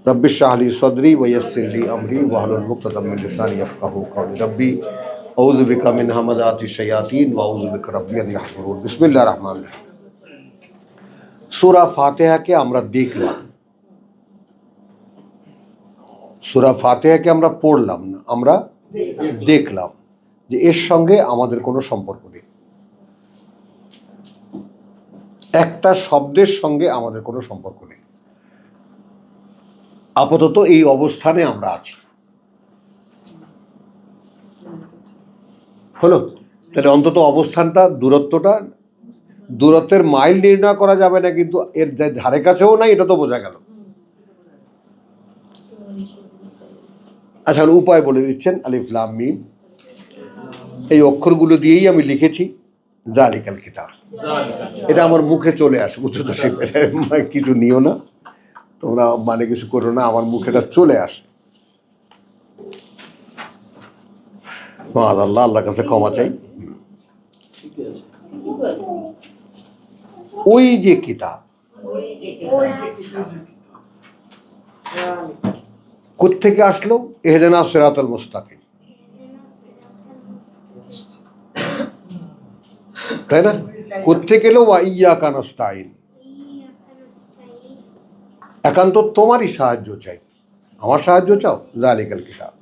Rabbi इश्रह ली सदरी व यस्सिर ली अमरी वहलुल उक़दतम मिन लिसानी यफ़क़हू क़ौली रब्बी अऊज़ु बिका मिन हमाज़ातिश शयातीन व अऊज़ु बिका रब्बी अन यहज़ुरून। बिस्मिल्लाहिर रहमानिर रहीम। सूरा फातिहाকে আমরা দেখলাম, सूरा फातिहाকে আমরা পড়লাম না, আমরা দেখলাম যে এর সঙ্গে আমাদের কোনো সম্পর্ক নেই, একটা শব্দের সঙ্গে আমাদের কোনো সম্পর্ক নেই। আপাতত এই অবস্থানে আমরা আছি। হলো? তাহলে অন্তত অবস্থানটা, দূরত্বের মাইল নির্ণয় করা যাবে না, কিন্তু এর ধারে কাছেও নাই, এটা তো বোঝা গেল। আচ্ছা, উপায় বলে দিচ্ছেন, আলিফ লাম মিম, এই অক্ষরগুলো দিয়েই আমি লিখেছি যালিকাল কিতাব। এটা আমার মুখে চলে আসে, বুঝছো তো? কিছু নিও না তোমরা, মানে কিছু করো না, আমার মুখে এটা চলে আসে। আল্লাহ আল্লাহর কাছে ক্ষমা চাই। ওই যে কিতাব কোত্থেকে আসলো? ইহদিনা সিরাতাল মুস্তাকিম, তাই না? কোত্থেকে এলো? ওয়া ইয়্যাকা নাস্তাইন, একান্ত তোমারই সাহায্য চাই। আমার সাহায্য চাও? যালিকাল কিতাব।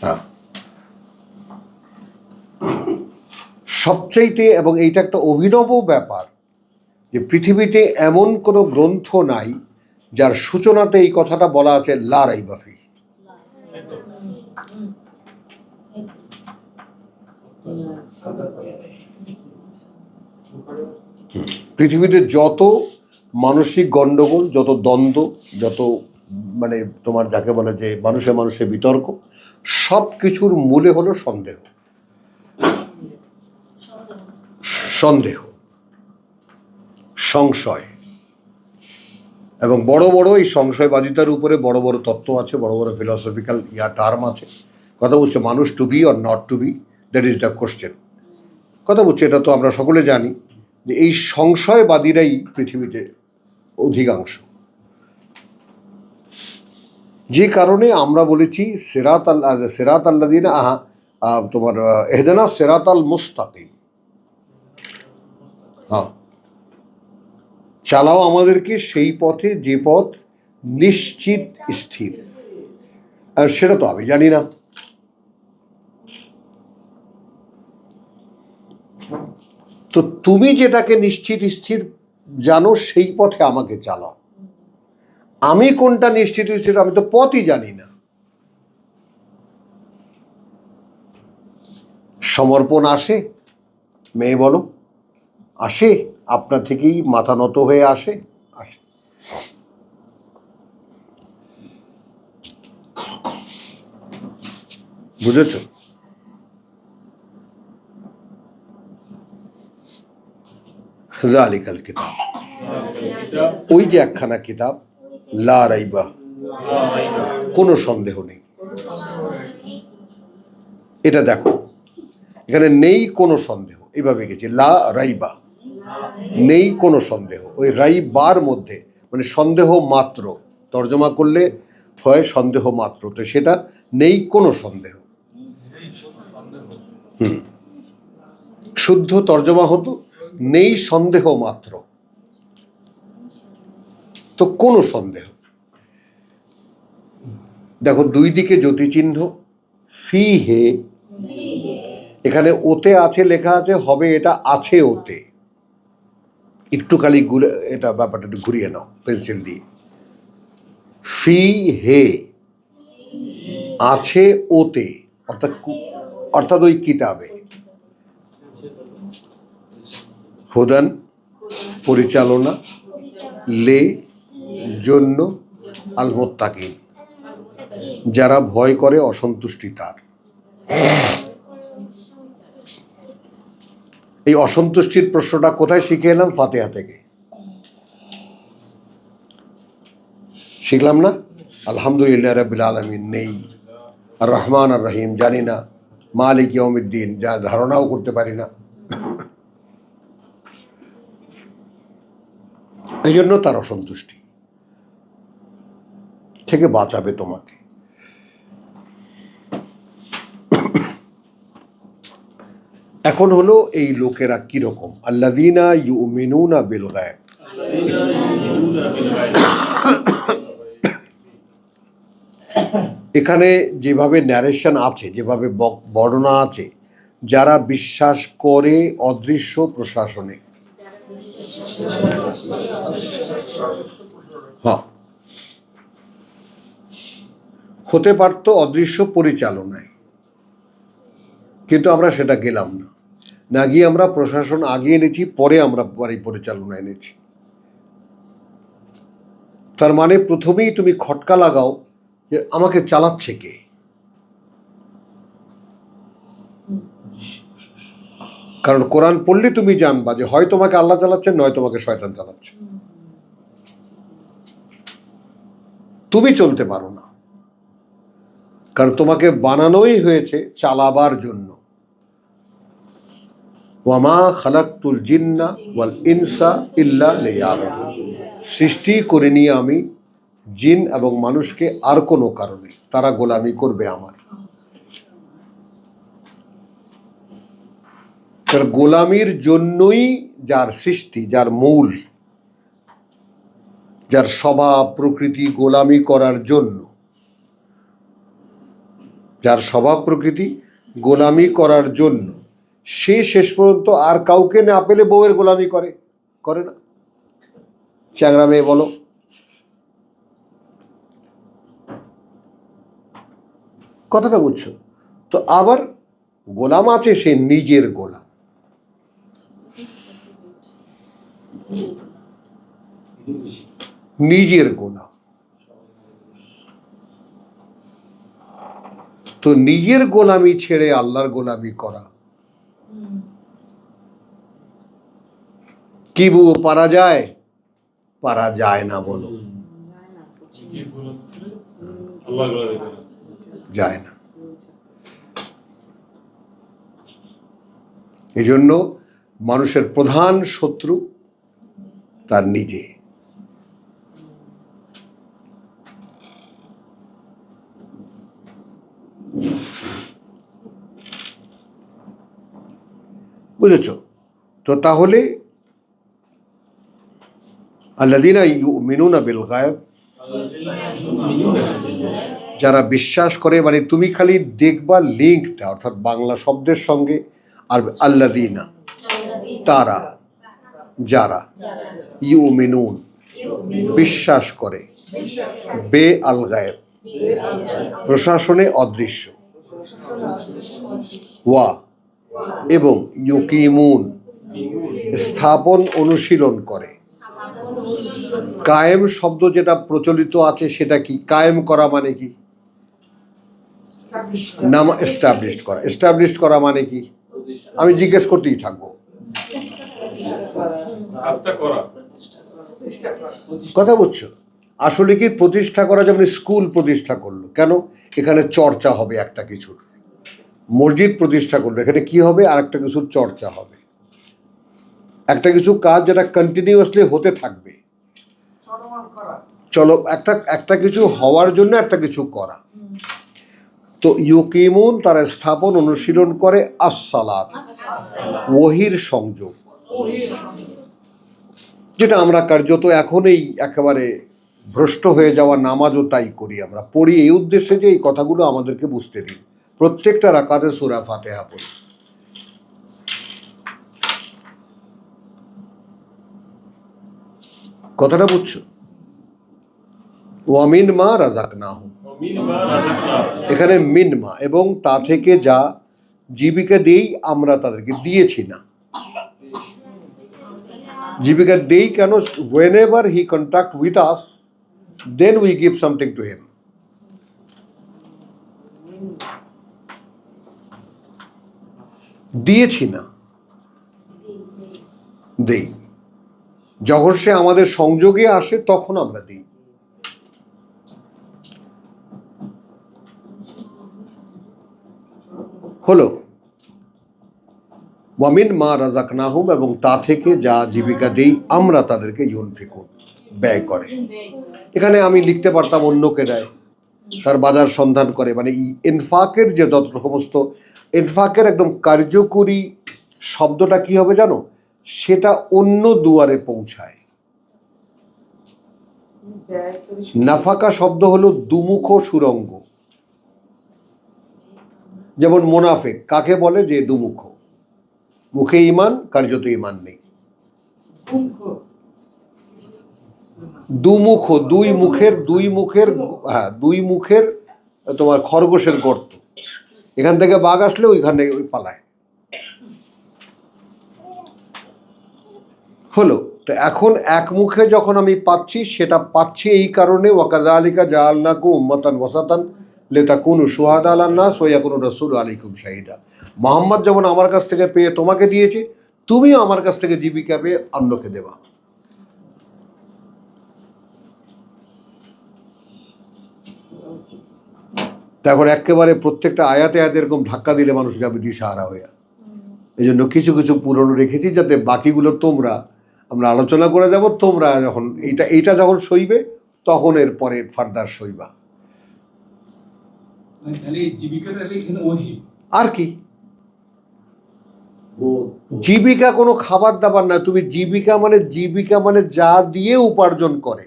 হ্যাঁ, সবচাইতে, এবং এইটা একটা অভিনব ব্যাপার যে পৃথিবীতে এমন কোনো গ্রন্থ নাই যার সূচনাতে এই কথাটা বলা আছে, লা রাইবা ফি। পৃথিবীতে যত মানসিক গণ্ডগোল, যত দ্বন্দ্ব, যত মানে তোমার যাকে বলে যে মানুষে মানুষে বিতর্ক, সব কিছুর মূলে হলো সন্দেহ, সন্দেহ, সংশয়। এবং বড় বড় এই সংশয়বাদিতার উপরে বড় বড় তত্ত্ব আছে, বড় বড় ফিলসফিক্যাল টার্ম আছে। কথা বলছে মানুষ to be or not to be, that is the question. কথা বলছে, এটা তো আমরা সকলে জানি যে এই সংশয়বাদীরাই পৃথিবীতে অধিকাংশ। যে কারণে আমরা বলেছি সিরাত আল্লাযিনা তোমার ইহদিনা সিরাতাল মুস্তাকিম। হ্যাঁ, চালাও আমাদেরকে সেই পথে যে পথ নিশ্চিত স্থির। আর সেটা তো আমি জানি না। তো তুমি যেটাকে নিশ্চিত স্থির জানো, সেই পথে আমাকে চালাও। আমি কোনটা নিশ্চিত স্থির, আমি তো পথই জানি না। সমর্পণ আসে, মেয়ে বলো, আসে? আপনার থেকেই মাথা নত হয়ে আসে? আসে। বুঝেছ? যালিকাল কিতাব, ওই যে একখানা কিতাব, লা রাইবা, কোনো সন্দেহ নেই। এটা দেখো, এখানে নেই কোনো সন্দেহ, এইভাবে গেছে লা রাইবা, নেই কোনো সন্দেহ। ওই রাইবার মধ্যে মানে সন্দেহ মাত্র, তর্জমা করলে হয় সন্দেহ মাত্র, তো সেটা নেই কোনো সন্দেহ। শুদ্ধ তর্জমা হতো নেই সন্দেহ মাত্র, তো কোনো সন্দেহ। দেখো, দুই দিকে জ্যোতিচিহ্ন, ফি হে, এখানে ওতে আছে লেখা আছে, হবে এটা আছে ওতে। একটু খালি এটা ব্যাপারটা একটু ঘুরিয়ে নাও পেন্সিল দিয়ে। ফি হে, আছে ওতে, অর্থাৎ ওই কিতাবে। হুদান, পরিচালনা, লে, জন্য, আল মুত্তাকিন, যারা ভয় করে অসন্তুষ্টি তার। এই অসন্তুষ্টির প্রশ্নটা কোথায় শিখে এলাম? ফাতিহা থেকে শিখলাম না? আলহামদুলিল্লাহ রাব্বিল আলামিন নেই, আর রহমান আর রহিম জানি না, মালিক ইয়াউমিদ্দিন যা ধারণাও করতে পারি না। এই জন্য তার অসন্তুষ্টি থেকে বাঁচাবে তোমাকে। এখন হলো এই লোকেরা কিরকম, আল্লাযীনা ইউমিনুনা বিল গায়ব। এখানে যেভাবে ন্যারেশন আছে, যেভাবে বর্ণনা আছে, যারা বিশ্বাস করে অদৃশ্য প্রশাসনে, হ্যাঁ, হতে পারতো অদৃশ্য পরিচালনায়, কিন্তু আমরা সেটা গেলাম না, না গিয়ে আমরা প্রশাসন আগে এনেছি, পরে আমরা বাড়ি পরিচালনা এনেছি। তার মানে প্রথমেই তুমি খটকা লাগাও যে আমাকে চালাচ্ছে কে। কারণ কোরআন পড়লে তুমি জানবা যে হয় তোমাকে আল্লাহ চালাচ্ছেন, নয় তোমাকে শয়তান চালাচ্ছে। তুমি চলতে পারো না, কারণ তোমাকে বানানোই হয়েছে চালাবার জন্য। ওয়ামা খালাকতুল জিন্না ওয়াল ইনসা ইল্লা লিয়াবুদুন, সৃষ্টি করিনি আমি জিন এবং মানুষকে আর কোনো কারণে, তারা গোলামি করবে আমার। তার গোলামির জন্যই যার সৃষ্টি, যার মূল, যার স্বভাব প্রকৃতি গোলামি করার জন্য, যার স্বভাব প্রকৃতি গোলামি করার জন্য, সে শেষ পর্যন্ত আর কাউকে না পেলে বউয়ের গোলামি করে না? চ্যাংড়া মেয়ে বলো। কথাটা বুঝছো তো? আবার গোলাম আছে, সে নিজের গোলাম। নিজের গোলাম তো নিজের গোলামি ছেড়ে আল্লাহর গোলামি করা কি বউ পারা যায়? পারা যায় না, বলো যায় না। এই জন্য মানুষের প্রধান শত্রু তার নিজে। বুঝেছ তো? তাহলে আল্লাযীনা ইউমিনুনা বিল গায়ব, যারা বিশ্বাস করে, মানে তুমি খালি দেখবা লিঙ্কটা, অর্থাৎ বাংলা শব্দের সঙ্গে আর আল্লাযীনা, তারা, যারা, ইউমিনুন বিশ্বাস করে, বে আল গায়েব প্রশাসনে অদৃশ্য, ওয়া এবং ইউকিমুন স্থাপন অনুশীলন করে। কায়েম শব্দ যেটা প্রচলিত আছে সেটা কি? কায়েম করা মানে কি? নাম এস্টাবলিশ করা। এস্টাবলিশ করা মানে কি? আমি জিজ্ঞেস করতেই থাকবো। কথা বুঝছো? আসলে কি প্রতিষ্ঠা করা, যেমন স্কুল প্রতিষ্ঠা করলো, কেন? এখানে চর্চা হবে একটা কিছুর। মসজিদ প্রতিষ্ঠা করলো, এখানে কি হবে? আর একটা কিছুর চর্চা হবে, একটা কিছু কাজ যেটা কন্টিনিউয়াসলি হতে থাকবে। চলো, একটা কিছু হওয়ার জন্য একটা কিছু করা। তো ইউকিমুন তারা স্থাপন অনুশীলন করে, আসসালাত ওহির সংযোগ, যেটা আমরা কার্যত এখন এই একেবারে ভ্রষ্ট হয়ে যাওয়া নামাজও তাই করি। আমরা পড়ি এই উদ্দেশ্যে যে এই কথাগুলো আমাদেরকে বুঝতে দিন। প্রত্যেকটা রাকাতে সূরা ফাতিহা পড়ি। কথাটা বুঝছো? ওয়ামিন মা রাযাকনাহুম, এখানে মিনমা এবং তা থেকে যা জীবিকা দেই আমরা তাদেরকে, দিয়েছি না, জীবিকা দেই কেন? whenever he contact with us, then we give something to him. দিয়েছি না, দেই। যখন সে আমাদের সংযোগে আসে তখন আমরা দিই। হলো ওয়ামিন মা রাযাকনাহুম, এবং তা থেকে যা জীবিকা দেই আমরা তাদেরকে ইউনফিকুন, ব্যয় করে। এখানে আমি লিখতে পারতাম অন্যকে দেয়, তার বাজার সন্ধান করে, মানে ইনফাকের যে যত সমস্ত ইনফাকের একদম কার্যকরী শব্দটা কি হবে জানো, সেটা অন্য দুয়ারে পৌঁছায়। নাফাকা শব্দ হলো দুমুখ সুরঙ্গ। যেমন মোনাফেক কাকে বলে, যে দুমুখ, মুখে ইমান কার্যত ইমান নেই। দুমুখ, দুই মুখের তোমার খরগোশের গর্ত, এখান থেকে বাঘ আসলে ওইখানে ওই পালায়। হলো তো এখন এক মুখে যখন আমি পাচ্ছি, সেটা পাচ্ছি এই কারণে ওয়াকাযালিকা জাআলনাকুম উম্মাতান ওয়াসাতান লিতাকুনু শুহাদা আলান নাস ওয়া ইয়াকুনা রাসূলু আলাইকুম শাহিদা। মুহাম্মদ যেমন আমার কাছ থেকে পেয়ে তোমাকে দিয়েছে, তুমিও আমার কাছ থেকে জীবিকা পেয়ে অন্যকে দেবা। এখন একেবারে প্রত্যেকটা আয়াতে আয়াতে এরকম ধাক্কা দিলে মানুষ যাবে দিশাহারা হয়ে। এই জন্য কিছু কিছু পুরনো রেখেছি, যাতে বাকিগুলো আমরা আলোচনা করে যাব, তোমরা যখন এইটা যখন সইবে তখন এর পরে ফার্দার সইবা। আর কি জীবিকা কোনো খাবার দাবার না, তুমি জীবিকা মানে যা দিয়ে উপার্জন করে।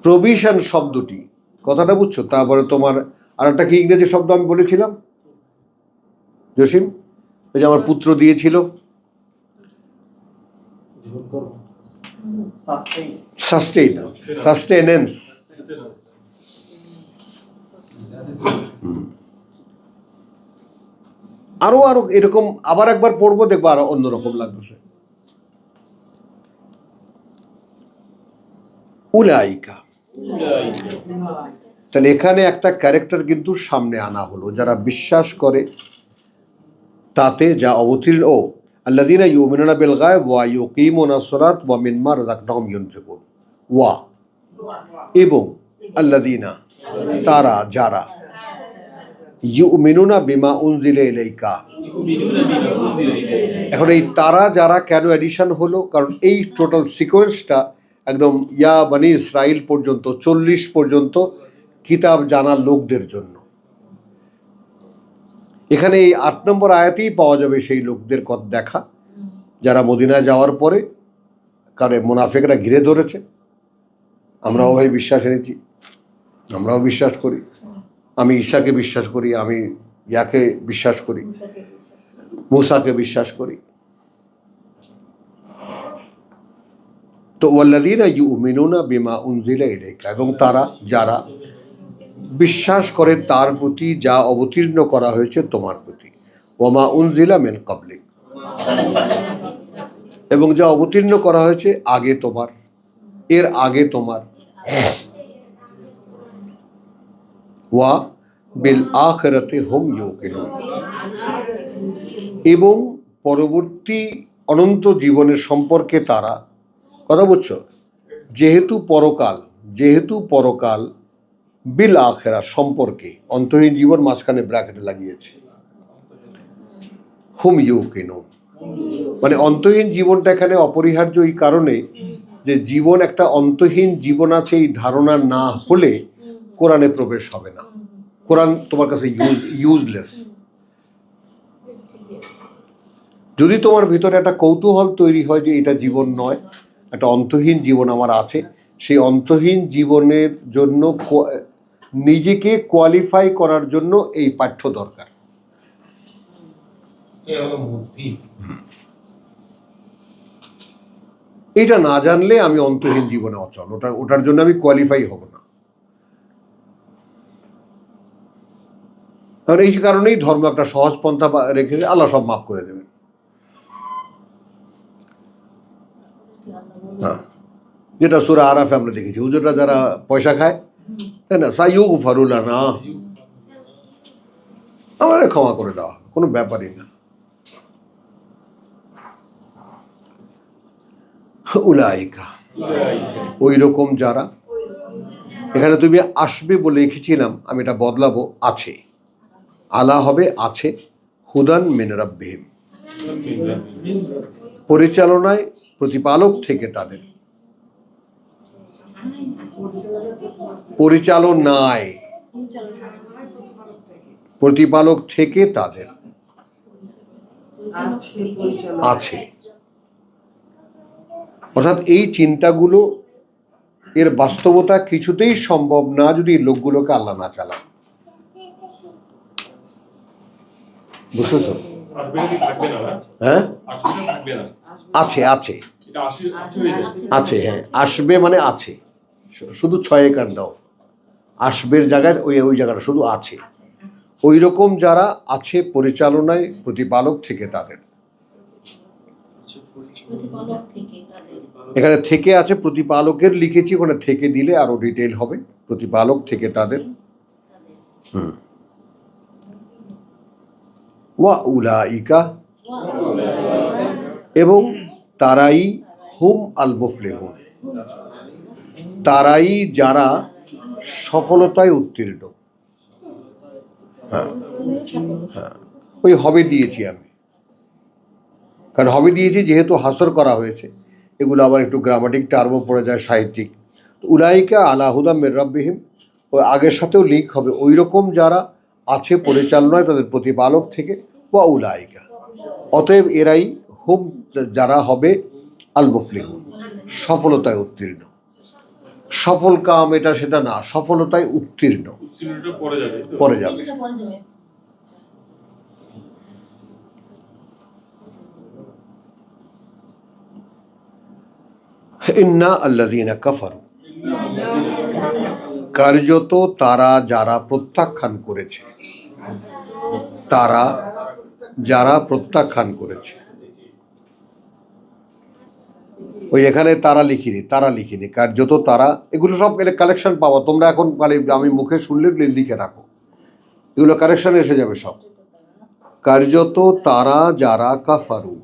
প্রভিশন শব্দটি, কথাটা বুঝছো? তারপরে তোমার আর একটা কি ইংরেজি শব্দ আমি বলেছিলাম জসিম, ওই যে আমার পুত্র দিয়েছিল, সাস্টেনেন্স। আরো এরকম আবার একবার পড়বো, দেখবো আরো অন্যরকম লাগবে। উলাইকা, তাহলে এখানে একটা ক্যারেক্টার কিন্তু সামনে আনা হলো, যারা বিশ্বাস করে তাতে যা অবতীর্ণ। আল্লাযীনা ইউমিনুনা বিল গায়ব ওয়া ইউকিমুনাস সালাত ওয়া মিম্মা রাযাকনাহুম ইউনফিকুন। ওয়া, এবং আল্লাযীনা, তারা যারা, ইউমিনুনা বিমা উনজিলা ইলাইকা। এখন এই তারা যারা কেন এডিশন হলো, কারণ এই টোটাল সিকোয়েন্সটা একদম ইয়া বনি ইসরাইল পর্যন্ত 40 পর্যন্ত কিতাব জানা লোকদের জন্য। এখানে এই 8 নম্বর আয়াতেই পাওয়া যাবে সেই লোকদের কথা দেখা, যারা মদিনায় যাওয়ার পরে কারণ মুনাফিকরা ঘিরে ধরেছে। আমরাও ভাই বিশ্বাস এনেছি, আমরাও বিশ্বাস করি, আমি ঈসাকে বিশ্বাস করি, আমি ইয়াকে বিশ্বাস করি, মুসাকে বিশ্বাস করি। তো ওয়াল্লাযীনা ইউমিনুনা বিমা উনজিলা ইলাইকা, এবং তারা যারা বিশ্বাস করে তার প্রতি যা অবতীর্ণ করা হয়েছে তোমার প্রতি, ওমা উনজিলা মিন ক্বাবলিক, এবং যা অবতীর্ণ করা হয়েছে আগে তোমার, এর আগে তোমার, ওয়া বিল আখিরাতি হুম ইউকিনুন, এবং পরবর্তী অনন্ত জীবনের সম্পর্কে তারা, কথা বুঝছো, যেহেতু পরকাল বিল আখিরা সম্পর্কে, অন্তহীন জীবন মাঝখানে ব্র্যাকেটে লাগিয়েছে, হুম ইউকিনুন, মানে অন্তহীন জীবনটা এখানে অপরিহার্য এই কারণে যে জীবন একটা অন্তহীন জীবন আছে এই ধারণা না হলে কোরআনে প্রবেশ হবে না। কোরআন তোমার কাছে ইউজলেস। যদি তোমার ভিতরে একটা কৌতূহল তৈরি হয় যে এটা জীবন নয়, একটা অন্তহীন জীবন আমার আছে, সেই অন্তহীন জীবনের জন্য নিজেকে কোয়ালিফাই করার জন্য এই পাঠ্য দরকার। এটা না জানলে আমি অন্তহীন জীবনে অচল, ওটার জন্য আমি কোয়ালিফাই হব না। কারণ এই কারণেই ধর্ম একটা সহজ পন্থা রেখে আল্লাহ সব মাফ করে দেবেন। হ্যাঁ, যেটা সূরা আরাফে আমরা দেখেছি, হুজুররা যারা পয়সা খায়, তাই না, সাইয়ুগফারু লানা, আমাদের ক্ষমা করে দেওয়া, কোনো ব্যাপারই না। উলাইকা, ওই রকম যারা, এখানে তুমি আসবে বলে লিখেছিলাম, আমি এটা বদলাবো, আছে। আলা হবে আছে, হুদান মিন রাব্বিহিম পরিচালনায় প্রতিপালক থেকে তাদের, পরিচালনায় প্রতিপালক থেকে তাদের আছে। অর্থাৎ এই চিন্তাগুলো এর বাস্তবতা কিছুতেই সম্ভব না যদি এই লোকগুলোকে আল্লাহ না চালান। বুঝতেছ? হ্যাঁ, আছে আছে আছে, হ্যাঁ আসবে মানে আছে, শুধু 6 একার দাও, আসবের জায়গায় ওই জায়গাটা শুধু আছে। ওই রকম যারা আছে পরিচালনায় প্রতিপালক থেকে তাদের, এখানে থেকে আছে প্রতিপালকের লিখেছি, ওখানে থেকে দিলে আরো ডিটেইল হবে, প্রতিপালক থেকে তাদের। ওয়া উলাইকা এবং তারাই হুম আল মুফলিহুন, তারাই যারা সফলতায় উত্তীর্ণ। হ্যাঁ হ্যাঁ, ওই হবে দিয়েছি আমি, কারণ হবে দিয়েছি যেহেতু হাসর করা হয়েছে, এগুলো আবার একটু গ্রামাটিক টার্মও পড়ে যায় সাহিত্যিক। উলাইকা আলা হুদা মির রাব্বিহিম, ওই আগের সাথেও লিঙ্ক হবে, ওই রকম যারা আছে পরিচালনায় তাদের প্রতিপালক থেকে। ওয়া উলাইকা, অতএব এরাই হুম যারা হবে আল মুফলিহুন সফলতায় উত্তীর্ণ। সফল কাম এটা সেটা না, সফলতায় উত্তীর্ণ পরে যাবে। ইন্না আল্লাযীনা কাফারু, কার্যত তারা যারা প্রত্যাখ্যান করেছে, তারা যারা প্রত্যাখ্যান করেছে। ওই এখানে তারা লিখিনি, কার্যত তারা, এগুলো সব কালেকশন পাওয়া তোমরা এখন আমি মুখে শুনলে লিখে রাখো, এগুলো কালেকশন এসে যাবে সব। কার্যত তারা যারা কাফারু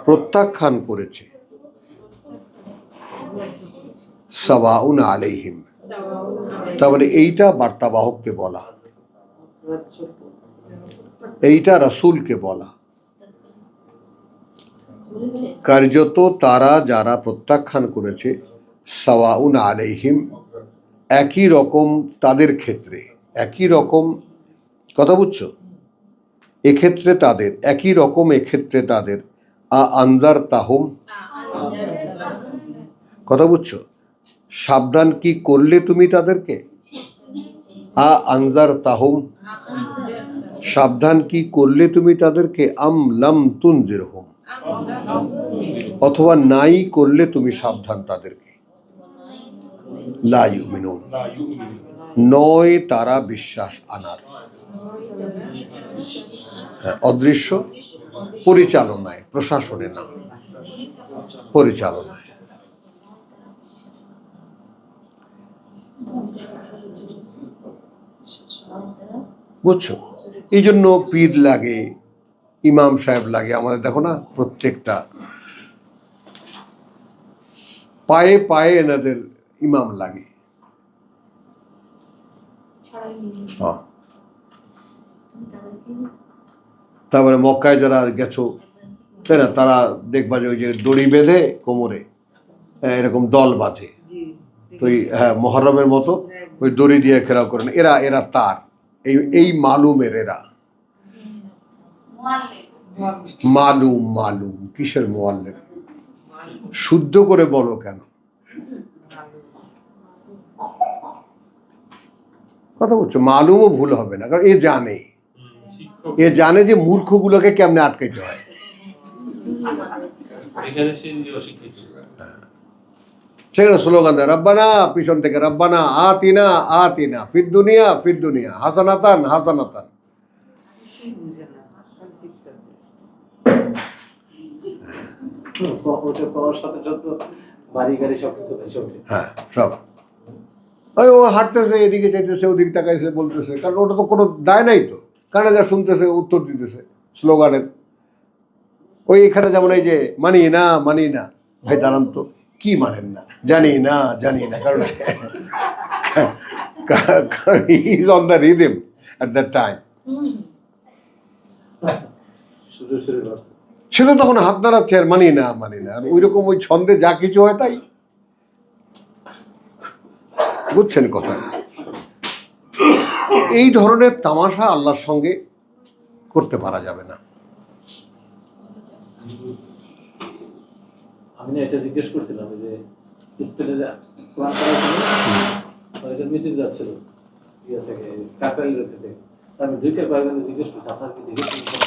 প্রত্যাখ্যান করেছে, সাওয়াউন আলাইহিম, তাহলে এইটা বার্তাবাহককে বলা, এইটা রাসূলকে বলা। কার্যত তারা যারা প্রত্যাখ্যান করেছে, সাওয়াউন আলাইহিম একই রকম তাদের ক্ষেত্রে, একই রকম, কথা বুঝছো, এক্ষেত্রে তাদের একই রকম, এক্ষেত্রে তাদের আনজার তাহুম, কথা বুঝছো, সাবধান কি করলে তুমি তাদেরকে, আনজার তাহুম সাবধান কি করলে তুমি তাদেরকে, আম লাম তুনজিরহুম অথবা নাই করলে তুমি সাবধান তাদেরকে, লা ইউমিনুন নয় তারা বিশ্বাস আনার। অদৃশ্য পরিচালনায়, প্রশাসনে না, পরিচালনায়। বুঝছো? এই জন্য পীর লাগে, ইমাম সাহেব লাগে আমাদের, দেখো না প্রত্যেকটা পায়ে পায়ে এনাদের ইমাম লাগে। তারপরে মক্কায় যারা গেছো, তাই না, তারা দেখবা যে ওই যে দড়ি বেঁধে কোমরে এরকম দল বাঁধে, তো হ্যাঁ মহরমের মতো ওই দড়ি দিয়ে ঘেরাও করেন, এরা এরা তার এই মালুমের, এরা মালুম কিসের মুআল্লিম, শুদ্ধ করে বলো কেন, কথা বলছো, মালুমও ভুল হবে না, কারণ এ জানে যে মূর্খগুলোকে কেমনে আটকাইতে হয়। সেখানে স্লোগান দেয় রব্বানা, পিছন থেকে রব্বানা আতিনা আতিনা ফিদ দুনিয়া হাসানাতান হাসানাতান। হ্যাঁ সব ওই ও হাঁটতেছে, এদিকে চাইতেছে, ওদিকে তাকাইছে, বলতেছে, কারণ ওটা তো কোনো দায় নাই তো, কারণ যা শুনতেছে উত্তর দিতেছে স্লোগানের। ওই এখানে যেমন এই যে মানি না ভাই দাঁড়ান তো, কি মানেন না, জানি না, কারণ he is on the rhythm at that time. সে তো তখন হাত নাড়াচ্ছে আর মানি না আর ওই রকম ওই ছন্দে যা কিছু হয় তাই। বুঝছেন কথা? এই ধরনের তামাশা আল্লাহর সঙ্গে করতে পারা যাবে না। আমি না এটা জিজ্ঞেস করছিলাম যে স্পেনে কোরআন পড়ার মেসেজ যাচ্ছিল ইয়ে থেকে কাকরাইলের থেকে, আমি দুইটা কয়েকজন জিজ্ঞেস করছি আপনার কি দেখেছেন?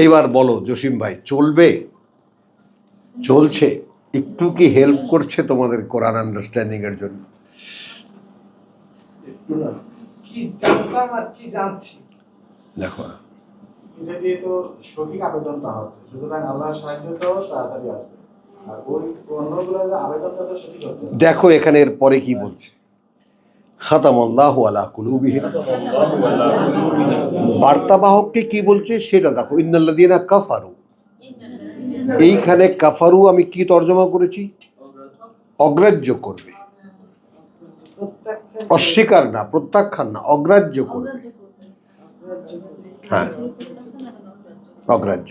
এইবার বলো জসিম ভাই, চলবে? চলছে? একটু কি হেল্প করছে তোমাদের কোরআন আন্ডারস্ট্যান্ডিং এর জন্য? একটু না, কি জানতাম আর কি জানছি, দেখো এটা দিয়ে তো সঠিক আবেদনটা হচ্ছে, সুতরাং আল্লাহর সাহায্যটাও তাড়াতাড়ি আসবে। আর ওই অন্যগুলো যে আবেদনটা তো সঠিক হচ্ছে না। দেখো এখানে এর পরে কি বলছে, খাতামাল্লাহু আলা কুলুবিহিম। বার্তাবাহককে কি বলছে সেটা দেখো, ইন্নাল্লাযীনা কাফারু। এইখানে কাফারু আমি কি তর্জমা করেছি? অগ্রাহ্য করবে, অস্বীকার না, প্রত্যাখ্যান না, অগ্রাহ্য করবে। হ্যাঁ, অগ্রাহ্য।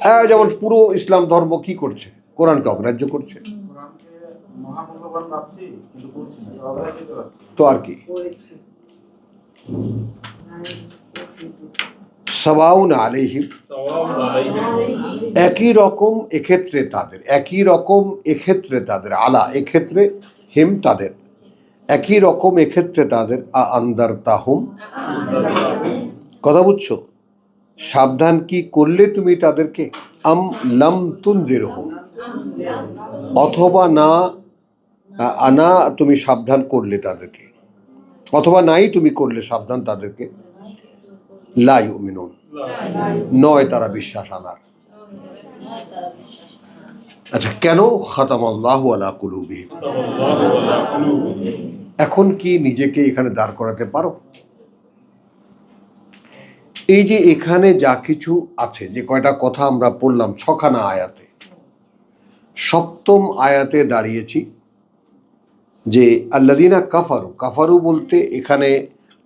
হ্যাঁ, যেমন পুরো ইসলাম ধর্ম কি করছে? কোরআনকে অগ্রাহ্য করছে। কোরআনকে মহামূল্যবান ভাবছি কিন্তু বলছি না, অবহেলিত রাখছি। তো আর কি? সাওয়াউন আলাইহিম, একই রকম এক্ষেত্রে তাদের, একই রকম এক্ষেত্রে তাদের, আলা এক্ষেত্রে, হিম তাদের, একই রকম এক্ষেত্রে তাদের, আনদারতাহুম, কথা বুঝছো? সাবধান কি করলে তুমি তাদেরকে, আম লাম তুনজিরহুম, অথবা না আনা তুমি সাবধান করলে তাদেরকে, অথবা নাই তুমি করলে সাবধান তাদেরকে, লা ইউমিনুন, নয় তারা বিশ্বাস আনার। আচ্ছা, কেন খাতামাল্লাহু আলা কুলুবিহিম? এখন কি নিজেকে এখানে দাঁড় করাতে পারো? এই যে এখানে যা কিছু আছে, যে কয়টা কথা আমরা পড়লাম 6খানা আয়াতে, সপ্তম আয়াতে দাঁড়িয়েছি যে আল্লাযীনা কাফারু, কাফারু বলতে এখানে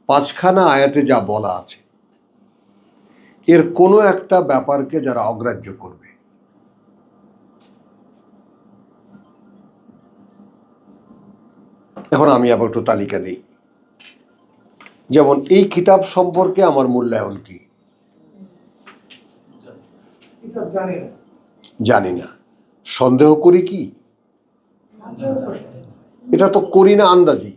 5খানা আয়াতে যা বলা আছে এর কোনো একটা ব্যাপারকে যারা অগ্রাহ্য করবে, এখন আমি আবার একটু তালিকা দিই। যেমন এই কিতাব সম্পর্কে আমার মূল্যায়ন কি? জানি না। সন্দেহ করি কি? এটা তো করি না, আন্দাজি।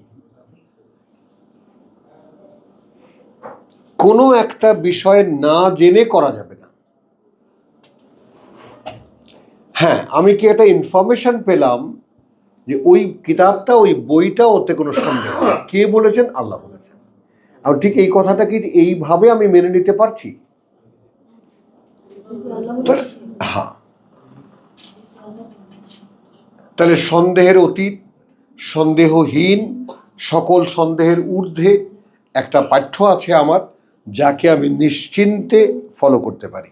কোনো একটা বিষয় না জেনে করা যাবে না। হ্যাঁ, আমি কি একটা ইনফরমেশন পেলাম যে ওই কিতাবটা, ওই বইটা, ওতে কোনো সন্দেহ নেই। কে বলেছেন? আল্লাহ বলেছেন। আর ঠিক এই কথাটা কি এইভাবে আমি মেনে নিতে পারছি? হ্যাঁ। তাহলে সন্দেহের অতীত, সন্দেহহীন, সকল সন্দেহের ঊর্ধ্বে একটা পাঠ্য আছে আমার, যাকে আমি নিশ্চিন্তে ফলো করতে পারি।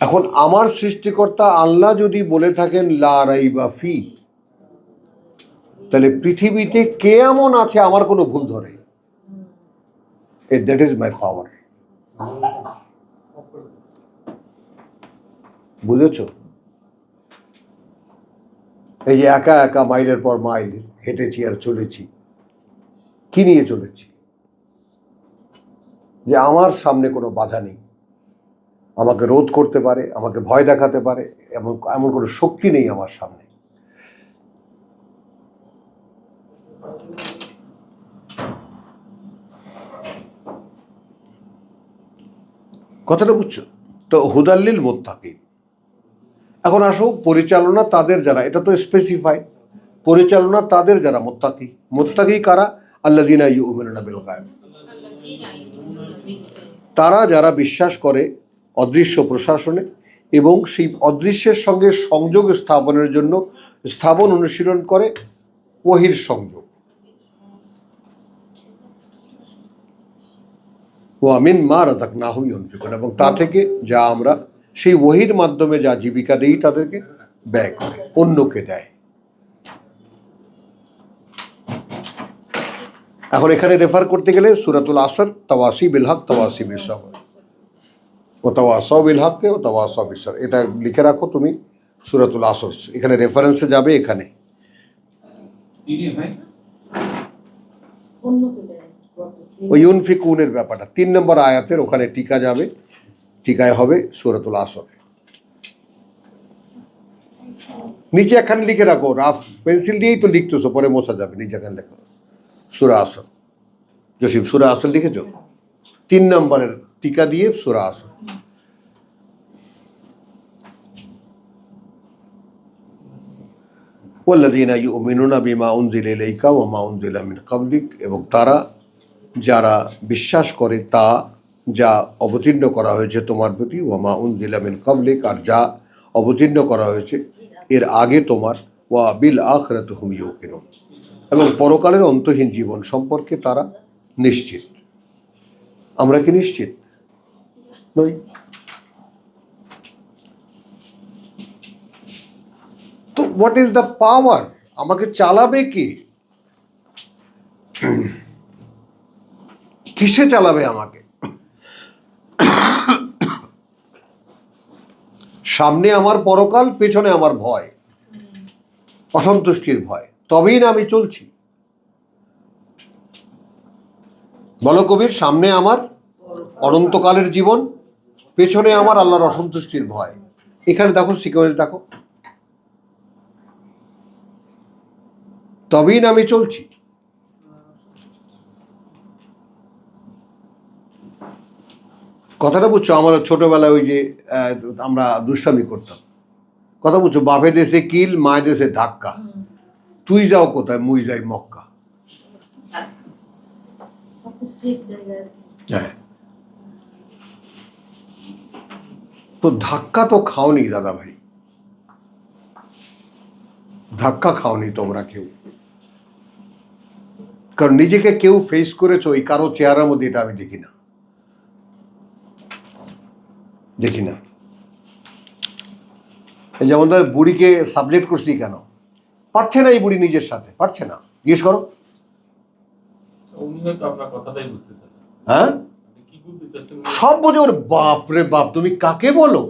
এখন আমার সৃষ্টিকর্তা আল্লাহ যদি বলে থাকেন লা রাইবা ফি, তাহলে পৃথিবীতে কে এমন আছে আমার কোনো ভুল ধরে? দ্যাট ইজ মাই পাওয়ার। বুঝেছ? এই যে একা একা মাইলের পর মাইল হেঁটেছি আর চলেছি, কি নিয়ে চলেছি? যে আমার সামনে কোনো বাধা নেই, আমাকে রোধ করতে পারে, আমাকে ভয় দেখাতে পারে, এমন এমন কোনো শক্তি নেই আমার সামনে। কথাটা বুঝছো তো? হুদাল্লিল মুত্তাকিন। এখন আসো পরিচালনা তাদের যারা, এটা তো স্পেসিফাই, পরিচালনা তাদের যারা মুত্তাকি। মুত্তাকি কারা? আল্লাযীনা ইউমিনুনা বিল গায়ব, তারা যারা বিশ্বাস করে অদৃশ্য প্রশাসনে এবং সেই অদৃশ্যের সঙ্গে সংযোগ স্থাপনের জন্য স্থাপন অনুশীলন করে ওহির সংযোগ। ওয়ামিন মা রাযাকনাহুম ইউনফিকুন, এবং তা থেকে যা আমরা সেই ওহির মাধ্যমে যা জীবিকা দেই তাদেরকে ব্যয় করে, অন্যকে দেয়। এখন এখানে রেফার করতে গেলে সূরাতুল আসর, তাওয়াসি বিল হক তাওয়াসি বিস সবর, ও তাওয়াসাউ বিল হক ও তাওয়াসাউ বিস সবর, এটা লিখে রাখো তুমি, সূরাতুল আসর, এখানে রেফারেন্সে যাবে এখানে। ওই ইউনফিকুনের ব্যাপারটা 3 নম্বর আয়াতের ওখানে টিকা যাবে, টিকায় হবে সূরাতুল আসর। নিচে এখানে লিখে রাখো, রাফ পেন্সিল দিয়েই তো লিখতেছো, পরে মোছা যাবে, নিচে এখানে লেখো সূরা আসর। জসিম সূরা আসর লিখেছো? 3 নম্বরের টিকা দিয়ে সূরা আসর। ওয়াল্লাযীনা ইউমিনুনা বিমা উনজিলা ইলাইকা ওয়া মা উনজিলা মিন ক্বাবলিক, এবং তারা যারা বিশ্বাস করে তা যা অবতীর্ণ করা হয়েছে তোমার প্রতি, ওয়া মা উনজিলা মিন ক্বাবলিক, আর যা অবতীর্ণ করা হয়েছে এর আগে তোমার, ওয়া বিল আখিরাতি হুম ইউকিনুন, এবং পরকালের অন্তহীন জীবন সম্পর্কে তারা নিশ্চিত। আমরা কি নিশ্চিত নই? তো হোয়াট ইজ দ্য পাওয়ার? আমাকে চালাবে কি? কিসে চালাবে আমাকে? সামনে আমার পরকাল, পেছনে আমার ভয়, অসন্তুষ্টির ভয়, তবেই না আমি চলছি। বলো কবির, সামনে আমার অনন্তকালের জীবন, পেছনে আমার আল্লাহর অসন্তুষ্টির ভয়। এখানে দেখো সিকোয়েন্স দেখো, তবেই না আমি চলছি। কথাটা বুঝছো? আমাদের ছোটবেলায় ওই যে আমরা দুষ্টামি করতাম, কথা বুঝছো, বাপে দেশে কিল, মায় দেশে ধাক্কা, তুই যাও কোথায়, মুই যাই মক্কা। হ্যাঁ, তো ধাক্কা তো খাওনি দাদা ভাই, ধাক্কা খাওনি তোমরা কেউ, কারণ নিজেকে কেউ ফেস করেছো এই কারো চেহারার মধ্যে, এটা আমি দেখি না, দেখি না। এই যেমন ধর বুড়িকে সাবজেক্ট করছি কেন, পারছে না এই বুড়ি নিজের সাথে, পারছে না, জিজ্ঞেস করো। উনি হয়তো আপনার কথাটাই বুঝতেছেন না। হ্যাঁ, আপনি কি বলতে চাচ্ছেন? সব বোঝে ওর। বাপ রে বাপ, তুমি কাকে বলো?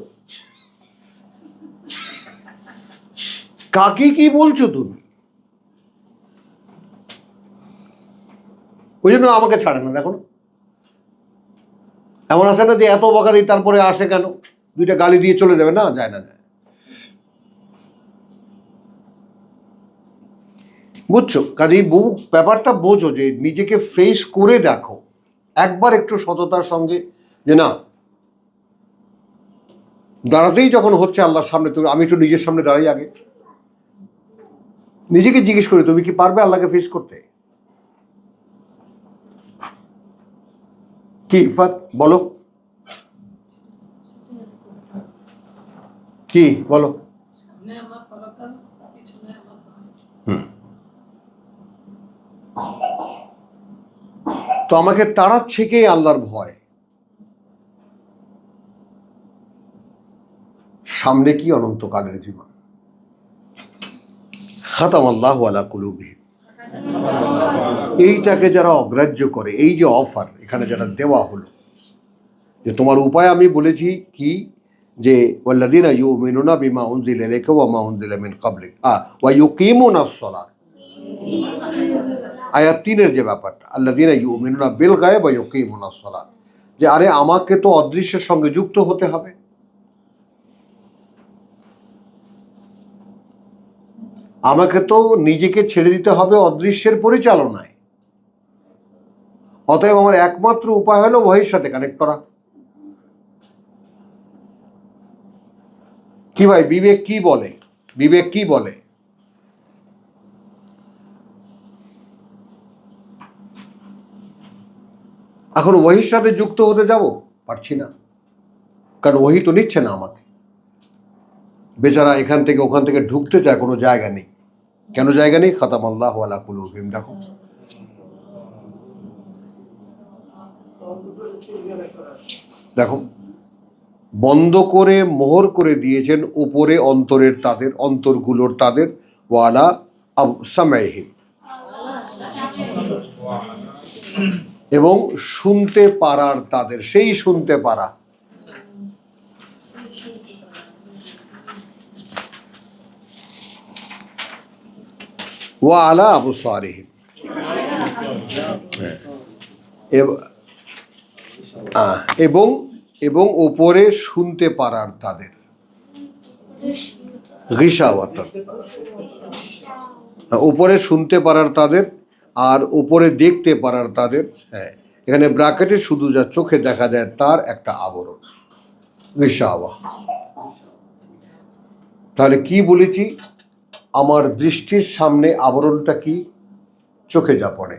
কাকে কি বলছো তুমি? ওই জন্য আমাকে ছাড়ে না, দেখো না, এমন আছে না যে এত বকা দিই তারপরে আসে কেন, দুইটা গালি দিয়ে চলে যাবে, না যায় না, যায়। বুঝছো? কাজেই ব্যাপারটা বোঝো যে নিজেকে ফেস করে দেখো একবার একটু সততার সঙ্গে, যে না, দাঁড়াতেই যখন হচ্ছে আল্লাহর সামনে, তুমি, আমি একটু নিজের সামনে দাঁড়াই আগে, নিজেকে জিজ্ঞেস করি তুমি কি পারবে আল্লাহকে ফেস করতে? কি ইফাত বলো, কি বলো? তো আমাকে তাড়াচ্ছে কে? আল্লাহর ভয়। সামনে কি? অনন্তকালের জীবন। খাতামাল্লাহু আলা কুলুবিহিম, এইটাকে যারা অগ্রাহ্য করে, এই যে অফার এখানে যারা দেওয়া হলো, যে তোমার উপায় আমি বলেছি কি, যে ওয়াল্লাযীনা ইউমিনুনা বিমা উনজিলা ইলাইকা ওয়া মা উনজিলা মিন ক্বাবলিক ওয়া ইউকিমুনাস সালাত, আয়াত 3-এর যে ব্যাপারটা, আল্লাযীনা ইউমিনুনা বিল গায়ব ওয়া ইউকিমুনাস সালাত, যে আরে আমাকে তো অদৃশ্যের সঙ্গে যুক্ত হতে হবে, আমাকে তো নিজেকে ছেড়ে দিতে হবে অদৃশ্যের পরিচালনায়। অতএব আমার একমাত্র উপায় হলো ওহির সাথে কানেক্ট করা। কি ভাই, বিবেক কি বলে? বিবেক কি বলে? এখন ওহির সাথে যুক্ত হতে যাব, পারছি না, কারণ ওহি তো নিচ্ছে না আমাকে, বেচারা এখান থেকে ওখান থেকে ঢুকতে চায়, কোনো জায়গা নেই। কেন জায়গা নেই? খাতামাল্লাহু আলা কুলুবিহিম। দেখো দেখো, বন্ধ করে মোহর করে দিয়েছেন উপরে অন্তরের তাদের, অন্তরগুলোর তাদের, ওয়ালা সামাইহিম, এবং শুনতে পারার তাদের, সেই শুনতে পারা। ওয়ালা আবসারিহিম, এবং এবং ওপরে শুনতে পারার তাদের, গিশাওয়াত, উপরে শুনতে পারার তাদের আর উপরে দেখতে পারার তাদের। হ্যাঁ, এখানে ব্র্যাকেটে শুধু যা চোখে দেখা যায় তার একটা আবরণ, গিশাওয়া। তাহলে কি বলেছি? আমার দৃষ্টির সামনে আবরণটা কি? চোখে যা পড়ে।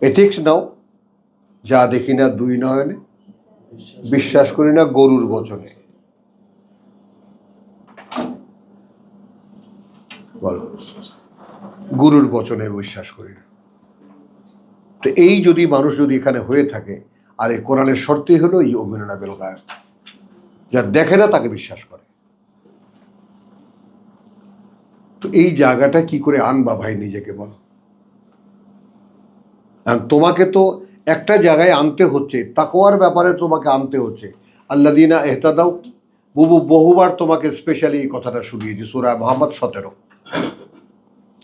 এথিক্স নাও, যা দেখি না দুই নয়নে, বিশ্বাস করি না গরুর বচনে। বলো, গুরুর বচনে বিশ্বাস করি না। তো এই যদি মানুষ যদি এখানে হয়ে থাকে, আর এই কোরআনের শর্তই হলো ইউমিনুনা বিল গায়ব, যা দেখে না তাকে বিশ্বাস করে। তো এই জায়গাটা কি করে আনবা ভাই নিজেকে, বলো? তোমাকে তো একটা জায়গায় আনতে হচ্ছে, তাকওয়ার ব্যাপারে তোমাকে আনতে হচ্ছে। আল্লাযীনা ইহতাদাউ, বহুবার তোমাকে স্পেশালি এই কথাটা শুনিয়েছি, সূরা মুহাম্মদ 17,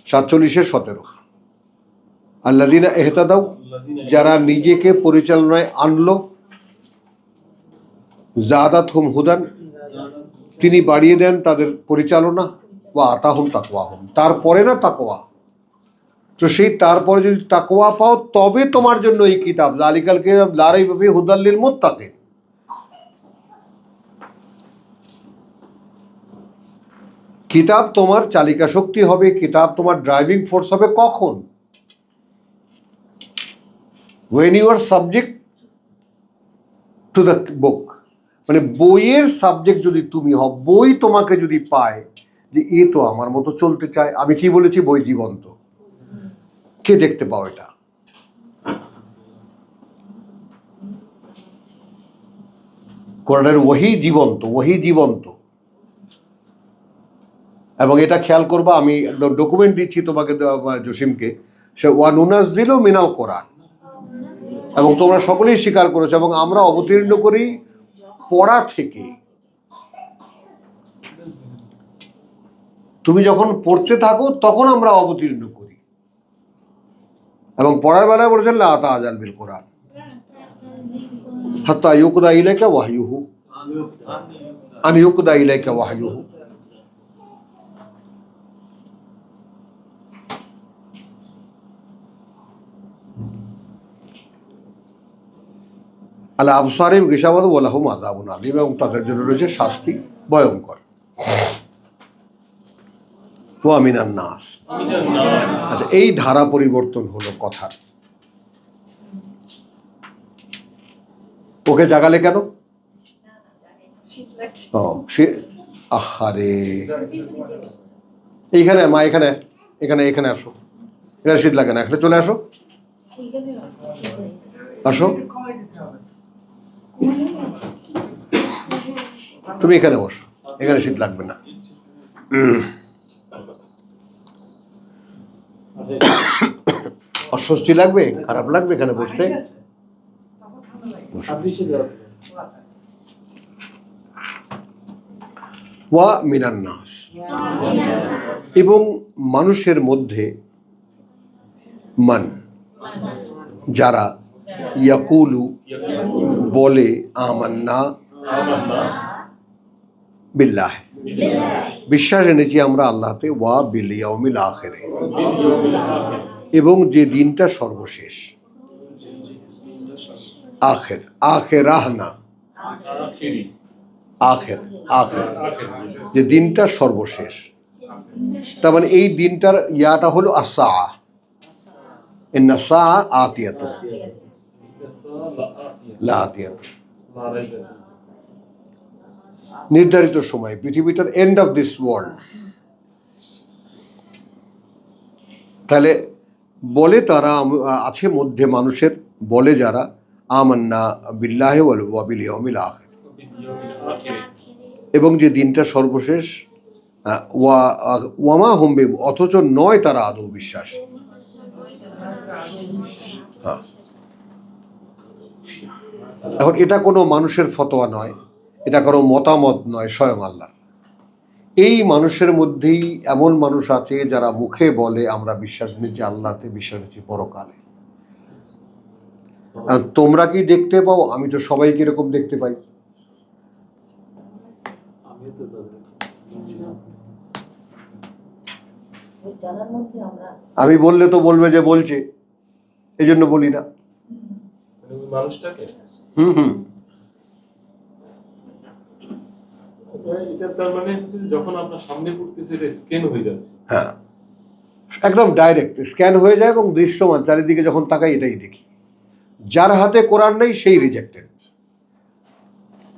47-এর 17। আল্লাযীনা ইহতাদাউ, যারা নিজেকে পরিচালনায় আনলো, যাদাতহুম হুদান, তিনি বাড়িয়ে দেন তাদের পরিচালনা, ওয়া আতাহুম তাকওয়াহুম, তারপরে না তাকওয়া। তো সেই তারপরে যদি তাকওয়া পাও তবে তোমার জন্য এই কিতাব, যালিকাল কিতাব লা রাইবা ফীহি হুদাল লিল মুত্তাকিন। কিতাব তোমার চালিকা শক্তি হবে, কিতাব তোমার ড্রাইভিং ফোর্স হবে কখন? when you are subject to the book, মানে বইয়ের সাবজেক্ট যদি তুমি হও, বই তোমাকে যদি পায় যে এ তো আমার মতো চলতে চায়। আমি কি বলেছি? বই জীবন্ত। কে দেখতে পাও এটা? কোরআনের ওহী জীবন্ত, ওহী জীবন্ত। এবং এটা খেয়াল করবা, আমি ডকুমেন্ট দিচ্ছি তোমাকে, জসিমকে, সে ওয়ানুনাজ্জিলু মিনাল কোরআন, এবং তোমরা সকলেই স্বীকার করেছো, এবং আমরা অবতীর্ণ করি পড়া থেকে। তুমি যখন পড়তে থাকো তখন আমরা অবতীর্ণ করি। এবং পড়ার বেলায় বলেছেন লা তা'জাল বিল কোরআন হাত্তা ইউকদা ইলাইকা ওয়াহয়ুহু, আন ইউকদা ইলাইকা ওয়াহয়ুহু। আলা আবসারিহিম গিশাওয়াতুন ওয়া লাহুম আযাবুন আযীম, এবং তাদের জন্য রয়েছে শাস্তি ভয়ঙ্কর। ওয়া মিনান নাস, আচ্ছা, এই ধারা পরিবর্তন হলো কথার। ওকে জাগালে কেন? ও সে, আহারে, এইখানে মা, এখানে এখানে এখানে আসো, এখানে শীত লাগে না, এখানে চলে আসো, আসো, তুমি এখানে বসো, এখানে শীত লাগবে না। অস্বস্তি লাগবে, খারাপ লাগবে এখানে বসতে? ওয়া মিনান নাস, এবং মানুষের মধ্যে, মান, যারা, ইয়াকুলু, বলে, আমান্না বিল্লাহ, বিশ্বাস এনেছি আমরা আল্লাহতে, ওয়া বিল ইয়াউমিল আখিরে, এবং যে দিনটা সর্বশেষ। আখের, আখেরাহ না, আখের, আখের, যে দিনটা সর্বশেষ। তার মানে এই দিনটার ইয়াটা হলো আসা, ইন্না সাআ আতিয়াতুন লা আতিয়াতুন। নির্ধারিত সময়, পৃথিবীটার এন্ড অফ দিস ওয়ার্ল্ড। তাহলে বলে তারা আছে মধ্যে মানুষের, বলে যারা আমান্না বিল্লাহি ওয়া বিল ইয়াউমিল আখির, এবং যে দিনটা সর্বশেষ, ওয়ামা হুম অথচ নয় তারা আদৌ বিশ্বাসী। হ্যাঁ। এখন এটা কোনো মানুষের ফতোয়া নয়, এটা কোনো মতামত নয়, স্বয়ং আল্লাহ। এই মানুষের মধ্যেই এমন মানুষ আছে যারা মুখে বলে আমরা বিশ্বাস নিচ্ছি আল্লাহতে, বিশ্বাস নিচ্ছি পরকালে। আর তোমরা কি দেখতে পাও? আমি তো সবাইকে এরকম দেখতে পাই। আমি তো তাদের জানার মধ্যে আমরা আমি বললে তো বলবে যে বলছে, এই জন্য বলি না। মানুষটাকে হুম হুম এটা তার মানে হচ্ছে যে যখন আপনার সামনে পড়তেছে এটা স্ক্যান হয়ে যাচ্ছে। হ্যাঁ, একদম ডাইরেক্ট স্ক্যান হয়ে যায় এবং দৃশ্যমান চারিদিকে যখন তাকাই এটাই দেখি। যার হাতে কোরআন নেই সেই রিজেক্টেড,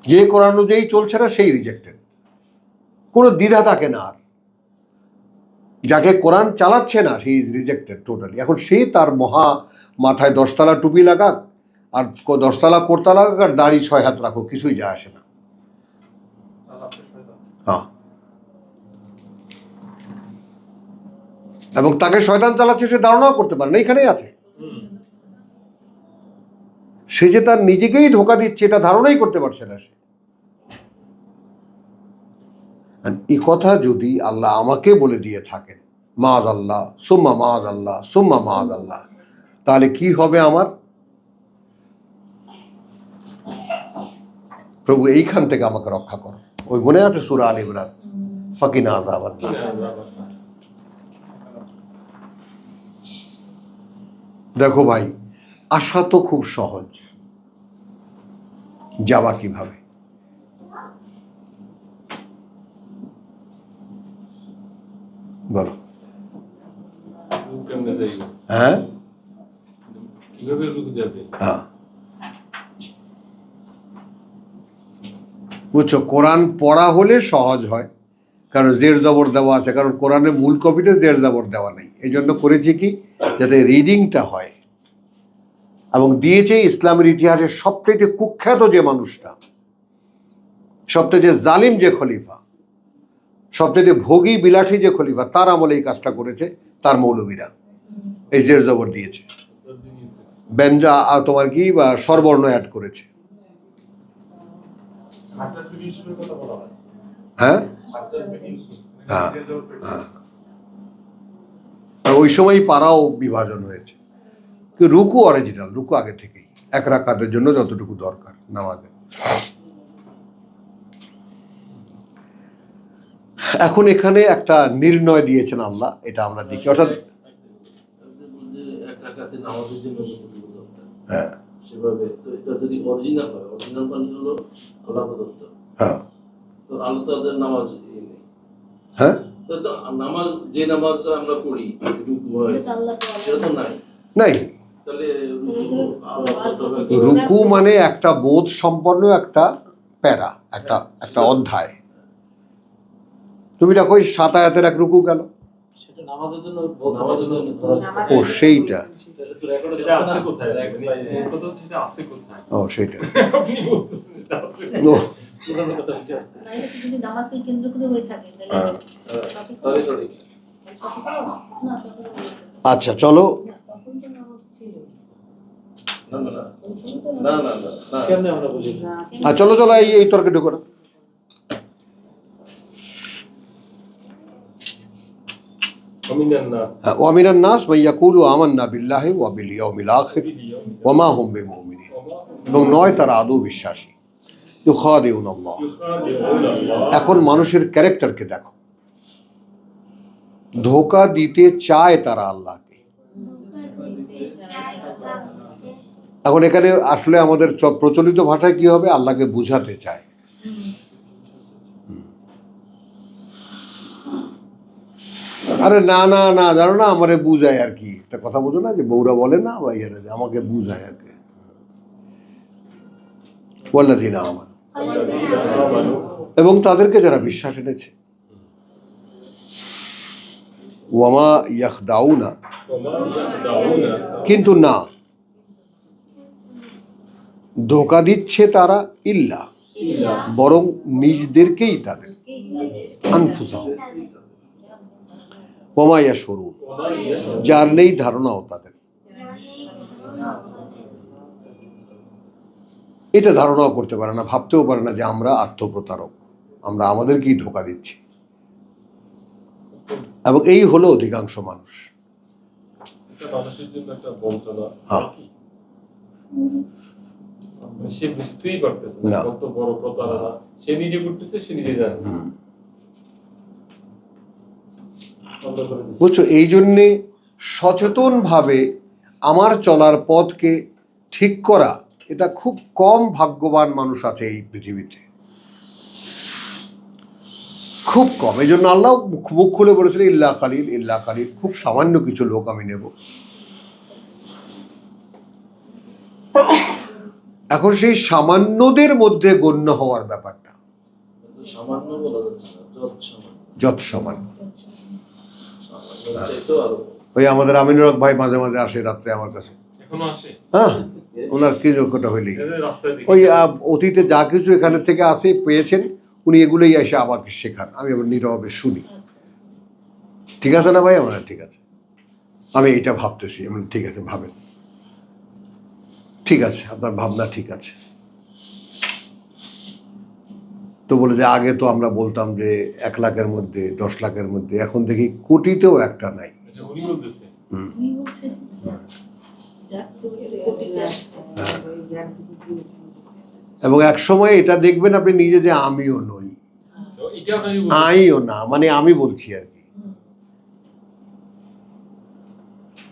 যে কোরআন অনুযায়ী চলছে না সেই রিজেক্টেড। কোনো দ্বিধা থাকে না আর। যাকে কোরআন চালাচ্ছে না সেই রিজেক্টেড টোটালি। এখন সে তার মাথায় 10 তলা টুপি লাগাক আর 10 তলা কোর্তা লাগাক আর দাড়ি 6 হাত রাখো, কিছুই যায় আসে না। হ্যাঁ, এবং তাকে শয়তান চালাচ্ছে সে ধারণাও করতে পারে না, এখানেই আছে। সে যে তার নিজেকেই ধোঁকা দিচ্ছে এটা ধারণাই করতে পারছে না সে। এই কথা যদি আল্লাহ আমাকে বলে দিয়ে থাকেন, মাদ আল্লাহ সুম্মা মাদ আল্লাহ সুম্মা মাদ আল্লাহ, তাহলে কি হবে আমার? প্রভু এইখান থেকে আমাকে রক্ষা করো। ওই মনে আছে সূরা আল ইমরান, ফাকিনা আযাবান নার। দেখো ভাই, আশা তো খুব সহজ, যাওয়া কিভাবে? বলো। কেমনে যাই? হ্যাঁ কিভাবে রুক যাবে? হ্যাঁ, বুঝছো, কোরআন পড়া হলে সহজ হয়, কারণ জের জবর দেওয়া আছে। কারণ কোরআনের মূল কপিতে জের জবর দেওয়া নেই, এই জন্য করেছি কি, যাতে রিডিংটা হয়। এবং দিয়েছে ইসলামের ইতিহাসের সবথেকে কুখ্যাত যে মানুষটা, সবথেকে জালিম যে খলিফা, সবথেকে ভোগী বিলাসী যে খলিফা, তার আমলে এই কাজটা করেছে তার মৌলবীরা, এই জের জবর দিয়েছে, ব্যঞ্জা আর তোমার কি বা স্বরবর্ণ অ্যাড করেছে। হ্যাঁ হ্যাঁ হ্যাঁ, আর ওই সময় পাড়াও বিভাজন হয়েছে। রুকু অরিজিনাল, রুকু আগে থেকেই 1 রাকাতের জন্য যতটুকু দরকার নামাজে। এখন এখানে একটা নির্ণয় দিয়েছেন আল্লাহ, এটা আমরা দেখি। অর্থাৎ এক রাকাতে নামাজের জন্য যতটুকু দরকার, হ্যাঁ সেভাবে তো এটা যদি অরিজিনাল হয়, অরিজিনাল মানে হলো আল্লাহ প্রদত্ত, হ্যাঁ তো আল্লাহ তাদের নামাজ নেই। হ্যাঁ, তো নামাজ, যে নামাজ আমরা পড়ি রুকু হয়, সেটা তো নাই। নাই। তাহলে রুকু আল্লাহ প্রদত্ত। রুকু মানে একটা বোধ সম্পন্ন একটা প্যারা, একটা অধ্যায়। তুমি দেখো 7 আয়াতের এক রুকু গেল। সেটা নামাজের জন্য নামাজের জন্য ও সেইটা, সেটা আছে কোথায়? কথা হচ্ছে সেটা আছে কোথায়? ও সেইটা, আপনি বলতেছেন এটা আছে ও পুরানো কথা উঠে আসছে। তাহলে কি যদি নামাজকে কেন্দ্র করে হয়ে থাকে তাহলে হ্যাঁ। সঠিক তাহলে সঠিক। সঠিক হলো? না, সঠিক হলো না। আচ্ছা চলো, তখন তো নামাজ ছিল। না না না ওই সময় তো না না না না। কেমনে আমরা বলি? চলো চলো এই তর্কে ঢুকো না। ومن الناس ومن الناس من يقول آمنا بالله وباليوم الآخر وما هم بمؤمنين, এবং নয় তারা আদৌ বিশ্বাসী। ইউখাদিউন আল্লাহ। يخادعون الله এখন মানুষের ক্যারেক্টারকে দেখো, ধোঁকা দিতে চায় তারা আল্লাহকে। এখন এখানে আসলে আমাদের প্রচলিত ভাষায় কি হবে, আল্লাহকে বুঝাতে চায়। আরে না না না, জানো না, আমারে বুঝায় আর কি, একটা কথা বোঝো না যে বউরা বলে না বা ইয়েরা যে আমাকে বুঝায় আর কি। ওয়াল্লাযীনা আমানু, এবং তাদেরকে যারা বিশ্বাস এনেছে। ওয়ামা ইয়াখদাউনা, কিন্তু না, ধোঁকা দিচ্ছে তারা ইল্লা, বরং নিজদেরকেই তাদের, আনফুসাহুম ওয়ামা ইয়াশউরুন, যার নেই ধারণাও তাদের। এটা ধারণাও করতে পারে না, ভাবতেও পারে না যে আমরা আত্মপ্রতারক, আমরা আমাদেরকেই ধোঁকা দিচ্ছি। এবং এই হলো অধিকাংশ মানুষ। এটা মানুষের জন্য একটা বঞ্চনা। হ্যাঁ। সে বুঝতেই পারতেছে না না। কত বড় প্রতারণা সে নিজে করতেছে, সে নিজে জানে। বুঝছো, এই জন্যে সচেতনভাবে আমার চলার পথকে ঠিক করা, এটা খুব কম ভাগ্যবান মানুষ আছে এই পৃথিবীতে, খুব কম। এই জন্য আল্লাহ মুখ খুলে বলেছিল ইল্লা কালিল, ইল্লা কালিল, খুব সামান্য কিছু লোক আমি নেব। এখন সেই সামান্যদের মধ্যে গণ্য হওয়ার ব্যাপারটা, সামান্য বলা যাচ্ছে না, যত সামান্য। যত সামান্য। সামান্য চাইতেও আরো। ওই আমাদের আমিনুল হক ভাই মাঝে মাঝে আসে রাত্রে আমার কাছে, এখনো আসে হ্যাঁ, ওনার কি যোগ্যতা হইলেই এদের রাস্তায় দেখি। ওই অতীতে যা কিছু এখানে থেকে আসে পেয়েছেন উনি, এগুলোই এসে আমাকে শেখান, আমি আবার নীরবে শুনি। ঠিক আছে না ভাই? আমার ঠিক আছে, আমি এইটা ভাবতেছি। আমি ঠিক আছে, ভাবেন, ঠিক আছে, আপনার ভাবনা ঠিক আছে। তো বলে যে আগে তো আমরা বলতাম যে 1 লাখের মধ্যে 10 লাখের মধ্যে, এখন দেখি কোটিতেও একটা নাই। আচ্ছা, উনি বলতেছে হুম। উনি বলছেন যাক তুমি কোটিতে আসছে। এবং এক সময় এটা দেখবেন আপনি নিজে যে আমিও নই, তো এটা আপনাকে বলতেছে। আইও না, মানে আমি বলছি আর কি।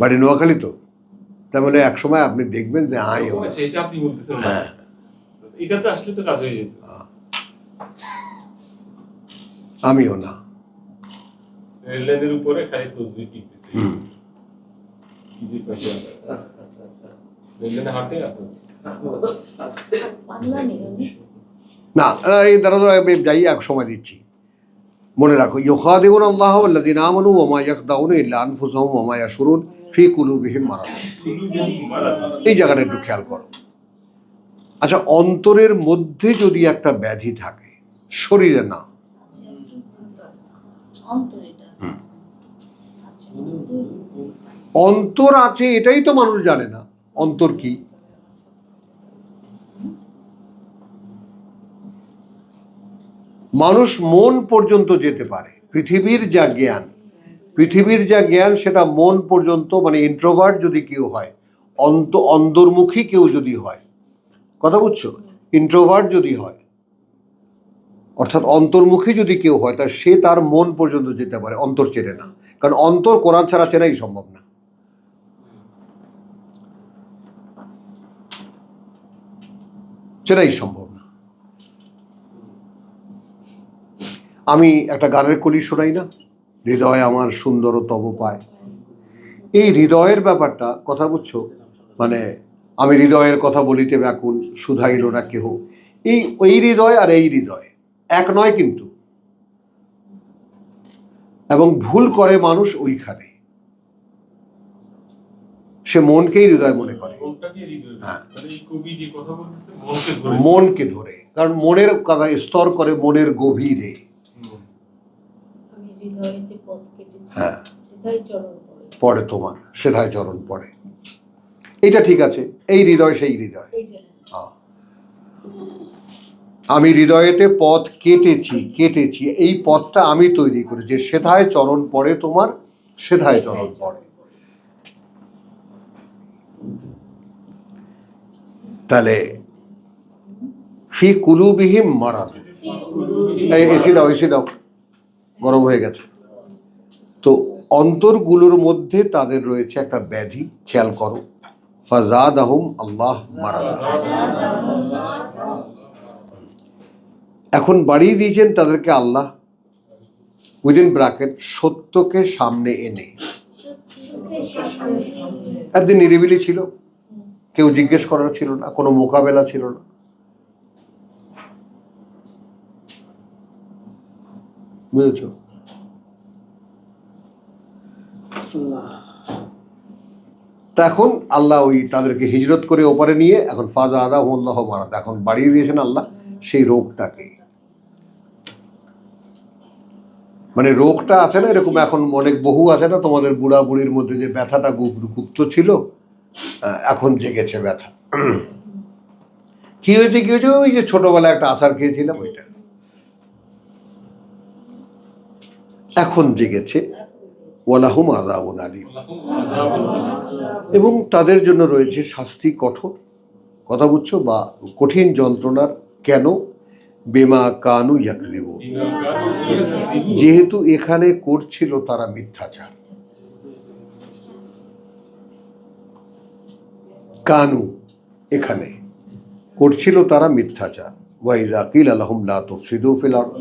বাড়ি নোয়াখালী তো, তাই বলে এক সময় আপনি দেখবেন যে আইও ও না। আচ্ছা, এটা আপনি বলতেছেন না। হ্যাঁ, এটাতে আসলে তো কাজ হয়ে যেত। আমিও না। রেল লাইনের উপরে খালি তসবিহ টিপতেছে। হুম। কি যে কইছে। রেল লাইনে হাঁটে আপনি। পাগলা নেই উনি। না, এই দ্বারা তো আমি যাই, এক সময় দিচ্ছি। মনে রাখো, ইউখাদিউন আল্লাহ ওয়াল্লাযীনা আমানু ওয়া মা ইয়াখদাউনা ইল্লা আনফুসাহুম ওয়া মা ইয়াশউরুন ফি কুলুবিহিম মারাদ। এই জায়গাটা একটু খেয়াল করো। আচ্ছা, অন্তরের মধ্যে যদি একটা ব্যাধি থাকে, শরীরে না, অন্তর এটা। হুম। আচ্ছা, অন্তর আছে এটাই তো মানুষ জানে না অন্তর কি। মানুষ মন পর্যন্ত যেতে পারে। পৃথিবীর যা জ্ঞান সেটা মন পর্যন্ত, মানে ইন্ট্রোভার্ট যদি কেউ হয়, অন্তর্মুখী কেউ যদি হয়, কথা বুঝছো, ইন্ট্রোভার্ট যদি হয়, অর্থাৎ অন্তর্মুখী যদি কেউ হয়, তা সে তার মন পর্যন্ত যেতে পারে, অন্তর চেনে না। কারণ অন্তর কোরআন ছাড়া চেনাই সম্ভব না। চেনাই সম্ভব না। আমি একটা গানের কলি শোনাই না, হৃদয় আমার সুন্দর তব পায়। এই হৃদয়ের ব্যাপারটা, কথা বুঝছো, মানে আমি হৃদয়ের কথা বলিতে ব্যাকুল, শুধাইল না কেহ। এই হৃদয় আর এই হৃদয় এক নয় কিন্তু, এবং ভুল করে মানুষ ওইখানে, সে মনকেই হৃদয় মনে করে। মনটাকে হৃদয়। হ্যাঁ। মানে এই কবি যে কথা বলতেছে মনকে ধরে। মনকে ধরে, কারণ মনের কথা স্তর করে মনের গভীরে। আমি হৃদয়েতে পথ কেটেছি, হ্যাঁ, সেটাই চরণ পড়ে। পড়ে তোমার সেধায় চরণ পড়ে। এইটা ঠিক আছে, এই হৃদয় সেই হৃদয়। এইটা হ্যাঁ। আমি হৃদয়েতে পথ কেটেছি, এই পথটা আমি তৈরি করেছি, সেধায় চরণ পড়ে তোমার, সেধায় চরণ পড়ে। তাহলে ফি কুলুবিহিম মারাদ। এই এসি দাও, গরম হয়ে গেছে। তো অন্তরগুলোর মধ্যে তাদের রয়েছে একটা ব্যাধি, খেয়াল করো, ফাজাদাহুম আল্লাহ মারাদ। এখন বাড়িয়ে দিয়েছেন তাদেরকে আল্লাহ, উইদিন ব্র্যাকেট, সত্যকে সামনে এনে। একদিন নিরিবিলি ছিল, কেউ জিজ্ঞেস করার ছিল না, কোনো মোকাবেলা ছিল না। বুঝেছ? তা এখন আল্লাহ ওই তাদেরকে হিজরত করে ওপারে নিয়ে এখন ফাজা আদা আল্লাহ মারাত, এখন বাড়িয়ে দিয়েছেন আল্লাহ সেই রোগটাকে। মানে রোগটা আছে না এরকম, এখন অনেক বহু আছে না তোমাদের বুড়া বুড়ির মধ্যে যে ব্যথাটা গুপ্ত ছিল, এখন জেগেছে ব্যথা। কি হয়েছে ওই যে ছোটবেলায় একটা আচার খেয়েছিলাম ওইটা এখন জেগেছে। ওয়ালাহুম আযাবুন আলীম, এবং তাদের জন্য রয়েছে শাস্তি কঠোর। কথা বুঝছো? বা কঠিন যন্ত্রণার। কেন? বিমা কানু ইয়াকযিবুন, যেহেতু এখানে করছিল তারা মিথ্যাচার। কানু এখানে করছিল তারা মিথ্যাচার। ওয়াইযা কিলা লাহুম লা তুফসিদু ফিল আরদ,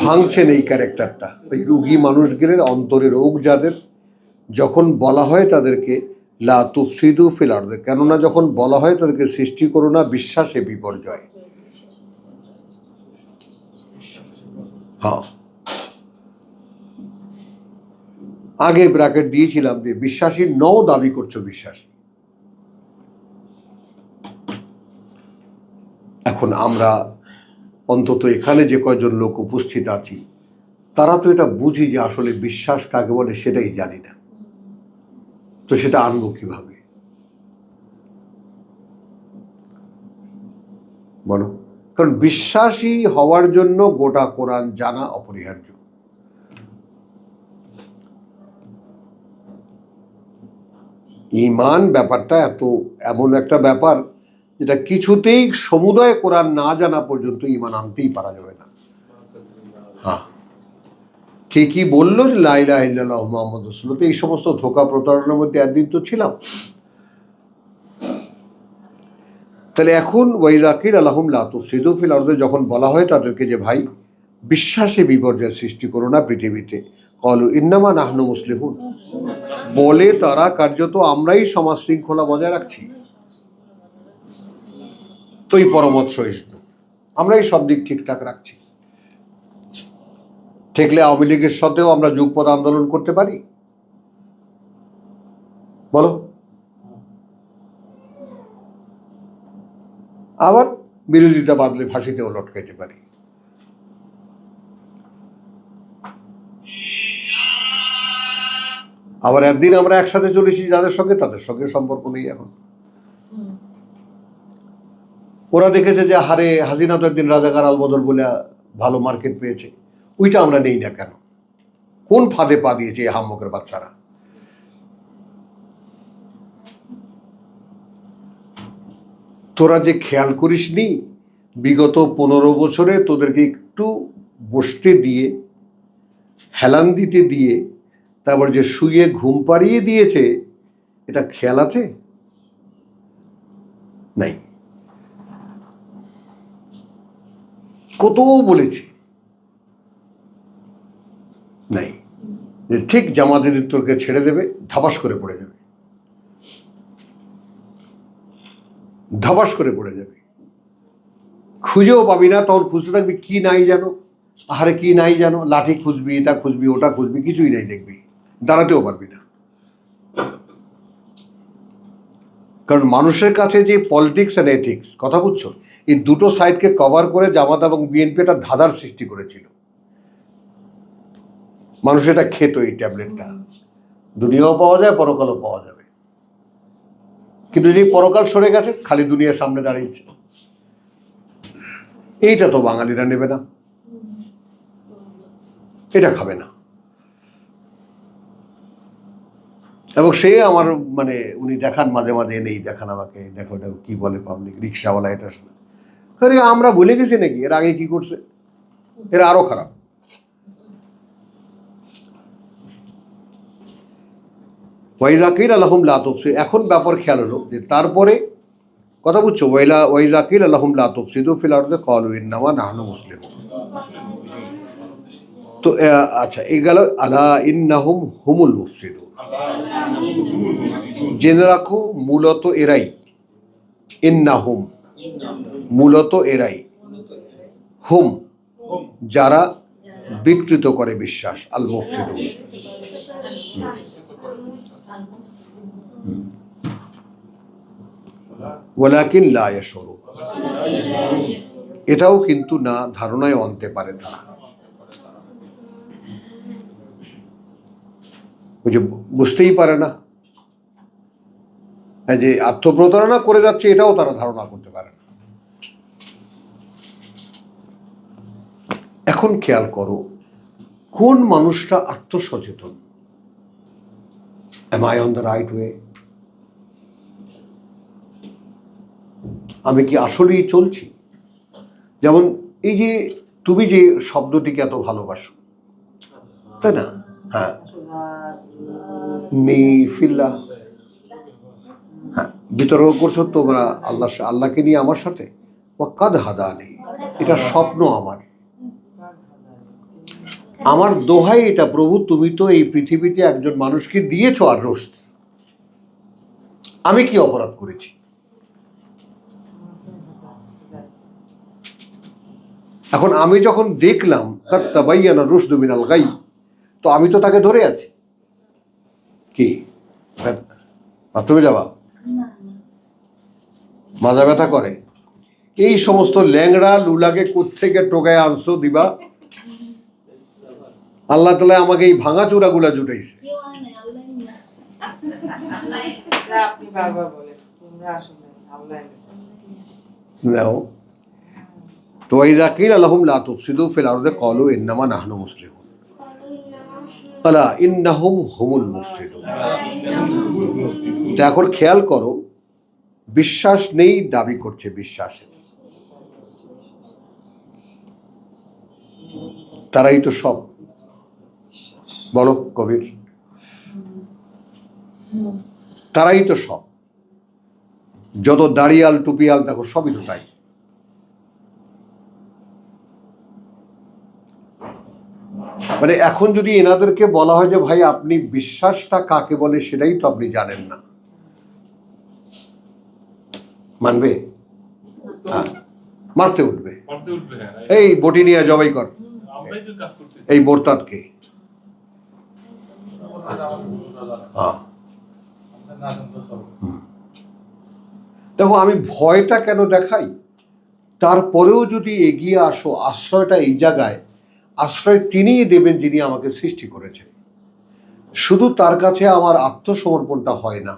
ভাঙছেন এই ক্যারেক্টারটা। ওই রোগী মানুষগুলোর অন্তরে রোগ যাদের, যখন বলা হয় তাদেরকে লা তুফসিদু ফিল আরদ, কেননা যখন বলা হয় তাদেরকে সৃষ্টি করো না বিশ্বাসে বিপর্যয়। হ্যাঁ, আগে ব্র্যাকেট দিয়েছিলাম যে বিশ্বাসী নও দাবি করছো বিশ্বাসী। এখন আমরা অন্তত এখানে যে কয়জন লোক উপস্থিত আছি তারা তো এটা বুঝি যে আসলে বিশ্বাস কাকে বলে সেটাই জানি না, তো সেটা আনবো কিভাবে বলো? কারণ বিশ্বাসী হওয়ার জন্য গোটা কোরআন জানা অপরিহার্য। ঈমান ব্যাপারটা এমন একটা ব্যাপার যেটা কিছুতেই সমুদয় কোরআন না জানা পর্যন্ত ঈমান আনতেই পারা যাবে না। হ্যাঁ, কে কি বললো যে লা ইলাহা ইল্লাল্লাহ মুহাম্মাদুর রাসূলুল্লাহ, এই সমস্ত ধোঁকা প্রতারণার মধ্যে একদিন তো ছিলাম। তাহলে এখন ওয়াইযা কিলা লাহুম লা তুফসিদু ফিল আরদি, যখন বলা হয় তাদেরকে যে ভাই বিশ্বাসে বিপর্যয় সৃষ্টি করো না পৃথিবীতে, ক্বালু ইন্নামা নাহনু মুসলিহুন, বলে তারা কার্যত আমরাই সমাজ শৃঙ্খলা বজায় রাখছি, ওই পরমত সহিষ্ণু, আমরাই সব দিক ঠিকঠাক রাখছি। ঠেকলে আওয়ামী লীগের সাথেও আমরা যুগপৎ আন্দোলন করতে পারি, বলো? আবার বিরোধিতা বাদলে ফাঁসিতেও লটকাইতে পারি। আবার একদিন আমরা একসাথে চলেছি যাদের সঙ্গে, তাদের সঙ্গে সম্পর্ক নেই এখন। ওরা দেখেছে যে হারে হাসিনা তো একদিন রাজাকার আলবদর বলে ভালো মার্কেট পেয়েছে, ওইটা আমরা নেই না কেন? কোন ফাঁদে পা দিয়েছে এই হাম্মকের বাচ্চারা? তোরা যে খেয়াল করিসনি বিগত 15 বছরে তোদেরকে একটু বসতে দিয়ে, হেলান দিতে দিয়ে, তারপর যে শুয়ে ঘুম পাড়িয়ে দিয়েছে, এটা খেয়াল আছে? নাই। কত বলেছি, নাই। ঠিক জামাতের তোরকে ছেড়ে দেবে, ধাবাস করে পড়ে যাবে, ধাবাস করে পড়ে যাবে, খুঁজেও পাবি না। তখন খুঁজতে থাকবি কি নাই জানো, আহারে কি নাই জানো, লাঠি খুঁজবি, এটা খুঁজবি, ওটা খুঁজবি, কিছুই নাই দেখবি, দাঁড়াতেও পারবি না। কারণ মানুষের কাছে যে পলিটিক্স অ্যান্ড এথিক্স, কথা বুঝছো, এই দুটো সাইডকে কভার করে জামাত এবং বিএনপি একটা ধাঁধার সৃষ্টি করেছিল। মানুষ এটা খেত, এই ট্যাবলেটটা দুনিয়াও পাওয়া যায়, পরকালও পাওয়া যাবে। কিন্তু যে পরকাল সরে গেছে, খালি দুনিয়ার সামনে দাঁড়িয়েছে, এইটা তো বাঙালিরা নেবে না, এটা খাবে না। এবং সে আমার মানে উনি দেখান মাঝে মাঝে, এনেই দেখান আমাকে, দেখো দেখো কি বলে পাবলিক রিক্সাওয়ালা, এটা আরে আমরা ভুলে গেছি নাকি এর আগে কি করছে, এরা আরো খারাপ। ওয়াইযা কিলা লাহুম লা তুফসিদু, এখন ব্যাপার খেয়াল হলো যে তারপরে, কথা বুঝছো, ওয়াইযা কিলা লাহুম লা তুফসিদু ফিল আরদি ক্বালু ইন্নামা নাহনু মুসলিহুন। তো আচ্ছা, এই গেল আলা ইন্নাহুম হুমুল মুফসিদুন। জেনে রাখো মূলত এরাই, ইন্নাহুম, মূলত এরাই, হুম, যারা বিকৃত করে বিশ্বাস, আল মুফসিদুন। ওয়ালাকিন লা ইয়াশউরুন, এটাও কিন্তু না ধারণায় আনতে পারে তারা। ওই যে বুঝতেই পারে না, এই যে আত্মপ্রতারণা করে যাচ্ছে এটাও তারা ধারণা করতে পারে না। এখন খেয়াল করো, কোন মানুষটা আত্মসচেতন? Am I on the right way? আমি কি আসলেই চলছি? যেমন এই যে তুমি যে শব্দটিকে এত ভালোবাসো, তাই না? হ্যাঁ, ফিল্লাহ, হ্যাঁ, বিতর্ক করছো তোমরা আল্লাহকে নিয়ে আমার সাথে। ওয়াকাদ হাদানি, এটা স্বপ্ন আমার দোহাই এটা, প্রভু তুমি তো এই পৃথিবীতে একজন মানুষকে দিয়েছো আর রোস্ত, আমি কি অপরাধ করেছি? এখন আমি যখন দেখলাম কাদ তাবায়্যানা রুশদু মিনাল গাই, তো আমি তো তাকে ধরে আছি। কি তুমি যাবা, মাজা ব্যথা করে, এই সমস্ত ল্যাংড়া লুলাকে কোত্থেকে টোকায় আনছো দিবা? আল্লাহ তাআলা আমাকে এই ভাঙা চূড়াগুলা জুটাইছে। আপনি বারবার বলেন তোমরা আসলে আল্লাহ নাও তো ইযা কিলা লাহুম লা তুফসিদু ফিল আরদি ক্বালু ইন্নামা নাহনু মুসলিহুন আলা ইন্নাহুম হুমুল মুফসিদুন। এখন খেয়াল করো, বিশ্বাস নেই দাবি করছে বিশ্বাসের, তারাই তো সব। বলো কবির, তারাই তো সব, যত দাড়িয়াল টুপিয়াল দেখো সবই তো তাই। মানে এখন যদি এনাদেরকে বলা হয় যে ভাই আপনি বিশ্বাসটা কাকে বলে সেটাই তো আপনি জানেন না, মানবে? মারতে উঠবে, এই বটি নিয়ে জবাই কর, এই মোরতাদকে। দেখো আমি ভয়টা কেন দেখাই, তারপরেও যদি এগিয়ে আসো, আশ্রয়টা এই জায়গায়, আশ্রয় তিনিই দেবেন যিনি আমাকে সৃষ্টি করেছেন। শুধু তার কাছে আমার আত্মসমর্পণটা হয় না,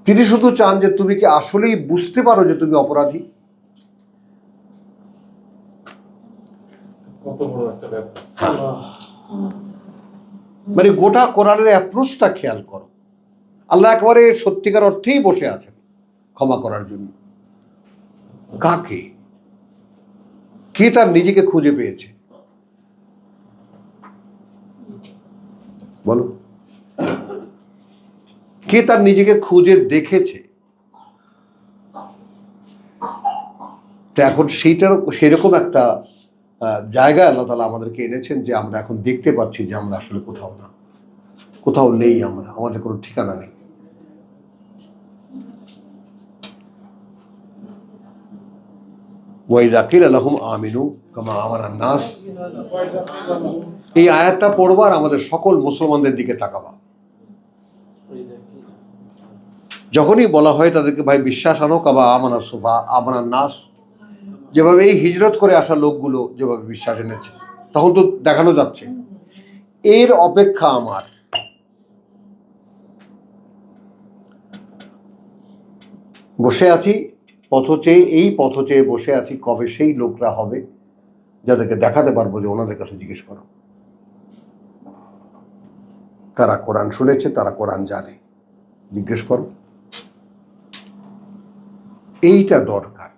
তিনি শুধু চান যে তুমি কি আসলেই বুঝতে পারো যে তুমি অপরাধী। কত বড় একটা ব্যাপার। মানে গোটা কোরআনের অ্যাপ্রোচটা খেয়াল করো, আল্লাহ একেবারে সত্যিকার অর্থেই বসে আছেন ক্ষমা করার জন্য। কাকে? কে তার নিজেকে খুঁজে পেয়েছে? বলো, কে তার নিজেকে খুঁজে দেখেছে? তো এখন সেরকম একটা জায়গায় আল্লাহ তাআলা আমাদেরকে এনেছেন যে আমরা এখন দেখতে পাচ্ছি যে আমরা আসলে কোথাও নেই, আমাদের কোনো ঠিকানা নেই। ওয়াইযা কিলা লাহুম আমিনু কামা আমানান নাস, এই আয়াতটা পড়বার আমাদের সকল মুসলমানদের দিকে তাকাবা। যখনই বলা হয় তাদেরকে ভাই বিশ্বাস আনো, কাবা আমানান নাস, যেভাবে এই হিজরত করে আসা লোকগুলো যেভাবে বিশ্বাস এনেছে, তখন তো দেখানো যাচ্ছে এর অপেক্ষা আমার। বসে আছি পথ চেয়ে, এই পথ চেয়ে বসে আছি কবে সেই লোকরা হবে যাদেরকে দেখাতে পারবো যে ওনাদের কাছে জিজ্ঞেস করো। তারা কোরআন শুনেছে, তারা কোরআন জানে, জিজ্ঞেস করো। এইটা দরকার,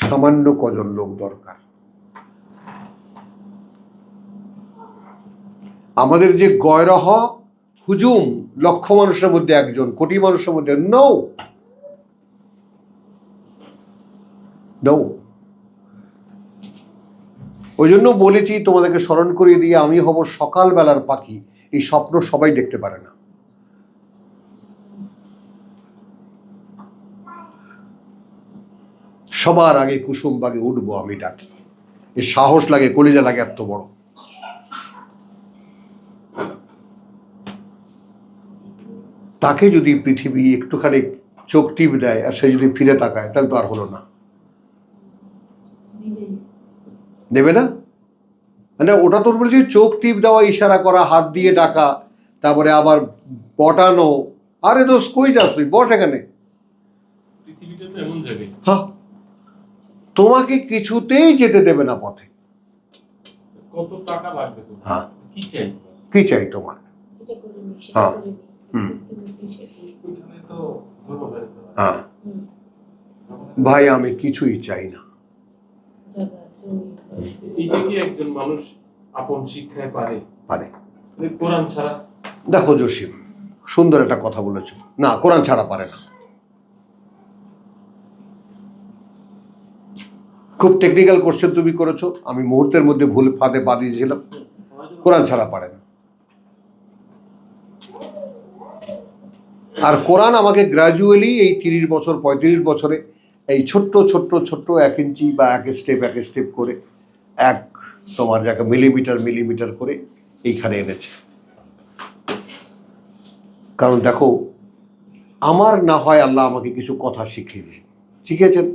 সামান্য কজন লোক দরকার। আমাদের যে গয়রহ হুজুম, লক্ষ মানুষের মধ্যে একজন, কোটি মানুষের মধ্যে, নো, ওই জন্য বলেছি তোমাদেরকে স্মরণ করিয়ে দিয়ে, আমি হব সকালবেলার পাখি। এই স্বপ্ন সবাই দেখতে পারে না। সবার আগে কুসুম বাগে উঠবো আমি ডাকি। এ সাহস লাগে, কলিজা লাগে এত বড়। তাকে যদি পৃথিবী একটুখানি চোখ টিপ দেয় আর সে যদি ফিরে তাকায়, তাহলে তো আর হলো না। দেবে না? মানে ওটা তোর বলছি চোখ টিপ দেওয়া, ইশারা করা, হাত দিয়ে ডাকা, তারপরে আবার পটানো। আরে দোষ, কই যাস তুই? বস এখানে। পৃথিবীটা তো এমন জায়গায় হ্যাঁ, তোমাকে কিছুতেই যেতে দেবে না পথে। কত টাকা লাগবে তো, হ্যাঁ, কি চাই? কি চাই তোমার? এটা করে নি, সেটা হ্যাঁ। করে নি। হুম। তুমি কি সেটা? ওইখানে তো দুর্বল হয়ে যেতে পারে। হ্যাঁ হুম। ভাই, আমি কিছুই চাই না। জায়গা, জমি, ঘর। এই যে কি একজন মানুষ আপন শিক্ষায় পারে, পারে। মানে কোরআন ছাড়া? দেখো জসিম, সুন্দর একটা কথা বলেছো। না, কোরআন ছাড়া পারে না। খুব টেকনিক্যাল কোশ্চেন তুমি করেছো, আমি মুহূর্তের মধ্যে ভুল ফাঁদে পা দিয়েছিলাম। কোরআন ছাড়া পারে না। আর কোরআন আমাকে গ্র্যাজুয়ালি এই 30 বছর 35 বছরে এই ছোট্ট ছোট্ট ছোট্ট 1 ইঞ্চি বা এক স্টেপ করে, এক তোমার যাকে মিলিমিটার করে এইখানে এনেছে। কারণ দেখো, আমার না হয় আল্লাহ আমাকে কিছু কথা শিখিয়েছেন,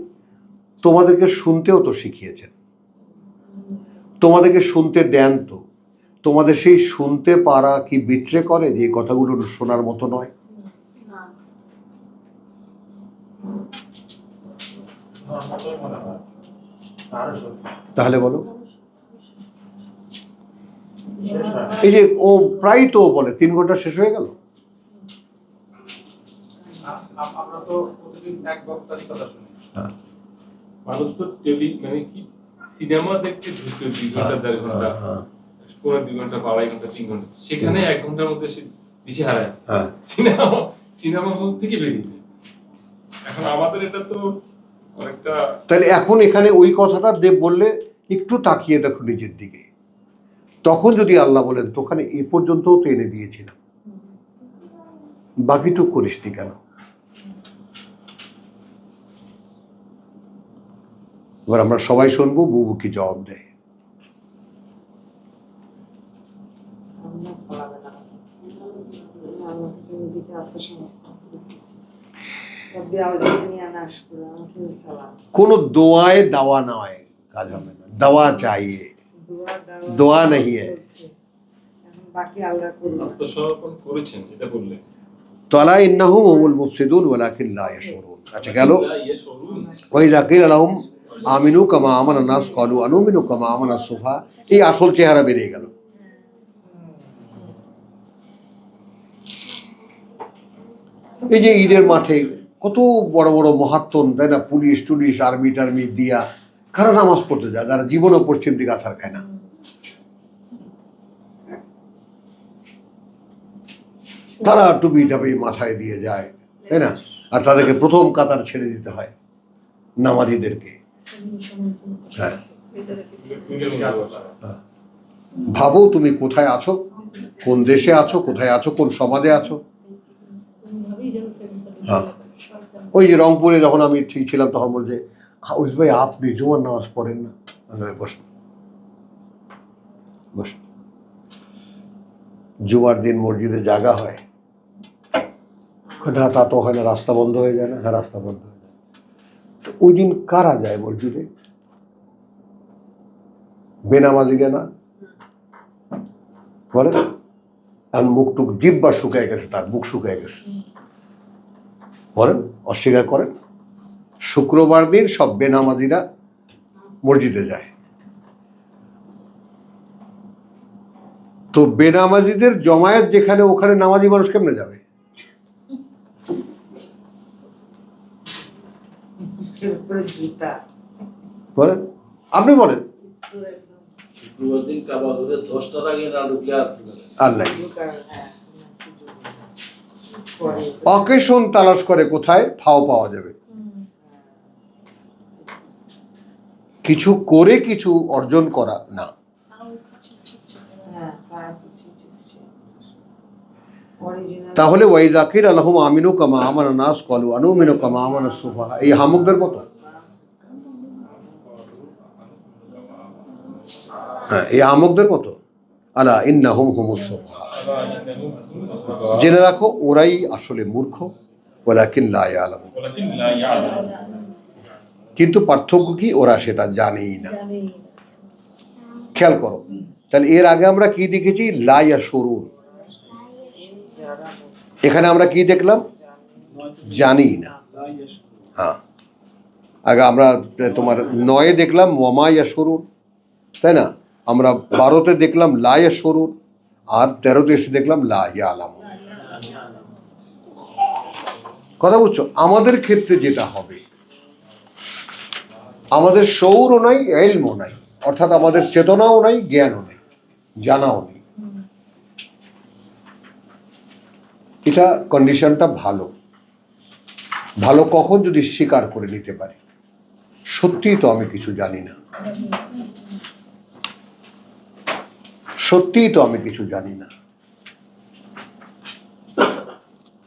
তোমাদেরকে শুনতেও তো শিখিয়েছেন। তোমাদেরকে শুনতে দেন তো, তোমাদের সেই শুনতে পারা কি বিট্রে করে যে এই কথাগুলো শোনার মতো নয়? না, আমার মতোই মনে হয়। আরো সত্যি। তাহলে বলো। শেষ হয় না। এই যে ও প্রায় তো বলে 3 ঘন্টা শেষ হয়ে গেল। আমরা তো প্রতিদিন এক বক্তারই কথা শুনি। হ্যাঁ, মানুষ তো মানে কি সিনেমা দেখতে ঢুকে 2 ঘন্টা 1.5 ঘন্টা, হ্যাঁ, পরে 2 ঘন্টা, 2.5 ঘন্টা, 3 ঘন্টা, সেখানে 1 ঘন্টার মধ্যে সে দিশে হারায়। হ্যাঁ। সিনেমা হল থেকে বেরিয়ে যায়। এখন আমাদের এটা তো অনেকটা, তাহলে এখন এখানে ওই কথাটা দেব বললে একটু তাকিয়ে দেখো নিজের দিকে। তখন যদি আল্লাহ বলেন তোখানে এ পর্যন্তও তো এনে দিয়েছিলাম, বাকিটুক করিসনি কেন? এবার আমরা সবাই শুনবো বুবু কি জবাব দেয়। আমরা চালাবে না। আমার কাছে নিজেকে আত্মসমর্পণ করতেছি। রব্বি আউযুবিল্লাহি মিনাশ নাশকুর, আমাকে চালান। কোনো দোয়ায় দাওয়া নয়, কাজ হবে না। দাওয়া চাইয়ে, দোয়া नहीं है। এখন বাকি আল্লাহ করবে। আত্মসমর্পণ করেছেন এটা বললে। তালা ইন্নাহুম হুমুল মুফসিদুন ওয়ালাকিন লা ইয়াশউরুন। আচ্ছা গেল। ওয়াইযা কিলা লাহুম আমিনু কামা আমানান নাস ক্বালু আনুমিনু কামা আমানাস সুফা। এই আসল চেহারা বেরিয়ে গেল। এই যে ঈদের মাঠে কত বড় বড় মহাত্মন, তাই না, পুলিশ আর্মি টার্মি দিয়া কারা নামাজ পড়তে যায়, যারা জীবনও পশ্চিম দিকে আছাড় খায় না। তারা টুপি টাপি মাথায় দিয়ে যায়, তাই না? আর তাদেরকে প্রথম কাতার ছেড়ে দিতে হয় নামাজিদেরকে। হ্যাঁ, ভাবো তুমি কোথায় আছো, কোন দেশে আছো, কোথায় আছো, কোন সমাজে আছো। কোনোভাবেই যেন ফেরেশতাদের হ্যাঁ। শয়তান। ওই যে রংপুরে যখন আমি ঠিক ছিলাম তখন বলছে, ওই ভাই আপনি জুমার নামাজ পড়েন না? বসুন বসুন, জুমার দিন মসজিদে জায়গা হয় না? তা তো হয় না, রাস্তা বন্ধ হয়ে যায় না? হ্যাঁ, রাস্তা বন্ধ হয়ে যায়। তো ওই দিন কারা যায় মসজিদে? বেনামাজিরা না? বলেন। এখন মুখটুক জিব্বা শুকায় গেছে, তার মুখ শুকায় গেছে। বলেন, অস্বীকার করেন? শুক্রবার দিন সব বেনামাজিরা মসজিদে যায়। তো বেনামাজিদের জমায়েত যেখানে, ওখানে নামাজি মানুষ কেমনে যাবে? উপরে জুতা। বলেন, আপনি বলেন। শুক্রবার দিন কাবা ঘরে 10টার আগে না ঢুকলে আর আর নাই। জুতার, হ্যাঁ, পরে। অকেশন তালাশ করে কোথায় ফাও পাওয়া যাবে। কিছু করে কিছু অর্জন করা না। হ্যাঁ পায়ে পুছি চুপছে অরিজিনাল তাহলে ওয়াইজাকির আলহুম আমিনু কামা আমানা নাস ক্বালু আনুমিনু কামা আমানা সুফাহা, এই হামুকদের মতো। হ্যাঁ, এই হামুকদের মতো। আলা ইন্নাহুম হুমুস সুফাহা, জেনে রাখো ওরাই আসলে মূর্খ। ওয়ালাকিন লা ইয়ালামুন, কিন্তু পার্থক্য কি, ওরা সেটা জানেই না। খেয়াল করো, তাহলে এর আগে আমরা কি দেখেছি? লা ইয়াশুরুন। এখানে আমরা কি দেখলাম? জানি না। হ্যাঁ, আগে আমরা তোমার 9 দেখলাম ওয়ামা ইয়াশুরুন, তাই না? আমরা 12তে দেখলাম লা ইয়াশুরুন, আর 13তে এসে দেখলাম লা ইয়ালামুন। কথা বুঝছো? আমাদের ক্ষেত্রে যেটা হবে, আমাদের শৌরও নাই, ইলমও নাই, অর্থাৎ আমাদের চেতনাও নাই, জ্ঞানও নেই, জানাও নেই। এটা কন্ডিশনটা ভালো। ভালো কখন? যদি স্বীকার করে নিতে পারি, সত্যিই তো আমি কিছু জানি না, সত্যিই তো আমি কিছু জানি না।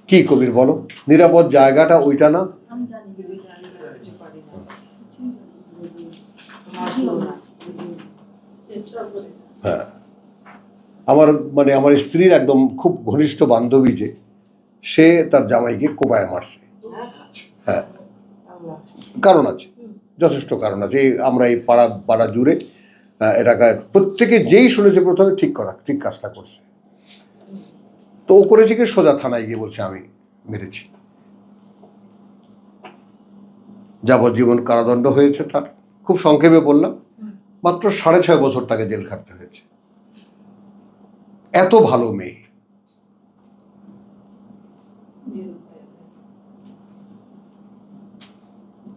কি কবির বলো, নিরাপদ জায়গাটা ওইটা না? আমি জানি কিছু পারি না চেষ্টা করে হ্যাঁ, আমার মানে আমার স্ত্রীর একদম খুব ঘনিষ্ঠ বান্ধবী, যে সে তার জামাইকে কোবায় মারছে। হ্যাঁ, আল্লাহ কারণ আছে, যথেষ্ট কারণ আছে। এই আমরা এই পাড়া জুড়ে এলাকায় প্রত্যেকে যেই শুনেছে প্রথমে ঠিক কাজটা করছে। তো ও করেছে কি, সোজা থানায় গিয়ে বলছে আমি মেরেছি। যাবজ্জীবন কারাদণ্ড হয়েছে তার। খুব সংক্ষেপে বললাম, মাত্র 6.5 বছর তাকে জেল খাটতে হয়েছে। এত ভালো মেয়ে।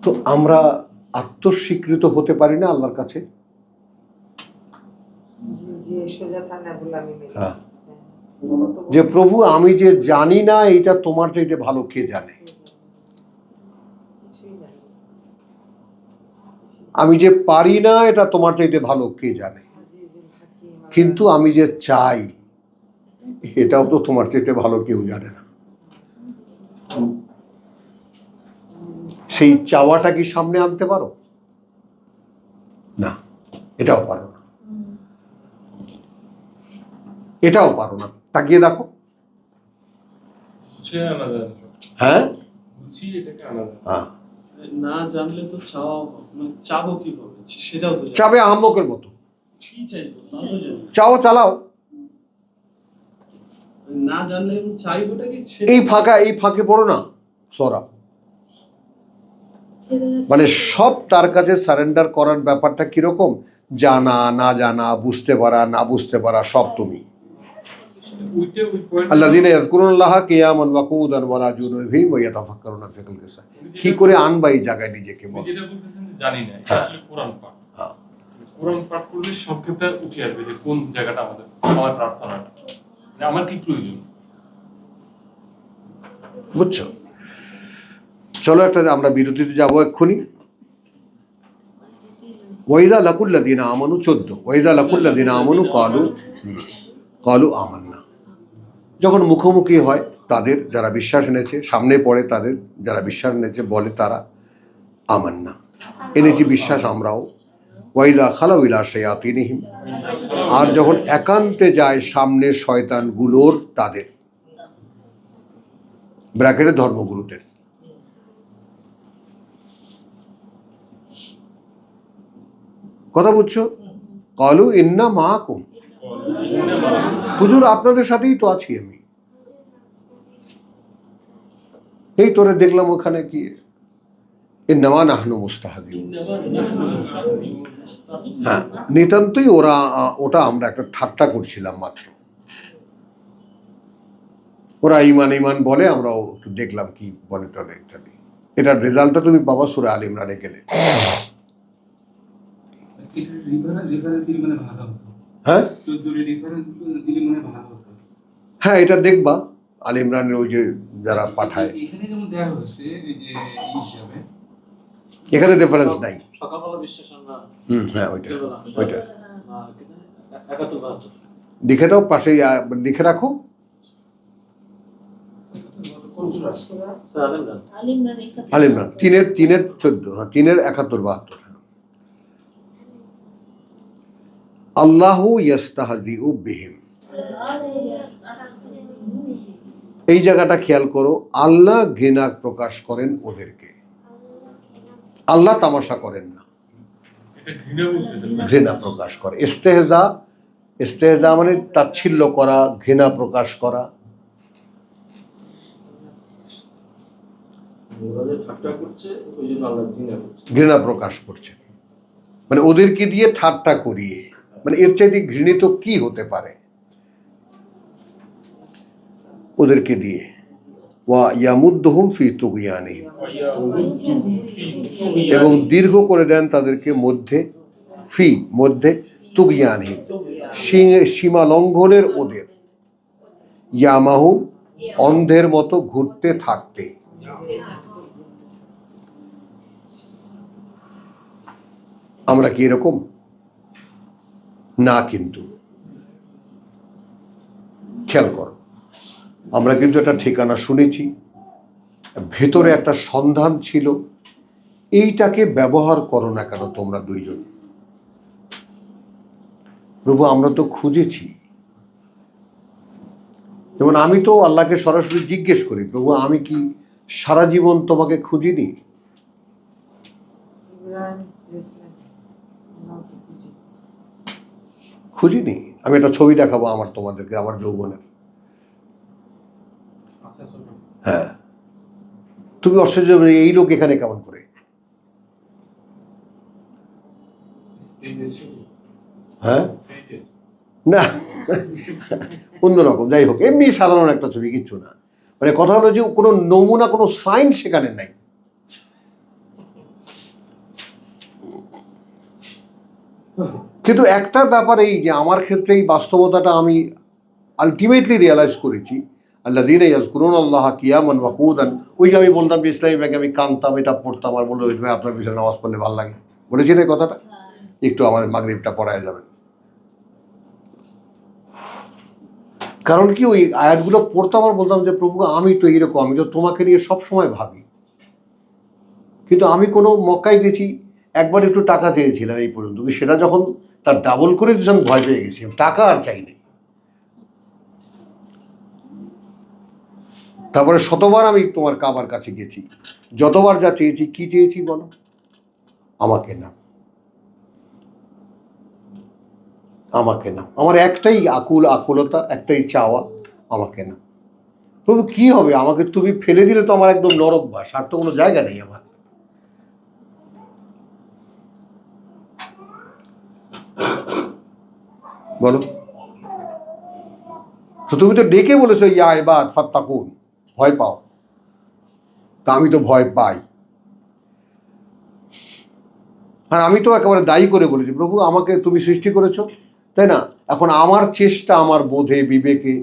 তো আমরা আত্মস্বীকৃত হতে পারি না আল্লাহর কাছে? যে সোজা থানা বলে আমি মেরে হ্যাঁ, যে প্রভু আমি যে জানি না, এইটা তোমার চাইতে ভালো কে জানে। কিছুই জানি না। আমি যে পারি না, এটা তোমার চাইতে ভালো কে জানে। আজিজুল হাকিম আল্লাহ। কিন্তু আমি যে চাই, এটাও তো তোমার চাইতে ভালো কেউ জানে না। সেই চাওয়াটা কি সামনে আনতে পারো? না, এটাও পারো না, এটাও পারো না। তাকিয়ে দেখো। গুছিয়ে আনা যায় না। হ্যাঁ, গুছিয়ে এটাকে আনা যায় না। হ্যাঁ, না জানলে তো চাওয়া মানে চাবো কিভাবে সেটাও তো জানি না। চাবে আহম্মকের মতো। কি চাইবো তা তো জানি না। চাও, চালাও। না জানলে আমি চাইবোটা কি এই ফাঁকে পড়ো না সরা। মানে সব তার কাছে সারেন্ডার করার ব্যাপারটা কিরকম? জানা, না জানা, বুঝতে পারা, না বুঝতে পারা, সব তুমি। ওইটা ওই point আল্লাযীনা ইয়াযকুরুল্লাহা কিয়ামান ওয়া কুউদান ওয়া আলা জুনুবিহিম ওয়া ইয়াতাফাক্কারুনা ফিল খালকি। কি করে আনবা এই জায়গায় নিজেকে? আপনি যেটা বলতেছেন যে জানি না, এটা হ্যাঁ। আসলে কোরআন পাঠ। হ্যাঁ। কোরআন পাঠ করলে সংক্ষেপটা উঠে আসবে যে কোন জায়গাটা আমাদের সময় প্রার্থনাটা, মানে আমার কি প্রয়োজন। বুঝছো? চলো একটা আমরা বিরতিতে যাবো এক্ষুনি। ওয়াইদা লাকুল্লাযীনা আমানু 14, ওয়াইদা লাকুল্লাযীনা আমানু ক্বালু আমান্না। যখন মুখোমুখি হয় তাদের যারা বিশ্বাস এনেছে, সামনে পড়ে তাদের যারা বিশ্বাস এনেছে, বলে তারা আমান্না, এনেছি বিশ্বাস আমরাও। ওয়াইদা খালাউ ইলা শায়াতিনিহিম, আর যখন একান্তে যায় সামনে শয়তানগুলোর, তাদের ব্র্যাকেটে ধর্মগুরুদের। কথা বুঝছো? ক্বালু ইন্না মাআকুম, হুজুর আপনাদের সাথেই তো আছি আমি। এই তোরে দেখলাম ওখানে কি, ইন্নামা নাহনু মুস্তাহজিউন। হ্যাঁ, নিতান্তই ওটা আমরা একটা ঠাট্টা করছিলাম মাত্র। ওরা ইমান বলে, আমরাও একটু দেখলাম কি বলে টলে ইত্যাদি। এটার রেজাল্টটা তুমি পাবা সূরা আল ইমরানে গেলে। হ্যাঁ, হ্যাঁ, এটা দেখবা আল ইমরানের ওই যে যারা পাঠায়। এখানে যেমন দেওয়া হয়েছে এই যে এই হিসাবে এখানে ডিফারেন্স নাই। সকালবেলা বিশ্লেষণ না হ্যাঁ ওইটা ছিল না। ওইটা না, কিন্তু 71 72 লিখে দাও, পাশে লিখে রাখো। স্যার আলেম না আলিমরান একাত্তর। আলিম না, তিনের 14, হ্যাঁ 3-এর 71 72। আল্লাহু ইয়াস্তাহজিউ বিহিম, এই জায়গাটা খেয়াল করো। আল্লাহ ঘৃণা প্রকাশ করেন ওদেরকে, আল্লাহ তামাশা করেন না, এটা ঘৃণা বলতেছেন না? ঘৃণা প্রকাশ করে। ইস্তেহজা, ইস্তেহজা মানে তাচ্ছিল্য করা, ঘৃণা প্রকাশ করা। ওরা যে ঠাট্টা করছে ওই জন্য আল্লাহ ঘৃণা করছে। ঘৃণা প্রকাশ করছে মানে ওদেরকে দিয়ে ঠাট্টা করিয়ে, মানে এর চাইতে ঘৃণিত কি হতে পারে ওদেরকে দিয়ে। ওয়া ইয়ামুদ্দুহুম ফি তুগয়ানিহিম, এবং দীর্ঘ করে দেন তাদেরকে মধ্যে, ফি মধ্যে, তুগয়ানিহিম সীমা লঙ্ঘনের ওদের, ইয়ামাহুম অন্ধের মতো ঘুরতে থাকতে। আমরা কি এরকম না? কিন্তু খেয়াল করো, আমরা কিন্তু একটা ঠিকানা শুনেছি, ভেতরে একটা সন্ধান ছিল, এইটাকে ব্যবহার করো না কেন তোমরা দুইজন? প্রভু আমরা তো খুঁজেছি। যেমন আমি তো আল্লাহকে সরাসরি জিজ্ঞেস করি, প্রভু আমি কি সারা জীবন তোমাকে খুঁজিনি? ইব্রাহিম ইসলাম নাও তো খুঁজি। খুঁজিনি। আমি একটা ছবি দেখাবো আমার তোমাদেরকে, আমার যৌবনের। আচ্ছা চলুন। হ্যাঁ, তুমি আশ্চর্য, এই লোক এখানে কেমন করে? স্টেজের ছবি। হ্যাঁ স্টেজের। না, অন্যরকম। যাই হোক, এমনি সাধারণ একটা ছবি, কিচ্ছু না। মানে কথা হলো যে কোনো নমুনা, কোনো সাইন সেখানে নাই। কিন্তু একটা ব্যাপার এই যে আমার ক্ষেত্রে এই বাস্তবতাটা আমি আলটিমেটলি রিয়ালাইজ করেছি। আল্লাযীনা ইয়াযকুরুনাল্লাহা কিয়ামান ওয়া কুউদান, ওই যে আমি বললাম যে ইসলামী ব্যাংকে আমি কানতাম, এটা পড়তাম, আর বললো ভাই আপনার বিষয়ে নামাজ পড়লে ভালো লাগে, বলেছেন এই কথাটা? একটু আমাদের মাগরিবটা পড়ায় যাবেন। কারণ কি, ওই আয়াতগুলো পড়তাম আর বলতাম যে প্রভু আমি তো এইরকম, আমি তো তোমাকে নিয়ে সবসময় ভাবি। কিন্তু আমি কোনো মক্কায় গেছি, একবার একটু টাকা চেয়েছিলাম এই পর্যন্ত, সেটা যখন তার ডাবল করে দিয়েছে আমি ভয় পেয়ে গেছি, টাকা আর চাইনি। তারপরে শতবার আমি তোমার কাবার কাছে গেছি, যতবার যা চেয়েছি, কি চেয়েছি বলো? আমাকে না, আমাকে না। আমার একটাই আকুলতা, একটাই চাওয়া, আমাকে না। প্রভু কি হবে, আমাকে তুমি ফেলে দিলে তো আমার একদম নরক বাস, আর তো কোনো জায়গা নেই আমার। বলো তো, তুমি তো ডেকে বলেছো ইয়া ইবাদ ফাত্তাকুন, ভয় পাও। তা আমি তো ভয় পাই, আর আমি তো একেবারে দায়ী করে বলেছি প্রভু আমাকে তুমি সৃষ্টি করেছো, তাই না? এখন আমার চেষ্টা, আমার বোধে বিবেকে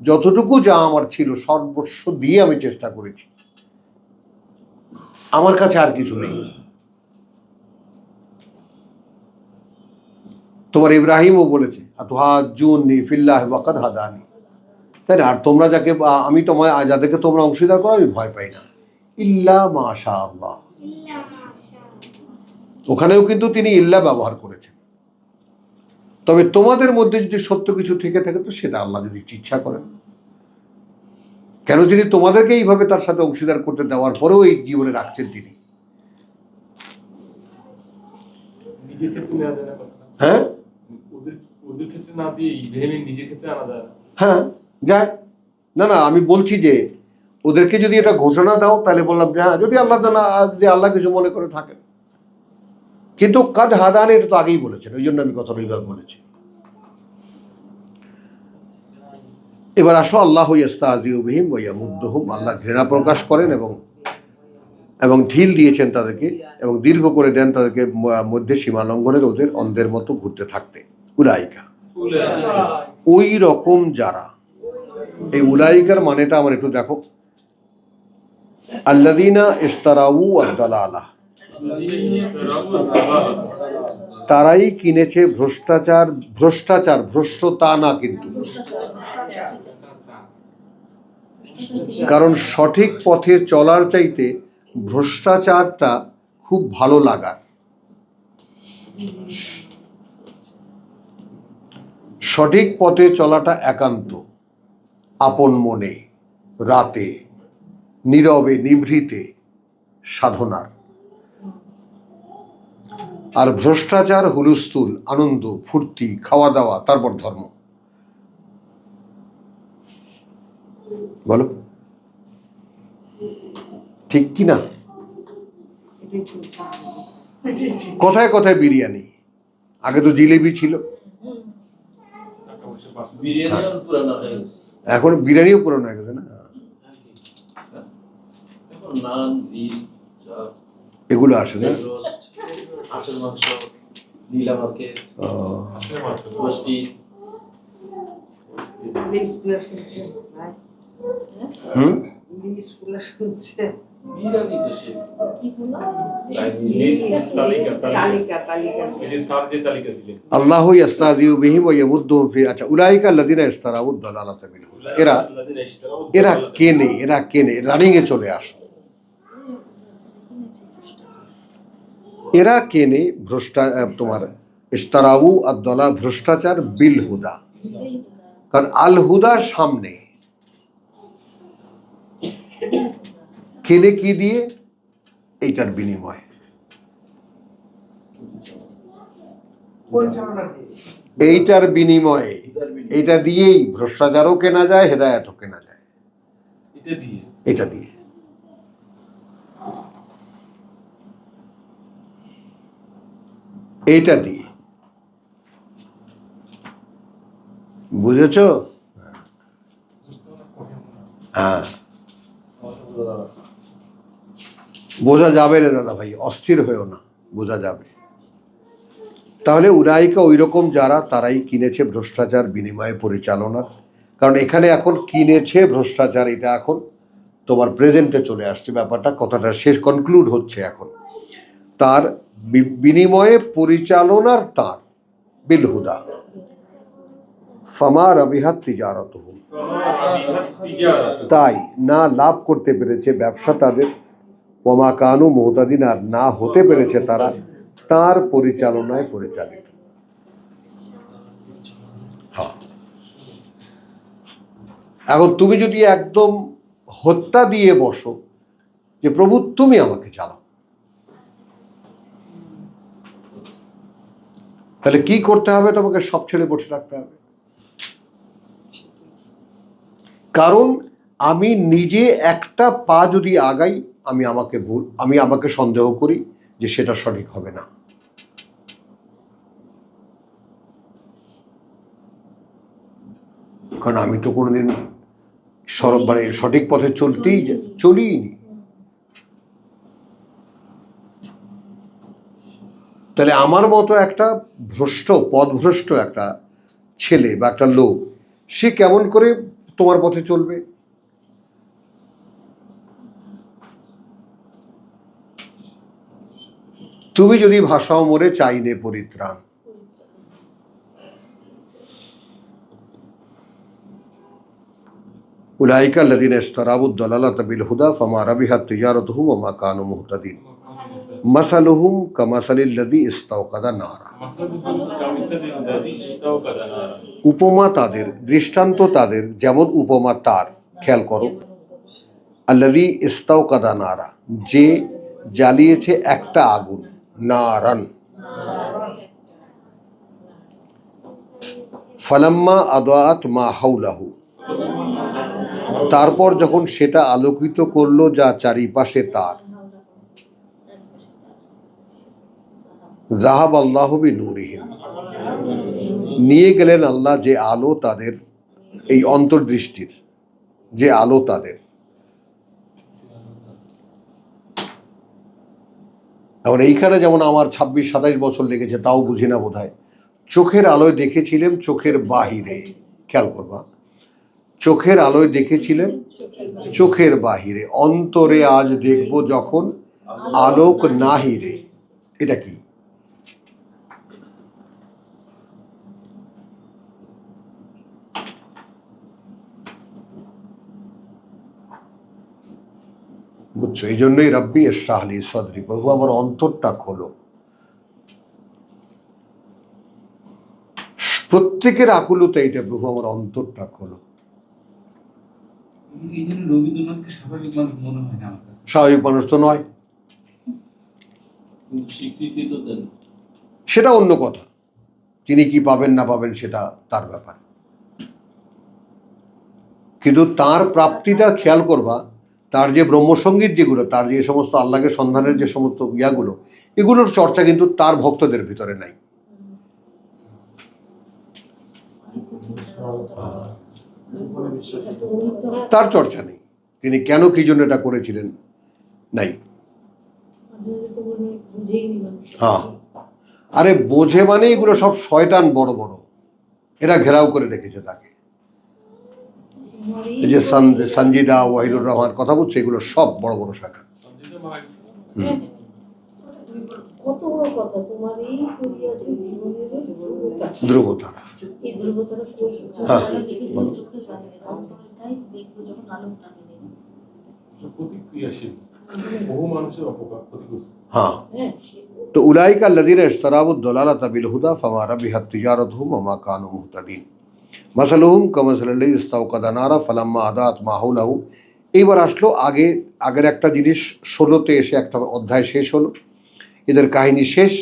যতটুকু যা আমার ছিল সর্বস্ব দিয়ে আমি চেষ্টা করেছি, আমার কাছে আর কিছু নেই। তোমার ইব্রাহিমও বলেছে আতুহাজ্জুনি ফিল্লাহি ওয়া কাদ হাদানি, তাই না? আর তোমরা যাকে, আমি তোমায় যাদেরকে তোমরা অংশীদার করো আমি ভয় পাই না, ইল্লা মাশা আল্লাহ। ওখানেও কিন্তু তিনি ইল্লা ব্যবহার করেছেন। তবে তোমাদের মধ্যে যদি সত্য কিছু থেকে থাকে তো সেটা আল্লাহ যদি ইচ্ছা করেন। কেন তিনি তোমাদেরকে এইভাবে তার সাথে অংশীদার করতে দেওয়ার পরেও এই জীবনে রাখছেন তিনি। নিজের ক্ষেত্রে নেওয়া যায় না কথা। হ্যাঁ ওদের ক্ষেত্রে না দিয়ে ইব্রাহিমের নিজের ক্ষেত্রে আনা যায় না। হ্যাঁ যায় না, না আমি বলছি যে ওদেরকে যদি এটা ঘোষণা দাও তাহলে বললাম যে হ্যাঁ, যদি আল্লাহ যদি আল্লাহ কিছু মনে করে থাকেন। কিন্তু কাদ হাদান এটা তো আগেই বলেছেন, ওই জন্য আমি কথাটা ওইভাবে বলেছি। এবার আসো, আল্লাহ ইয়াস্তাহজিউ বিহিম ওয়া ইয়ামুদ্দুহুম, আল্লাহ ঘৃণা প্রকাশ করেন এবং ঢিল দিয়েছেন তাদেরকে, এবং দীর্ঘ করে দেন তাদেরকে মধ্যে সীমা লঙ্ঘনের ওদের অন্ধের মতো ঘুরতে থাকতে। উলাইকা, ওই রকম যারা, এই উলাইকার মানেটা আমার একটু দেখো। আল্লাযীনা ইশতারাউ আদ-দালালাহ, তারাই কিনেছে ভ্রষ্টাচার। ভ্রষ্টাচার ভ্রষ্ট তা না কিন্তু, কারণ সঠিক পথে চলার চাইতে ভ্রষ্টাচারটা খুব ভালো লাগার। সঠিক পথে চলাটা একান্ত, আপন মনে, রাতে, নীরবে, নিভৃতে সাধনার। আর ভ্রষ্টাচার হুলস্থুল, আনন্দ, ফুর্তি, খাওয়া দাওয়া, তারপর ধর্ম। বলো ঠিক কি না? এটাই ঠিক। কোথায় কোথায় বিরিয়ানি, আগে তো জিলেবি ছিল, বিরিয়ানি আর পুরানো হয়ে গেছে। এখন বিরিয়ানিও পুরনো হয়ে গেছে না। এখন নান, ডিম, চাপ, এগুলো আসে না। রোস্ট, হাঁসের মাংস, নীলা মার্কেট, মিষ্টি। লিস্টগুলো শুনছেন ভাই? হুম, লিস্টগুলো শুনছেন? বিরিয়ানি তো সে কি হলো? তালিকা। এই যে স্যার যে তালিকা দিলেন, আল্লাহু ইস্তাযিউ বিহিম ওয়া ইয়ামুদ্দুহুম ফি। আচ্ছা, উলাইকা আল্লাযিনা ইস্তারাউদ দালালাতা বিল হুদা। এরা কেনে, এরা কেনে, রানিং এ চলে আসো। এরা কেনে তোমার ইস্তারাউ আদ-দালা, ভ্রষ্টাচার, বিল হুদা। কারণ আল হুদা সামনে, কেনে কি দিয়ে? এইটার বিনিময়, পরিচালনা দিয়ে। এইটার বিনিময়ে, এইটা দিয়েই ভ্রষ্টাচারও কেনা যায়, হেদায়েতও কেনা যায়, এটা দিয়ে এটা দিয়ে। এইটা দিয়ে, বুঝেছো? হ্যাঁ, বোঝা যাবে রে দাদা ভাই, অস্থির হয়েও না, বোঝা যাবে। তাহলে উলাইকা ওই রকম যারা, তারাই কিনেছে ভ্রষ্টাচার বিনিময়ে পরিচালনার। কারণ এখানে এখন কিনেছে ভ্রষ্টাচার, এটা এখন তোমার প্রেজেন্টে চলে আসছে ব্যাপারটা, কথাটা শেষ কনক্লুড হচ্ছে এখন। তার বিনিময়ে পরিচালনার তার, বিল হুদা ফামা রাবিহাত তিজারাতুহুম। তাই না লাভ করতে পেরেছে ব্যবসা তাদের, ওমা কানু মুহতাদিন, আর না হতে পেরেছে তারা তার পরিচালনায় পরিচালিত। হ্যাঁ, এখন তুমি যদি একদম হত্যা দিয়ে বসো যে প্রভু তুমি আমাকে চালাও, তাহলে কি করতে হবে? তোমাকে সব ছেড়ে বসে রাখতে হবে। কারণ আমি নিজে একটা পা যদি আগাই, আমি আমাকে সন্দেহ করি যে সেটা সঠিক হবে না। কারণ আমি তো কোনোদিন সঠিক পথে চলিনি। তাহলে আমার মতো একটা পথভ্রষ্ট একটা ছেলে বা একটা লোক, সে কেমন করে তোমার পথে চলবে? তুমি যদি ভাষাও মরে চাইলে পরিত্রাণ। উলাইকা আল্লাযিনা ইশতারাউদ দালালাতা বিল হুদা ফামা রাবিহাত তিজারাতুহুম ওয়া মা কানু মুহতাদিন। মাসালুহুম কামাসালিল্লাযী ইস্তাওকাদা নারা। উপমা তাদের, দৃষ্টান্ত তাদের যেমন উপমা তার। খেয়াল করো, আল্লাযী ইস্তাওকাদা নারা, যে জ্বালিয়েছে একটা আগুন, নারান। ফালাম্মা আদাআত মা হাওলাহু, তারপর যখন সেটা আলোকিত করলো যা চারিপাশে তার। যাহাব আল্লাহু বিনূরিহিম, নিয়ে গেলেন আল্লাহ যে আলো তাদের, এই অন্তর্দৃষ্টির যে আলো তাদের। এখন এইখানে যেমন আমার 26-27 বছর লেগেছে, তাও বুঝি না বোধহয়। চোখের আলোয় দেখেছিলেন চোখের বাহিরে, খেয়াল করবা, চোখের আলোয় দেখেছিলেন চোখের বাহিরে, অন্তরে আজ দেখব যখন আলোক নাহি রে, এটা কি? বুঝছো? এই জন্যই রব্বি ইশরাহ লি সাদরি, প্রভু আমার অন্তরটা খোলো। প্রত্যেকের আকুলতা এটা, প্রভু আমার অন্তরটা খোলো। এই জন্য রবীন্দ্রনাথকে স্বাভাবিক মানুষ মনে হয় না আমার কাছে। স্বাভাবিক মানুষ তো নয়, কিন্তু স্বীকৃতি তো দেন। সেটা অন্য কথা। তিনি কি পাবেন না পাবেন সেটা তার ব্যাপার, কিন্তু তার প্রাপ্তিটা খেয়াল করবা। তার যে ব্রহ্মসঙ্গীত যেগুলো, তার যে সমস্ত আল্লাহকে সন্ধানের যে সমস্ত ইয়াগুলো, এগুলোর চর্চা কিন্তু তার ভক্তদের ভিতরে নাই। তার চর্চা নেই, তিনি কেন কি জন্য এটা করেছিলেন নাই। হ্যাঁ, আরে বোঝে মানে এগুলো সব শয়তান বড় বড়, এরা ঘেরাও করে রেখেছে তাকে। এই যে সঞ্জিদা, ওয়াহিদুর রহমান কথা বলছে, এগুলো সব বড় বড় শয়তান। কত বড় কথা, তোমার এই করিয়াছে জীবনের ধ্রুবতারা। এই দুর্বলতাটা কই? হ্যাঁ। চোখে বাঁধে অন্তরে, তাই দেখবো যখন আলোক টানে নেই। প্রতিক্রিয়াশীল, বহু মানুষের অপকার ক্ষতিগ্রস্ত। হ্যাঁ, হ্যাঁ, তো উলাইকা আল্লাযীনা ইশতারাবুদ দালালাতা বিল হুদা ফামা রাবিহাত তিজারাতুহুম ওয়া মা কানু মুহতাদিন মাসালুহুম কামাসালিল্লাযী ইস্তাওকাদা নারা ফালাম্মা আদাত মা হাওলাহু। এইবার আসলো আগের একটা জিনিস 16তে এসে একটা অধ্যায় শেষ হলো, এদের কাহিনী শেষ।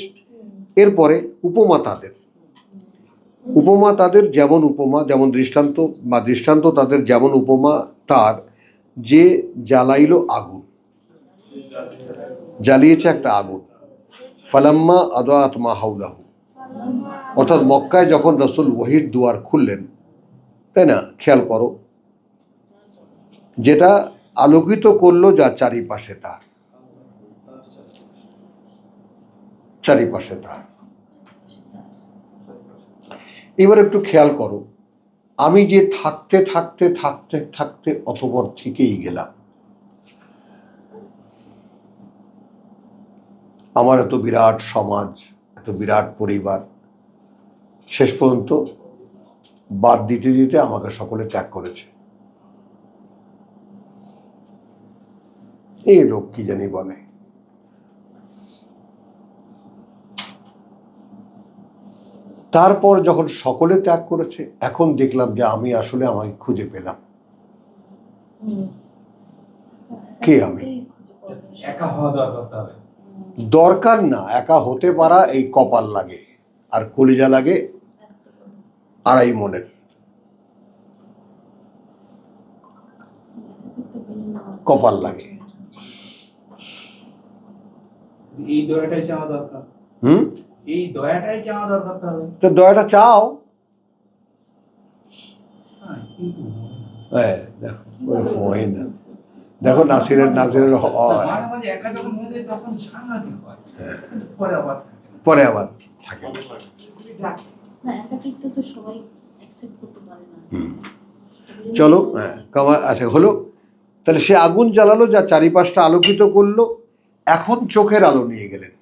এরপরে উপমা তাদের যেমন উপমা, যেমন দৃষ্টান্ত তাদের যেমন উপমা তার, যে জ্বালাইলো আগুন, জ্বালিয়েছে একটা আগুন। ফালাম্মা আদাত মা হাওলাহু, অর্থাৎ মক্কায় যখন রাসূল ওহীর দুয়ার খুললেন, তাই না? খেয়াল করো, যেটা আলোকিত করলো যা চারিপাশে তার, এবার একটু খেয়াল করো, আমি যে থাকতে থাকতে থাকতে থাকতে অতপর থেকেই গেলাম, আমার এত বিরাট সমাজ, এত বিরাট পরিবার, শেষ পর্যন্ত বাদ দিতে দিতে আমাকে সকলে ত্যাগ করেছে। এই লোক কি জানি বলে। তারপর যখন সকলে ত্যাগ করেছে, এখন দেখলাম যে আমি আসলে আমাকে খুঁজে পেলাম। কে আমি? একা হওয়া দরকার তাহলে। দরকার না, একা হতে পারা এই কপাল লাগে, আর কলিজা লাগে 2.5 মনের। কপাল লাগে। এই দয়াটাই চাওয়া দরকার। এই দয়াটাই চাওয়া দরকার তাহলে। তো দয়াটা চাও। হ্যাঁ, কিন্তু হ্যাঁ, দেখো হয় না। দেখো নাসিরের মাঝে মাঝে একা যখন হয়ে যায় তখন সাংঘাতিক হয়। পরে আবার থাকে। না, একাকিত্ব তো সবাই অ্যাকসেপ্ট করতে পারে না। চলো, আচ্ছা হলো, তাহলে সে আগুন জ্বালালো যা চারিপাশটা আলোকিত করলো। এখন চোখের আলো নিয়ে গেলেন,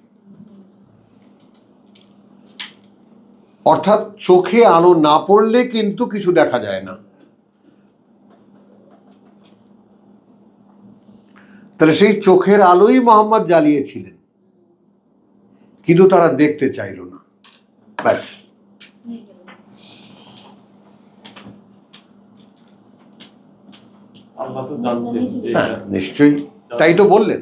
অর্থাৎ চোখে আলো না পড়লে কিন্তু কিছু দেখা যায় না। তাহলে সেই চোখের আলোই মোহাম্মদ জ্বালিয়েছিলেন, কিন্তু তারা দেখতে চাইল না। ব্যাস, আল্লাহ তো জানতেন যে হ্যাঁ নিশ্চয়ই, তাই তো বললেন।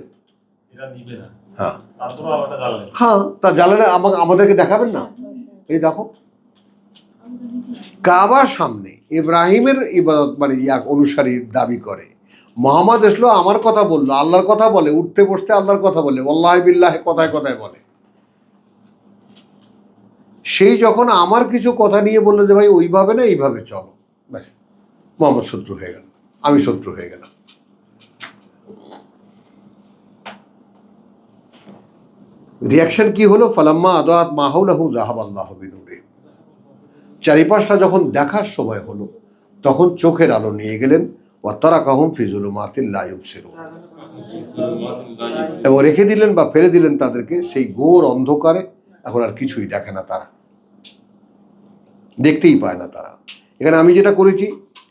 এরা নিবে না, হ্যাঁ তারপরে আলোটা জ্বাললেন। হ্যাঁ, তা জ্বালালে আমাদেরকে দেখাবেন না? এই দেখো, কাবার সামনে ইব্রাহিমের ইবাদত মানে অনুসারীর দাবি করে, মোহাম্মদ এসলো আমার কথা বললো, আল্লাহর কথা বলে, উঠতে বসতে আল্লাহর কথা বলে, ওয়াল্লাহি বিল্লাহি কথায় কথায় বলে। সেই যখন আমার কিছু কথা নিয়ে বললো যে ভাই ওইভাবে না এইভাবে চলো, ব্যাস মোহাম্মদ শত্রু হয়ে গেল, আমি শত্রু হয়ে গেলাম। রিয়াকশন কি হলো? ফালাম্মা আদাত মা হাওলাহু যাহাবাল্লাহু বিনূরিহিম। চারিপাশটা যখন দেখার সময় হলো, তখন চোখের আলো নিয়ে গেলেন। ওয়া তারাকাহুম ফি যুলুমাতিল লা ইউবসিরুন, এবং রেখে দিলেন বা ফেলে দিলেন তাদেরকে সেই ঘোর অন্ধকারে, এখন আর কিছুই দেখে না তারা, দেখতেই পায় না তারা। এখানে আমি যেটা করেছি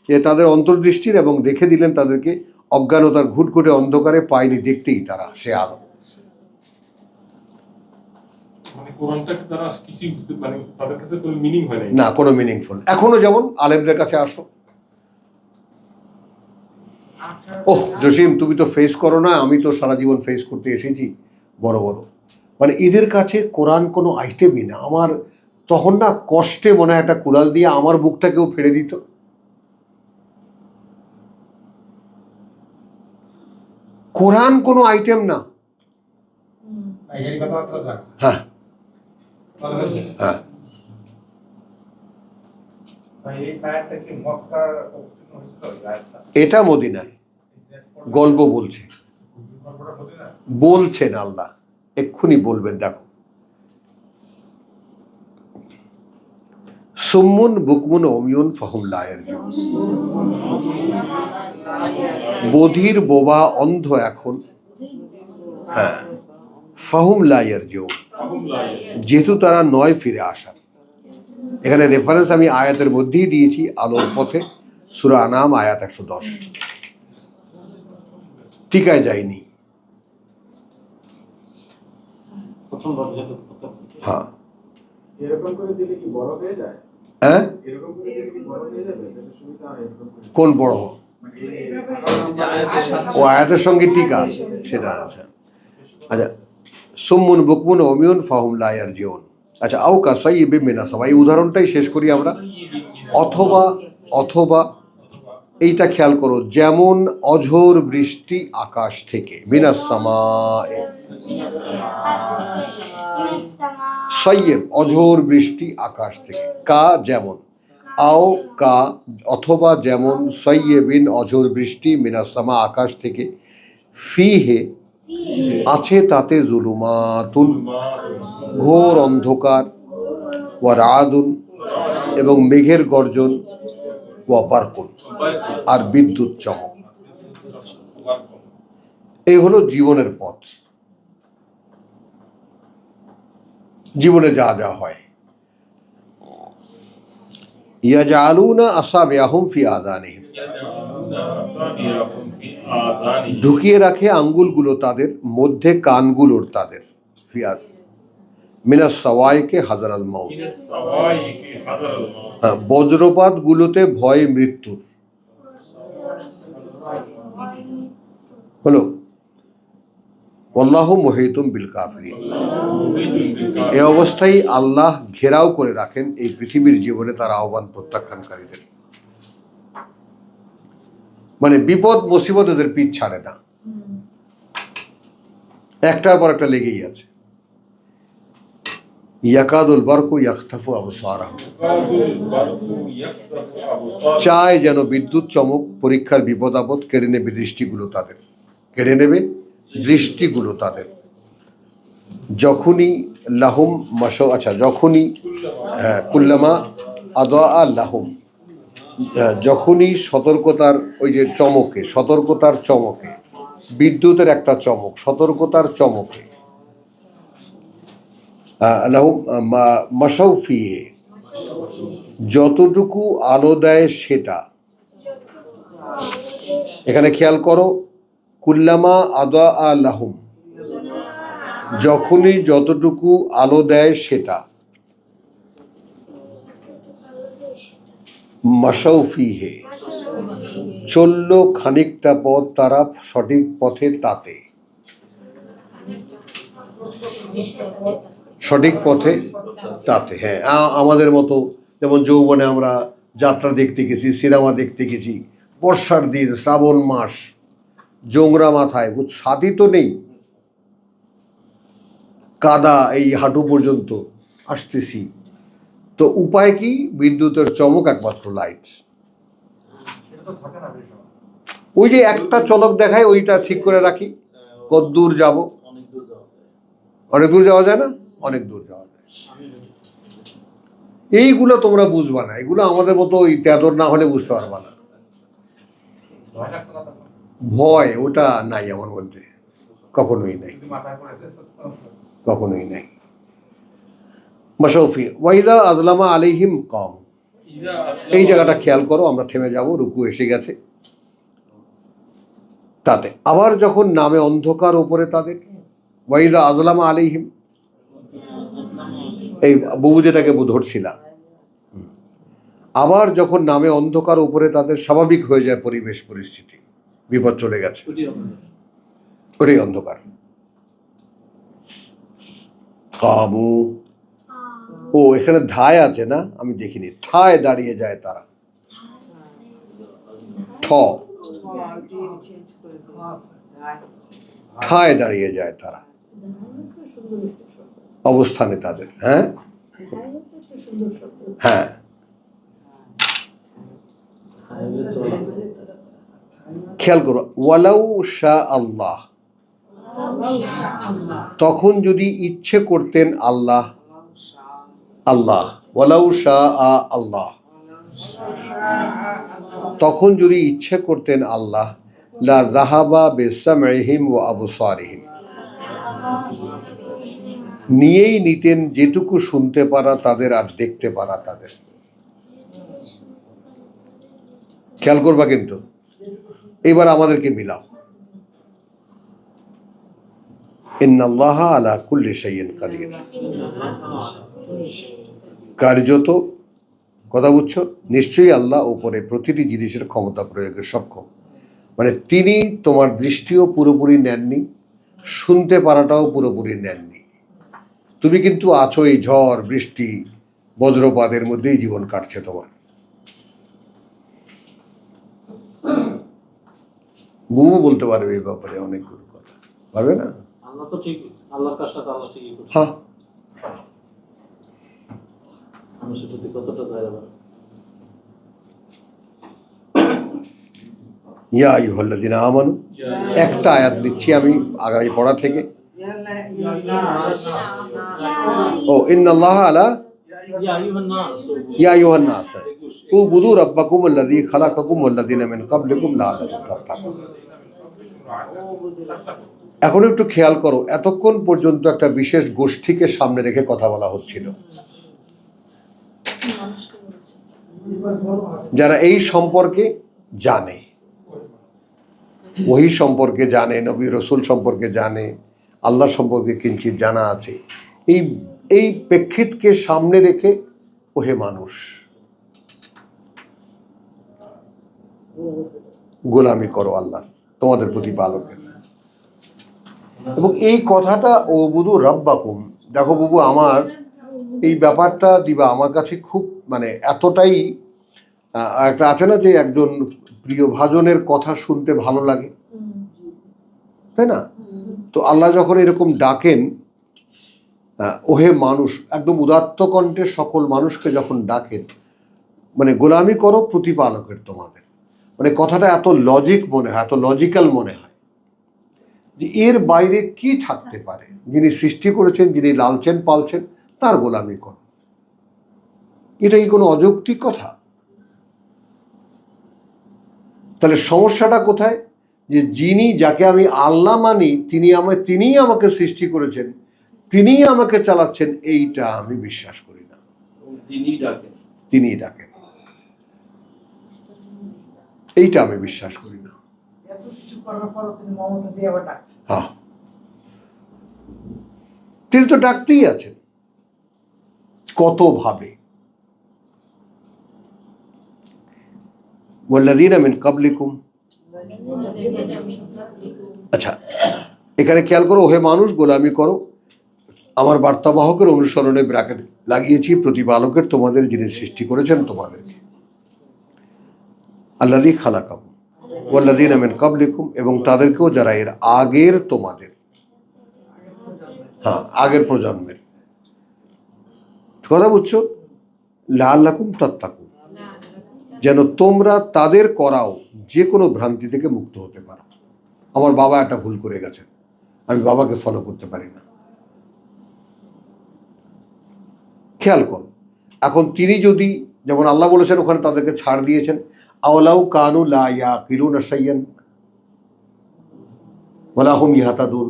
যে তাদের অন্তর্দৃষ্টির, এবং রেখে দিলেন তাদেরকে অজ্ঞানতার ঘুটঘুটে অন্ধকারে, পায়নি দেখতেই তারা সে আলো। মানে কোরআনটাকে তারা কিছুই বুঝতে পারেনি, তাদের কাছে কোনো মিনিং হয় নাই। না, কোনো মিনিংফুল। এখনো যেমন আলেমদের কাছে আসো, ওহ জসিম তুমি তো ফেস করো না, আমি তো সারা জীবন ফেস করতে এসেছি বড় বড়, মানে এদের কাছে কোরআন কোনো আইটেমই না। আমার তখন না কষ্টে মনে হয় একটা কুড়াল দিয়ে আমার বুকটাকেও ফেলে দিত। কোরআন কোনো আইটেম না। হ্যাঁ হ্যাঁ, এই আয়াতটা কি মক্কার অবতীর্ণ হয়েছিল, এই আয়াতটা? এটা মদিনায় গল্প বলছে, গল্পটা মদিনা? বলছেন আল্লাহ, এক্ষুনি বলবেন। দেখো, সুম্মুন বুকমুন অমিয়ুন ফাহুম লা ইয়ারজুন, বধির বোবা অন্ধ এখন, হ্যাঁ, ফাহুম লা ইয়ারজুন, যেহেতু তারা নয় ফিরে আসার। এখানে রেফারেন্স আমি আয়াতের মধ্যেই দিয়েছি, আলোর পথে, সূরা আনাম আয়াত 110। টিকায় যায়নি। প্রথমবার যেহেতু হ্যাঁ এরকম করে দিলে কি বড় হয়ে যায়? হ্যাঁ, এরকম করে দিলে কি বড় হয়ে যাবে? তাহলে সুবিধা হয় এরকম করে। কোন বড়? মানে এই ও আয়াতের সঙ্গে টিকা, সেটা আছে। আচ্ছা, সুম্মুন বুকমুন অমিয়ুন ফাহুম লা ইয়ারজিউন। আচ্ছা, আও কাসাইয়্যিবিম মিনাস সামা, এই উদাহরণটাই শেষ করি আমরা। অথবা, অথবা এইটা খেয়াল করো, যেমন অঝোর বৃষ্টি আকাশ থেকে, মিনাস সামায়ে, সাইয়্যিব অঝোর বৃষ্টি আকাশ থেকে, কা যেমন, আও কা অথবা যেমন, সাইয়্যিবিন অঝোর বৃষ্টি, মিনাস সামা আকাশ থেকে, ফিহে আছে তাতে, জুলুমাতুন ঘোর অন্ধকার, ওয়া রাআদুন এবং মেঘের গর্জন, ওয়া বারকুন আর বিদ্যুৎ চমক। এই হলো জীবনের পথ, জীবনে যা যা হয়। ইয়াজআলুনা আসাবিআহুম ফি আযানিহিম, ঢুকিয়ে রাখে আঙ্গুলগুলো তাদের মধ্যে, কানগুলোর তাদের, ফিয়াদ মিনাস সাওয়াইকে হাজারাল মাউত, হ্যাঁ, বজ্রপাত গুলোতে ভয় মৃত্যুর। হলো আল্লাহু মুহীতুম বিল কাফিরিন, এই অবস্থায় আল্লাহ ঘেরাও করে রাখেন এই পৃথিবীর জীবনে তার আহ্বান প্রত্যাখ্যানকারীদের। মানে বিপদ মুসিবত এদের পিঠ ছাড়ে না, একটার পর একটা লেগেই আছে। ইয়াকাদুল বারকু ইয়াখতাফু আবসারাহুম, চায় যেন বিদ্যুৎ চমক পরীক্ষার বিপদ আপদ কেড়ে নেবে দৃষ্টিগুলো তাদের, কেড়ে নেবে দৃষ্টিগুলো তাদের। যখনই লাহুম মাশাও, আচ্ছা যখনই, হ্যাঁ, কুল্লামা আদা লাহুম, যখনই সতর্কতার ওই যে চমকে, সতর্কতার চমকে, বিদ্যুতের একটা চমক, সতর্কতার চমকে, লাহুম মাশাউ ফিহে, যতটুকু আলো দেয় সেটা। এখানে খেয়াল করো, কুল্লামা আদা লাহুম, যখনই যতটুকু আলো দেয় সেটা, মাশাউ ফিহে চলল খানিকটা পথ তারা সঠিক পথে, তাতে সঠিক পথে তাতে। হ্যাঁ, আমাদের মতো যেমন যৌবনে আমরা যাত্রা দেখতে গেছি, সিনেমা দেখতে গেছি, বর্ষার দিন, শ্রাবণ মাস, জোংরা মাথায়, ছাতি তো নেই, কাদা এই হাঁটু পর্যন্ত, আসতেছি তো উপায় কি? বিদ্যুতের চমক, একমাত্র লাইট। ওই যে একটা চলক দেখায়, ওইটা ঠিক করে রাখি, কত দূর যাব, অনেক দূর যাওয়া যায়। অনেক দূর যাওয়া যায় না, অনেক দূর যাওয়া যায়। এইগুলো তোমরা বুঝবা না, এগুলো আমাদের মতো ওই তেদর না হলে বুঝতে পারবা না। ভয় লাগতো না তখন? ভয় ওটা নাই আমার মধ্যে, কখনোই নাই, যদি মাথায় পড়েছে তো কখনোই নাই। মাশাউফি ওয়াইদা আজলামা আলাইহিম কম, এই জায়গাটা খেয়াল করো, আমরা থেমে যাব, রুকু এসে গেছে। তাতে আবার যখন নামে অন্ধকার উপরে তাদের, ওয়াইদা আজলামা আলাইহিম, এই বউ যেটাকে ধরছিলা, আবার যখন নামে অন্ধকার উপরে তাদের, স্বাভাবিক হয়ে যায় পরিবেশ পরিস্থিতি, বিপদ চলে গেছে, ওটি আমাদের ওটাই অন্ধকার। কামু, ও এখানে ধায় আছে না, আমি দেখিনি, ঠায় দাঁড়িয়ে যায় তারা, ঠ চেঞ্জ করে দিয়েছে। ঠায় দাঁড়িয়ে যায় তারা, অবস্থানে তাদের। হ্যাঁ হ্যাঁ, খেয়াল করো, ওয়ালাউ শাহ আল্লাহ, তখন যদি ইচ্ছে করতেন আল্লাহ, আল্লাহ ওয়ালাউ শাহ আল্লাহ, তখন যদি ইচ্ছে করতেন আল্লাহ, লা যাহাবা বিসামইহিম ওয়া আবসারিহিম, নিয়েই নিতেন যেটুকু শুনতে পারা তাদের আর দেখতে পারা তাদের। খেয়াল করবা কিন্তু, এবার আমাদেরকে মিলাও, ইন্নাল্লাহ আলা কুল্লি শাইইন কাদির, কার্যত, কথা বুঝছো, নিশ্চয়ই আল্লাহ উপরে প্রতিটি জিনিসের ক্ষমতা প্রয়োগে সক্ষম। মানে তিনি তোমার দৃষ্টিও পুরোপুরি নেননি, শুনতে পারাটাও পুরোপুরি নেননি। তুমি কিন্তু আছো এই ঝড় বৃষ্টি বজ্রপাতের মধ্যেই জীবন কাটছে তোমার। বুবু বলতে পারবে এই ব্যাপারে অনেকগুলো কথা, পারবে না? আল্লাহ তো ঠিক, আল্লাহর কাজটা তো আল্লাহ ঠিকই করছে। হ্যাঁ, মানুষের প্রতি কতটা দয়া করে। ইয়া আইয়ুহাল্লাযীনা আমানু, একটা আয়াত নিচ্ছি আমি আগামী পড়া থেকে। ও ইন্নাল্লাহা আলা ইয়া আইয়ুহান নাস, ইয়া আইয়ুহান নাস উবুদু রাব্বাকুম আল্লাযী খালাকাকুম ওয়াল্লাযীনা মিন ক্বাবলিকুম লাআল্লাকুম তাত্তাকুন। এখন একটু খেয়াল করো, এতক্ষণ পর্যন্ত একটা বিশেষ গোষ্ঠীকে সামনে রেখে কথা বলা হচ্ছিল, মানুষকে বলছে যারা এই সম্পর্কে জানে, ওহী সম্পর্কে জানে, নবী রসুল সম্পর্কে জানে, আল্লাহ সম্পর্কে কিঞ্চিৎ জানা আছে। এই এই প্রেক্ষিতকে সামনে রেখে, ওহে মানুষ, গোলামি করো আল্লাহ তোমাদের প্রতিপালকের। এবং এই কথাটা ওবুদু রাব্বাকুম, দেখো বাবু, আমার এই ব্যাপারটা দিবা আমার কাছে খুব মানে এতটাই একটা আছে না যে একজন প্রিয় ভাজনের কথা শুনতে ভালো লাগে, তাই না? তো আল্লাহ যখন এরকম ডাকেন, ওহে মানুষ, একদম উদাত্ত কণ্ঠে সকল মানুষকে যখন ডাকেন, মানে গোলামি করো প্রতিপালকের তোমাদের, মানে কথাটা এত লজিক মনে হয়, এত লজিক্যাল মনে হয় যে এর বাইরে কি থাকতে পারে, যিনি সৃষ্টি করেছেন, যিনি লালছেন পালছেন, তার গোলামি করো। এটা কি কোনো অযৌক্তিক কথা? তাহলে সমস্যাটা কোথায়? যে যিনি, যাকে আমি আল্লাহ মানি, তিনিই আমাকে সৃষ্টি করেছেন, তিনিই আমাকে চালাচ্ছেন, এইটা আমি বিশ্বাস করি না। তিনিই ডাকেন, তিনিই ডাকেন, এইটা আমি বিশ্বাস করি না। এত কিছু করার পর তিনি মমতা দিয়ে আবার ডাকছেন। হ্যাঁ, তিনি তো ডাকতেই আছেন কত ভাবে। ওয়াল্লাযীনা মিন ক্বাবলিকুম, আচ্ছা এখানে খেয়াল করো, ওহে মানুষ গোলামি করো, আমার বার্তাবাহকের অনুসরণে ব্র্যাকেট লাগিয়েছি, প্রতিপালকের তোমাদের, যিনি সৃষ্টি করেছেন তোমাদেরকে। আল্লাযী খালাকাকুম ওয়াল্লাযীনা মিন ক্বাবলিকুম, এবং তাদেরকেও যারা এর আগের তোমাদের, হ্যাঁ আগের প্রজন্মের, কথা বুঝছো, লাআল্লাকুম তাত্তাকুন, যেন তোমরা তাদের করাও যে কোনো ভ্রান্তি থেকে মুক্ত হতে পারো। আমার বাবা একটা ভুল করে গেছেন, আমি বাবাকে ফলো করতে পারি না। খেয়াল করো, এখন তিনি যদি, যেমন আল্লাহ বলেছেন ওখানে তাদেরকে ছাড় দিয়েছেন, আওলাউ কানু লা ইয়াকিলুনা শাইয়ান ওয়ালা হুম ইয়াহতাদুন,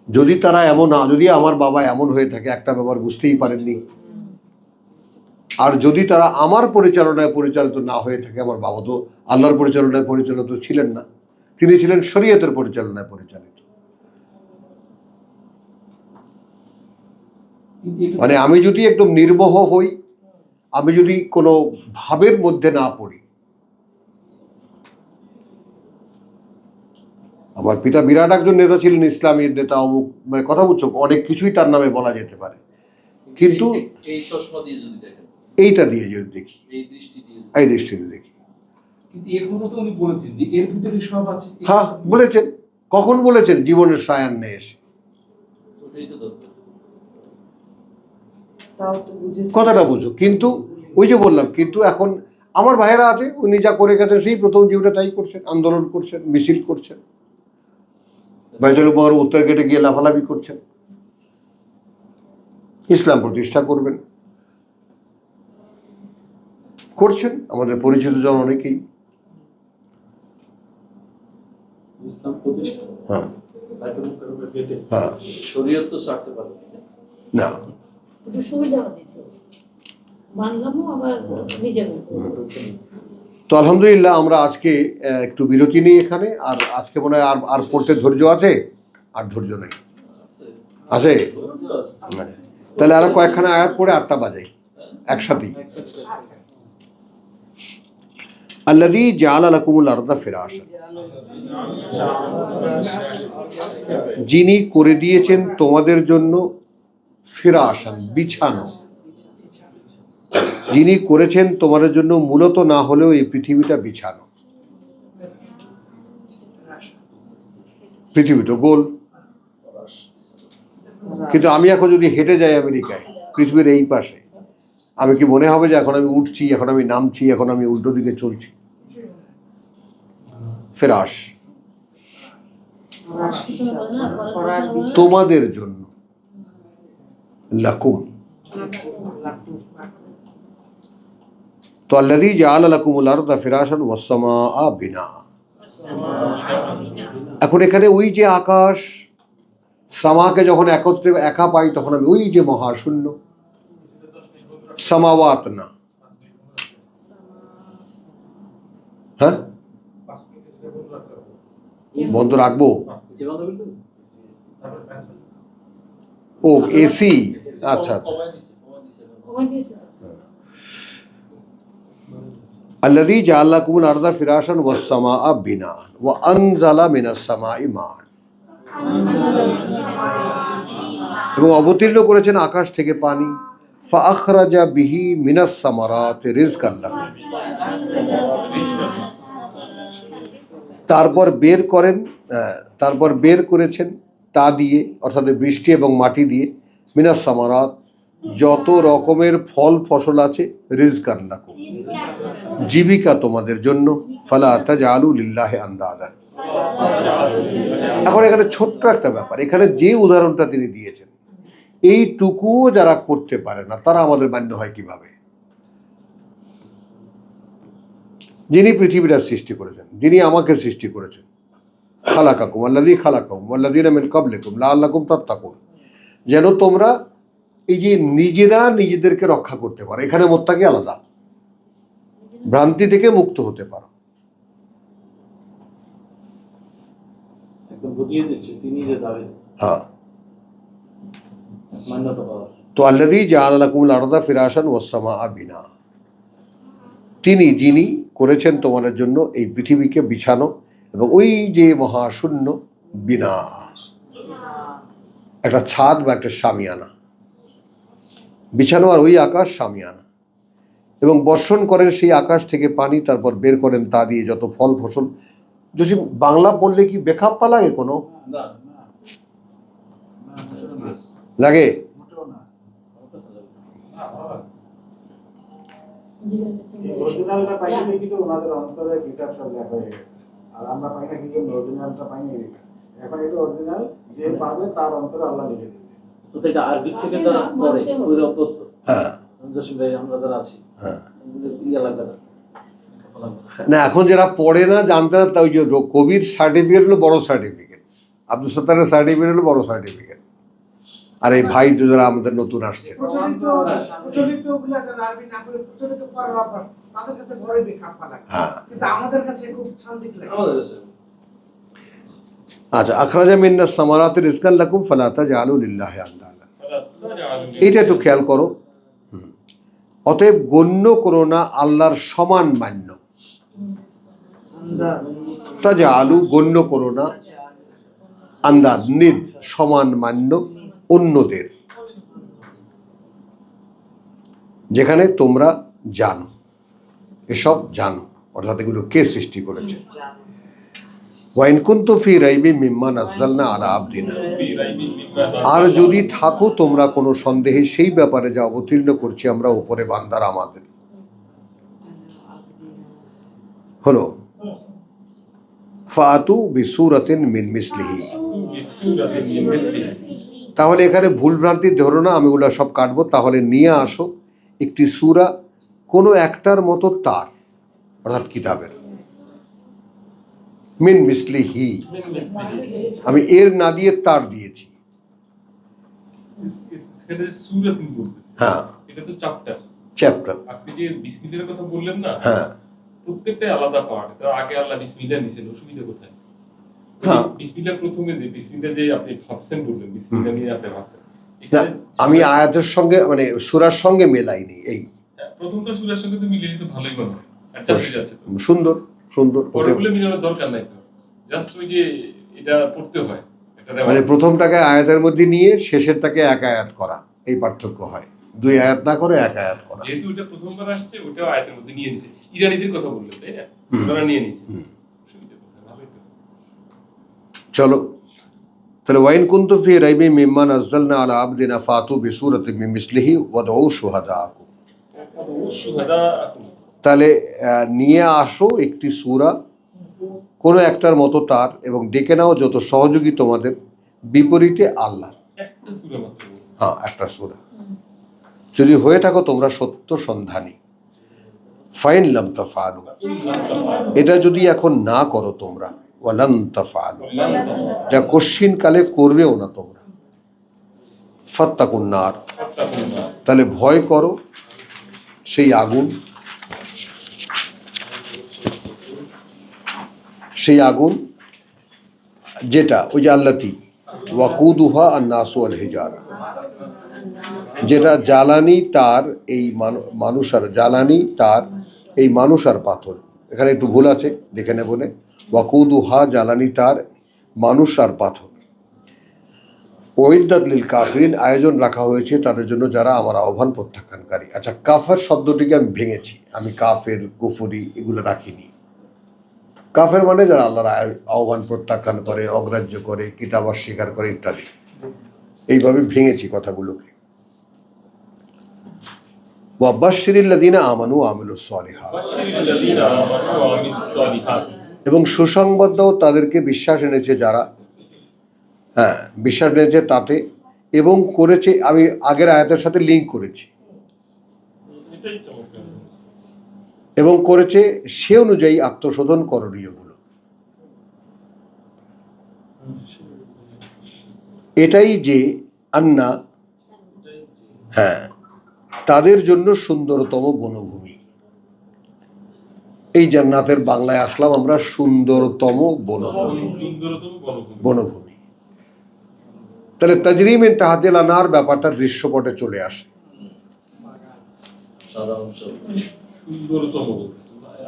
যদি তারা এমন, যদি আমার বাবা এমন হয়ে থাকে একটা ব্যাপার বুঝতেই পারেননি, আর যদি তারা আমার পরিচালনায় পরিচালিত না হয়ে থাকে, আমার বাবা তো আল্লাহর পরিচালনায় পরিচালিত ছিলেন না, তিনি ছিলেন শরীয়তের পরিচালনায় পরিচালিত। মানে আমি যদি একদম নির্মোহ হই, আমি যদি কোনো ভাবের মধ্যে না পড়ি, আমার পিতা বিরাট একজন নেতা ছিলেন, ইসলামী নেতা, অমুক, মানে কথা বুঝছো, অনেক কিছুই তার নামে বলা যেতে পারে, কিন্তু এই চশমা দিয়ে যদি দেখেন, এইটা দিয়ে যদি দেখি, এই দৃষ্টি দিয়ে এই দৃষ্টিতে দেখি। কিন্তু এর কথা তো উনি বলেছেন যে এর ভিতরে সব আছে। হ্যাঁ বলেছেন, কখন বলেছেন? জীবনের সায়ান্নে এসে ওটাই তো দরকার। তাও তো বুঝেছি। কথাটা বুঝো। কিন্তু ওই যে বললাম, কিন্তু এখন আমার ভাইয়েরা আছে, উনি যা করে গেছেন সেই প্রথম জীবনে তাই করছেন, আন্দোলন করছেন, মিছিল করছেন, বাইতুল মুকাররম উত্তর গেটে গিয়ে লাফালাফি করছেন, ইসলাম প্রতিষ্ঠা করবেন, করছেন আমাদের পরিচিত জন অনেকেই। ইসলাম প্রতিষ্ঠা হ্যাঁ বাইতুল মুকাররমের গেটে হ্যাঁ, শরীয়ত তো ছাড়তে পারে না একটু সুবিধা দিত, মানলামও আবার নিজের মতো। তো আলহামদুলিল্লাহ আমরা আজকে একটু বিরতি নিই এখানে। আর আজকে মনে হয় আর আর পড়তে ধৈর্য আছে? আর ধৈর্য নেই, আছে? তাহলে আরো কয়েকখানা আয়াত পড়ে 8টা বাজে একসাথেই। আল্লাযী জাআলা লাকুমুল আরদা ফিরাশা, যিনি করে দিয়েছেন তোমাদের জন্য ফিরাশান, বিছানো, যিনি করেছেন তোমাদের জন্য মূলত না হলেও এই পৃথিবীটা বিছানো। পৃথিবী তো গোল, কিন্তু আমি এখন যদি হেঁটে যাই আমেরিকায়, পৃথিবীর এই পাশে, আমি কি মনে হবে যে এখন আমি উঠছি, এখন আমি নামছি, এখন আমি উল্টো দিকে চলছি? ফিরাশ, তোমাদের জন্য, লাকুম। তো আল্লাযী জাআলা লাকুমুল আরদা ফিরাশান ওয়াস সামাআ বিনা। এখন এখানে ওই যে আকাশ সামাকে যখন একত্রে একা পাই, তখন আমি ওই যে মহাশূন্য, সামাওয়াত না, হ্যাঁ বন্ধ রাখবো? ও এসি, আচ্ছা। আল্লাযী জাআলা লাকুমুল আরদা ফিরাশান ওয়াস সামাআ বিনা ওয়া আনজালা মিনাস সামাই মা'আন, এবং অবতীর্ণ করেছেন আকাশ থেকে পানি, ফাআখরাজা বিহি মিনাস সামারাতি রিজকান লাকুম, তারপর বের করেছেন তা দিয়ে, অর্থাৎ বৃষ্টি এবং মাটি দিয়ে, মিনাস সামারাত, যত রকমের ফল ফসল আছে, রিজকান লাকুম, জীবিকা তোমাদের জন্য, ফালা তাজআলু লিল্লাহি আনদাদা। এখন এখানে ছোট্ট একটা ব্যাপার, এখানে যে উদাহরণটা তিনি দিয়েছেন, এইটুকুও যারা করতে পারে না, তারা আমাদের মান্য হয় কিভাবে? যিনি পৃথিবীটা সৃষ্টি করেছেন, যিনি আমাকে সৃষ্টি করেছেন, খালাকাকুম আল্লাযী খালাকাকুম ওয়াল্লাযীনা মিন ক্বাবলিকুম লাআল্লাকুম তাত্তাকুন, যেন তোমরা এই যে নিজেরা নিজেদেরকে রক্ষা করতে পারো। এখানে মুত্তাকি আলাদা, ভ্রান্তি থেকে মুক্ত হতে পারো। একদম বুঝিয়ে দিচ্ছে তিনি যে যাবেন হ্যাঁ, মান্যতা পাওয়ার। তো আল্লাযী জাআলা লাকুমুল আরদা ফিরাশান ওয়াস সামাআ বিনা, তিনি যিনি করেছেন তোমাদের জন্য এই পৃথিবীকে বিছানো, এবং ওই যে মহাশূন্য, বিনা, একটা ছাদ বা একটা শামিয়ানা, বিছানো, আর ওই আকাশ শামিয়ানা, এবং বর্ষণ করেন সেই আকাশ থেকে পানি, তারপর বের করেন তা দিয়ে যত ফল ফসল। যদি বাংলা বললে কি বেখাপ্পা লাগে? কোনো না লাগে? অরিজিনালটা পাইনি দেখি তো ওনাদের অন্তরে কিতাব সব লেখা হয়ে গেছে, আর আমরা পাই না কিন্তু অরিজিনালটা পাইনি। এখন এটা অরিজিনাল, যে পাবে তার অন্তরে আল্লাহ লিখে দেবে। তো এটা আরবি থেকে যারা পড়ে ওই অভ্যস্ত, হ্যাঁ জসিম ভাই আমরা যারা আছি, হ্যাঁ, ইয়া লাগবে না, তখন না, এখন যারা পড়ে না জানতে না, তা ওই যে কবির সার্টিফিকেট হলো বড় সার্টিফিকেট, আব্দুল সত্তারের সার্টিফিকেট হলো বড় সার্টিফিকেট, আর এই ভাই যারা আমাদের নতুন আসছে প্রচলিত ওগুলা যারা আরবি না করে প্রচলিত পড়ার অভ্যাস, তাদের কাছে বড় বেখাপ্পা লাগে, হ্যাঁ। কিন্তু আমাদের কাছে খুব শান্তি লাগে। আমাদের কাছে আচ্ছা, আখরাজা মিন্নাস সামারাতি রিজকান লাকুম ফালা তাজআলু লিল্লাহি আনদাদা, এইটা একটু খেয়াল করো। অতএব গণ্য করো না আল্লাহর সমান মান্য, তাজআলু গণ্য করো না, আন্দাজ নিদ সমান মান্য অন্যদের, যেখানে তোমরা জানো, এসব জানো, অর্থাৎ এগুলো কে সৃষ্টি করেছে। ওয়াইন কুনতুম ফি রাইবিম মিম্মা নাযালনা আলা আবদিনা, আর যদি থাকো তোমরা কোনো সন্দেহে সেই ব্যাপারে যা অবতীর্ণ করছি আমরা উপরে বান্দার আমাদের, হলো ফাতু বিসূরাতিন মিন মিসলিহি, তাহলে এখানে ভুলভ্রান্তি ধরো না, আমি ওগুলো সব কাটবো, তাহলে নিয়ে আসো একটি সূরা কোনো একটার মতো তার, অর্থাৎ কিতাবের, মিন মিসলিহি, আমি এর না দিয়ে তার দিয়েছি। হ্যাঁ, এটা তো চ্যাপ্টার। চ্যাপ্টার। আপনি যে বিসমিল্লাহর কথা বললেন না, হ্যাঁ, প্রত্যেকটাই আলাদা পার্ট। তো আগে আল্লাহ বিসমিল্লাহ নিছেন, অসুবিধা কোথায়? হ্যাঁ। বিসমিল্লাহ প্রথমে যে বিসমিল্লাহ যে আপনি ভাবছেন বললেন, বিসমিল্লাহ নিয়ে আপনি ভাবছেন, না এখানে আমি আয়াতের সঙ্গে মানে সূরার সঙ্গে মেলাইনি, এই প্রথমটা সূরার সঙ্গে তো মিলিয়ে তো ভালোই মনে হয়, অ্যাডজাস্ট হয়ে যাচ্ছে তো। সুন্দর সুন্দর। পরেগুলো মিলানোর দরকার নাই তো, জাস্ট ওই যে এটা পড়তে হয়, এটা মানে প্রথমটাকে আয়াতের মধ্যে নিয়ে শেষেরটাকে এক আয়াত করা, এই পার্থক্য হয়, দুই আয়াত না করে এক আয়াত করা। যেহেতু এটা প্রথমবার আসছে, ওটাও আয়াতের মধ্যে নিয়ে নিছে। ইরানীদের কথা বললেন তাই না, ওরা নিয়ে নিছে, অসুবিধা কোথায়? ভালোই তো। চলো তাহলে ওয়াইন কুনতুম ফি রাইবিম মিম্মা নাযালনা আলা আবদিনা ফাতু বিসূরাতিন মিন মিসলিহি ওয়াদউ শুহাদাআকুম, তাহলে নিয়ে আসো একটি সূরা কোনো একটার মতো তার, এবং ডেকে নাও যত সহযোগী তোমাদের বিপরীতে আল্লাহ। একটা সূরা মাত্র বলছে। হ্যাঁ, একটা সূরা, যদি হয়ে থাকো তোমরা সত্য সন্ধানী। ফাইন লাম তাফআলু, এটা যদি এখন না করো তোমরা, ওয়ালান তাফআলু, যা কশ্চিন কালে করবেও না তোমরা, ফাত্তাকুন নার, তাহলে ভয় করো সেই আগুন, সেই আগুন যেটা ওই যে আল্লাতি ওয়াকুদুহা আন-নাসু ওয়াল হিজারা, যেটা জ্বালানি তার এই মানুষ আর জ্বালানি তার এই মানুষ আর পাথর। এখানে একটু ভুল আছে, দেখে নেব না। ওয়াকুদুহা জ্বালানি তার মানুষ আর পাথর। ওয়াইদাত লিল কাফিরিন, আয়োজন রাখা হয়েছে তাদের জন্য যারা আমার আহ্বান প্রত্যাখ্যানকারী। আচ্ছা, কাফের শব্দটিকে আমি ভেঙেছি, আমি কাফের কুফরি এগুলো রাখিনি। কাফের মানে যারা আল্লাহর আহ্বান প্রত্যাখ্যান করে, অগ্রাহ্য করে, কিতাব অস্বীকার করে ইত্যাদি, এইভাবে ভেঙেছি কথাগুলোকে। ওয়াবাশশিরিল্লাযীনা আমানু ওয়া আমিলুস সালিহাত, এবং সুসংবাদ দাও তাদেরকে বিশ্বাস এনেছে যারা, হ্যাঁ বিশ্বাস এনেছে তাতে, এবং করেছে, আমি আগের আয়াতের সাথে লিঙ্ক করেছি, এবং করেছে সে অনুযায়ী আত্মশোধন করণীয়গুলো। এটাই যে আন্না, হ্যাঁ, তাদের জন্য সুন্দরতম বনভূমি। এই জান্নাতের বাংলায় আসলাম আমরা, সুন্দরতম বনভূমি। বনভূমি, তাহলে তাজরি মিন তাহতিল আনহার ব্যাপারটা দৃশ্যপটে চলে আসে। সুন্দরতম,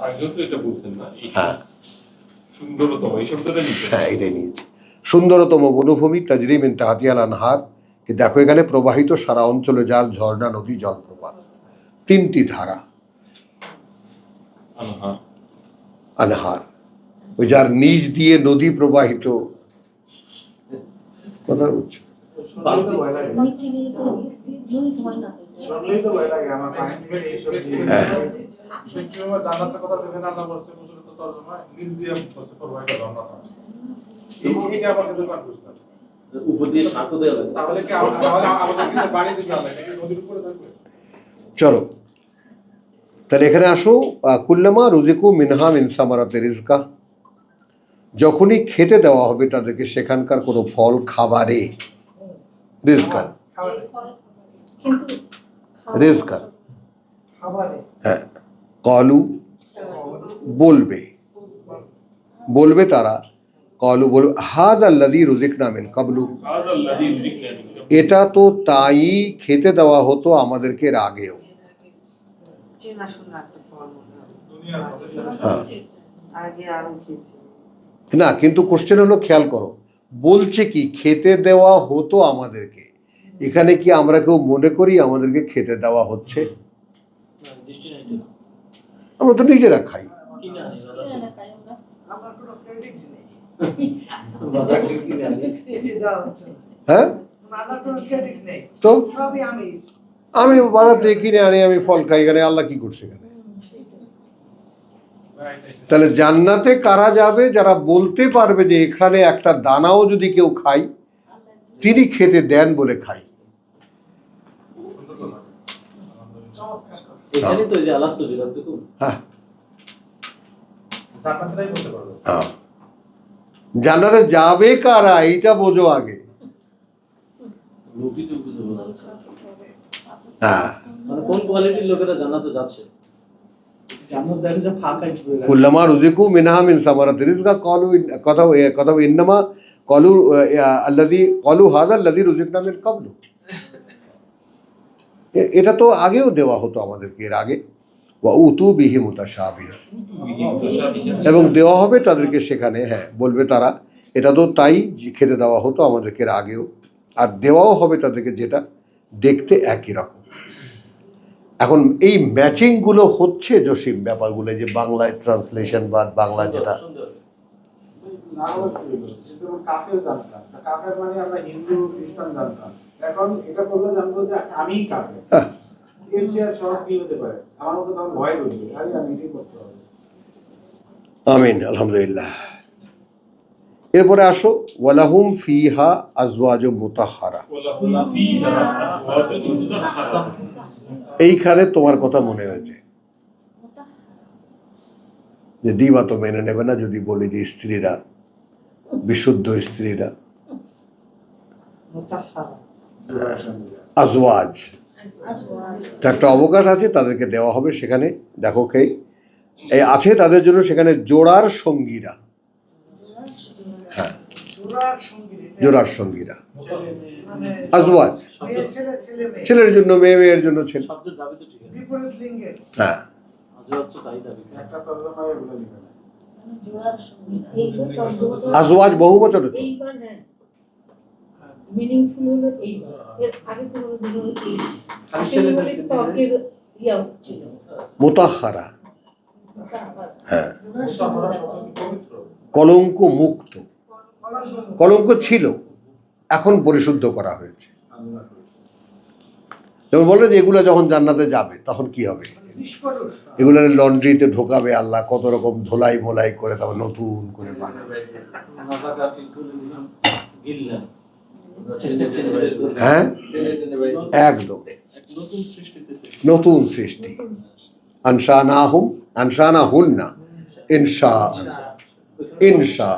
আগেও তো এটা বলছেন না, হ্যাঁ সুন্দরতম এই শব্দটা নিচ্ছে। হ্যাঁ, এটাই নিয়েছি, সুন্দরতম বনভূমি তাজরি মিন তাহতিল আনহার। কি দেখো এখানে প্রবাহিত সারা অঞ্চলে যার ঝর্ণা, নদী, জলপ্রপাত, তিনটি ধারা। আনহার, ওই যার নিচ দিয়ে নদী প্রবাহিত, কথা বলছে। নিচে গিয়ে তো জুই হয় না। শুনলেই তো ভয় লাগে আমার, পানি থেকে এইসব হ্যাঁ। জান্নাতের কথা যেখানে আল্লাহ বলছে মুসলিম তরজমা নিজ দিয়ে বলছে পরবাহিত জান্নাত। এইটা আমার কাছে কনফিউজ লাগে। উপর দিয়ে সাঁকো দেওয়া লাগে। তাহলে কি আমাদের কিছু বাড়ি দিতে হবে নাকি নদীর উপরে থাকবে? চলো তাহলে এখানে আসো, কুল্লামা রুজিকু মিনহা মিন সামারাতি রিজকা, যখনই খেতে দেওয়া হবে তাদেরকে সেখানকার কোনো ফল, খাবারে, রিজকান, কিন্তু রিজকান, খাবারে হ্যাঁ, কলু বলবে, বলবে তারা, কলু বলবে হাজ আল্লাযী রুজিকনা মিন কাবলু, হাযাল্লাযী রুজিকনা মিন ক্বাবল। এটা তো তাই খেতে দেওয়া হতো আমাদেরকে এর আগেও। চেনাশোনা একটা ফল মনে হয়। দুনিয়ার মধ্যে হ্যাঁ, আগে আরো খেয়েছি। না কিন্তু কোশ্চেন হলো, খেয়াল করো, বলছে কি খেতে দেওয়া হতো আমাদেরকে, এখানে কি আমরা কেউ মনে করি আমাদেরকে খেতে দেওয়া হচ্ছে? দৃষ্টি নাই তো আমরা তো নিজেরা খাই। কিনে আনি এলাকায় আমরা আমার কোনো ক্রেডিট নেই, বাজার থেকে কিনে আনি এই দেওয়া হচ্ছে না। হ্যাঁ, আমার কোনো ক্রেডিট নেই, তো সবই আমি। আমি বাজার থেকে কিনে আনি, আমি ফল খাই, এখানে আল্লাহ কি করছে এখানে? তাহলে জান্নাতে কারা যাবে? যারা বলতে পারবে যে এখানে একটা দানাও যদি কেউ খাই তিনি খেতে দেন বলে খাই। চমৎকার কথা। এখানে তো যে আলাস্ত বিরাব্বিকুম হ্যাঁ, জান্নাতেরাই বলতে পারবে। হ্যাঁ, জান্নাতে যাবে কারা এইটা বোঝো আগে। লোভী তো বুঝে বোঝা যাচ্ছে না। হ্যাঁ, মানে কোন কোয়ালিটির লোকেরা জান্নাতে যাচ্ছে? জান্নাত দেখে যে ফাঁকাই পড়ে গেছে। কুল্লামা রুজিকু মিনহা মিন সামারাতি রিজকা কলু, কথা ইন্নামা কলু আল্লাযী কলু হাযা আল্লাযী রুজিকনা মিন কাবলু, এটা তো আগেও দেওয়া হতো আমাদেরকে এর আগে। ওয়া উতু বিহি মুতাশাবিহা, এবং দেওয়া হবে তাদেরকে সেখানে, হ্যাঁ বলবে তারা এটা তো তাই খেতে দেওয়া হতো আমাদেরকে এর আগেও, আর দেওয়াও হবে তাদেরকে যেটা দেখতে একই রকম। এখন এই ম্যাচিংগুলো হচ্ছে জসিম, ব্যাপারগুলো যে বাংলায় ট্রান্সলেশন বা বাংলা যেটা, সুন্দর। না হলে কি হলো? যেমন কাফের জানতাম, তা কাফের মানে আমরা হিন্দু খ্রিস্টান জানতাম, এখন এটা করলে জানবো যে আমিই কাফের। হ্যাঁ, এর চেয়ে আর সহজ কি হতে পারে? আমার মতো তখন ভয় ঢুকবে, আরে আমি এটাই করতে হবে। আমিন, আলহামদুলিল্লাহ। এরপরে আসো, ওয়ালাহুম ফিহা আজওয়াজুম মুতাহহারা, ওয়ালাহুম ফীহা আজওয়াজুন মুতাহহারা। এইখানে তোমার কথা মনে হয়েছে যে দিবা তো মেনে নেবে না যদি বলি যে স্ত্রীরা, বিশুদ্ধ স্ত্রীরা, মুতাহহারা। আজওয়াজ, তো একটা অবকাশ আছে তাদেরকে দেওয়া হবে সেখানে। দেখো এই এই আছে তাদের জন্য সেখানে জোড়ার সঙ্গীরা, হ্যাঁ জোড়ার সঙ্গী, জোড়ার সঙ্গীরা, মানে আজওয়াজ, মেয়ে ছেলে, ছেলে মেয়ে, ছেলের জন্য মেয়ে, মেয়ের জন্য ছেলে, শব্দের দাবি তো ঠিক আছে। বিপরীত লিঙ্গের। হ্যাঁ, আজ হচ্ছে তাই দাবি। একটা তর্জমায় এগুলো লিখে নেয়। জোড়ার সঙ্গী এইবার তর্জমা তো আজওয়াজ বহু বচনে তো। এইবার হ্যাঁ মিনিংফুল হলো এইবার, এর আগে তো হলো দুটো এই আসলে বলে ত্বকের ইয়া ছিল মুতাহহারা, আবার হ্যাঁ, জোড়ার ওটা আমরা সঙ্গী শব্দ কি পবিত্র? কলঙ্ক মুক্ত, কলঙ্ক। কলঙ্ক ছিল এখন পরিশুদ্ধ করা হয়েছে। আল্লাহ করেছে। যেমন বললো যে এগুলো যখন জান্নাতে যাবে তখন কি হবে, নিষ্কলুষ। এগুলো লন্ড্রিতে ঢোকাবে আল্লাহ, কত রকম ধোলাই মোলাই করে তারপর নতুন করে বানাবে। নাফাকাতি কুল্লুহুম গিল্লা। টেনে টেনে বের করবে। হ্যাঁ, টেনে টেনে বাইরে। একদম নতুন সৃষ্টিতে নতুন সৃষ্টি। আনশানা হুন্না ইনশা, ইনশা,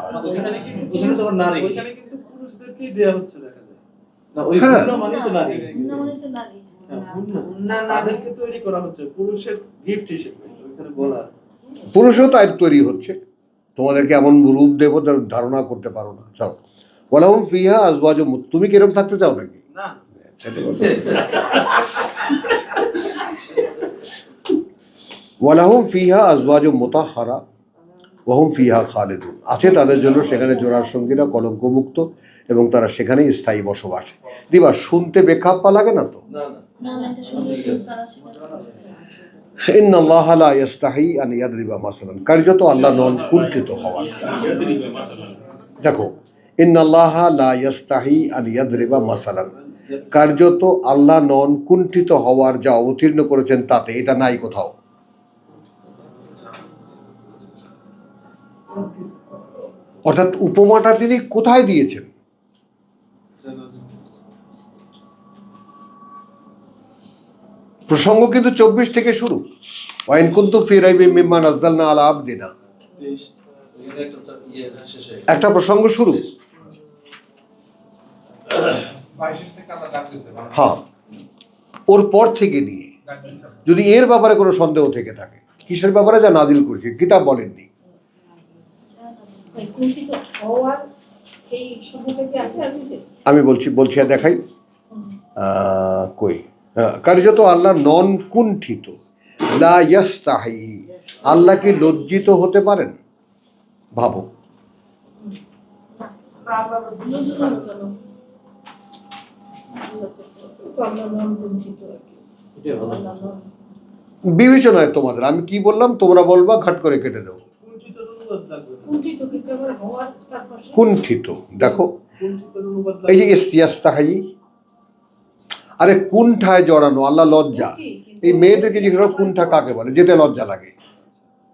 ওখানে তোমার নারী। ওইখানে কিন্তু পুরুষদেরকেই দেয়া হচ্ছে দেখা যায়। না ওই হ্যাঁ। গুণ মানে তো নারী। না মানে তো নারী হ্যাঁ, গুণ না। না না তাদেরকে তৈরি করা হচ্ছে পুরুষের গিফট হিসেবে ওইখানে বলা আছে। পুরুষও তাই তৈরি হচ্ছে, তোমাদেরকে এমন রূপ দেব ধারণা করতে পারো না। চলো, ওয়ালাহুম ফিহা আজওয়াজুম, তুমি কিরকম থাকতে চাও নাকি? না সেটা বলো। ওয়ালাহুম ফিহা আজওয়াজুম মুতাহহারা ওয়া হুম ফিহা খালিদুন, আছে তাদের জন্য সেখানে জোড়ার সঙ্গীরা কলঙ্কমুক্ত এবং তারা সেখানেই স্থায়ী বসবাস। দিবা শুনতে বেখাপ্পা লাগে না তো? না না না না এটা শুনলে তারা সেটা ইন্নাল্লাহা লা ইস্তাহি আন ইয়াদরিবা মাসালান, কার্যত আল্লাহ নন কুণ্ঠিত হওয়ার। ইয়াদরিবা মাসালান। দেখো, ইন্নাল্লাহা লা ইস্তাহি আন ইয়াদরিবা মাসালান, কার্যত আল্লাহ নন কুণ্ঠিত হওয়ার, যা অবতীর্ণ করেছেন তাতে, এটা নাই কোথাও। অর্থাৎ উপমাটা তিনি কোথায় দিয়েছেন? প্রসঙ্গ কিন্তু 24 থেকে শুরু। ওয়াইন কুনতুম ফি রাইবিম মিম্মা নাযালনা আলা আবদিনা, একটা প্রসঙ্গ শুরু। 22 থেকে আল্লাহ ডাকতেছে, হ্যাঁ, ওর পর থেকে নিয়ে ডাকতেছে। যদি এর ব্যাপারে কোনো সন্দেহ থেকে থাকে, কিসের ব্যাপারে যা নাজিল করেছে কিতাব বলেননি। এই কুঞ্চিত হওয়ার এই শব্দটা কি আছে আরবিতে? আমি বলছি আর দেখাই। কই, কার্যত আল্লাহ নন কুণ্ঠিত, লা ইয়াস্তাহি, আল্লাহ কি লজ্জিত হতে পারেন? ভাবো, এটাই ভালো। বিবেচনায় তোমাদের, আমি কি বললাম তোমরা বলবা, ঘাট করে কেটে দেবো। কুণ্ঠিতের অনুবাদ লাগবে না। কুঞ্চিত কিন্তু আবার হওয়ার তার পাশে কুণ্ঠিত, দেখো কুণ্ঠিতের অনুবাদ এই লাগবে যে ইস্তিয়াস্তাহি, আরে কুণ্ঠায় জড়ানো, আল্লাহ লজ্জা। বুঝছি, কিন্তু এই মেয়েদেরকে জিজ্ঞেস করো কুণ্ঠা কাকে বলে, যেতে লজ্জা লাগে,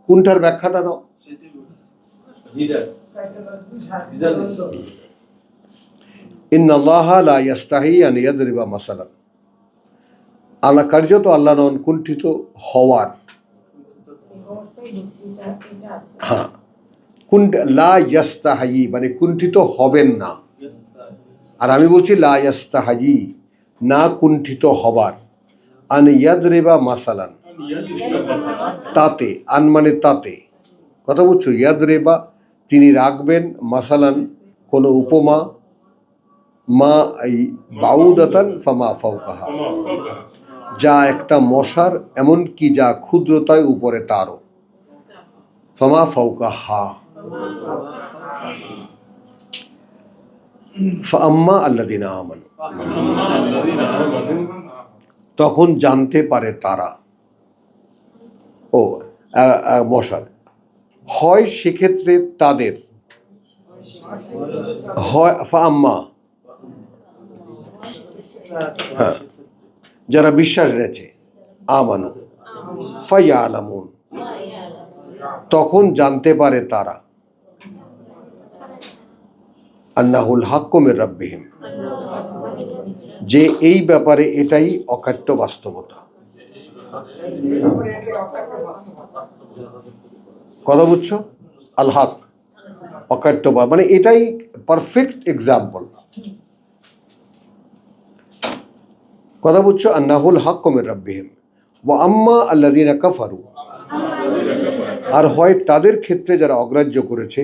কুণ্ঠার ব্যাখ্যাটা নাও। সেটাই বলেছে। দ্বিধা। ইন্নাল্লাহা লা ইয়াস্তাহি আন ইয়াদরিবা মাসালান, আল্লাহ কার্যত আল্লাহ নন কুণ্ঠিত হওয়ার। এই হওয়ারটাই বলছি, এটা আছে। হ্যাঁ, লা ইয়াস্তাহি মানে কুণ্ঠিত হবেন না, আর আমি বলছি লা ইয়াস্তাহি, না কুণ্ঠিত হবার। আন ইয়াদরিবা মাসালান, তাতে, আন মানে তাতে, কথা বুঝছো? ইয়াদরিবা তিনি রাখবেন, মাসালান কোনো উপমা, মা এই বাউদাতান ফামা ফাওকাহা, যা একটা মশার, এমন কি যা ক্ষুদ্রতায় উপরে তারও। ফামা ফাওকাহা, ফাআম্মা আল্লাযিনা আমানু, তখন জানতে পারে তারা। ও মশার হয় সেক্ষেত্রে তাদের হয়, ফাআম্মা, হ্যাঁ, যারা বিশ্বাস রেখেছে, আমানু, ফায়ালামুন, তখন জানতে পারে তারা, আন্নাহুল হাক্কু মির রাব্বিহিম, যে এই ব্যাপারে এটাই অকাট্য বাস্তবতা। কথা বুঝছো? আল হক, অকাট্য, মানে এটাই পারফেক্ট এক্সাম্পল। কথা বুঝছো? আন্নাহুল হাক্কু মির রাব্বিহিম ওয়া আম্মা আল্লাযিনা কাফারু, আর হয় তাদের ক্ষেত্রে যারা অগ্রাহ্য করেছে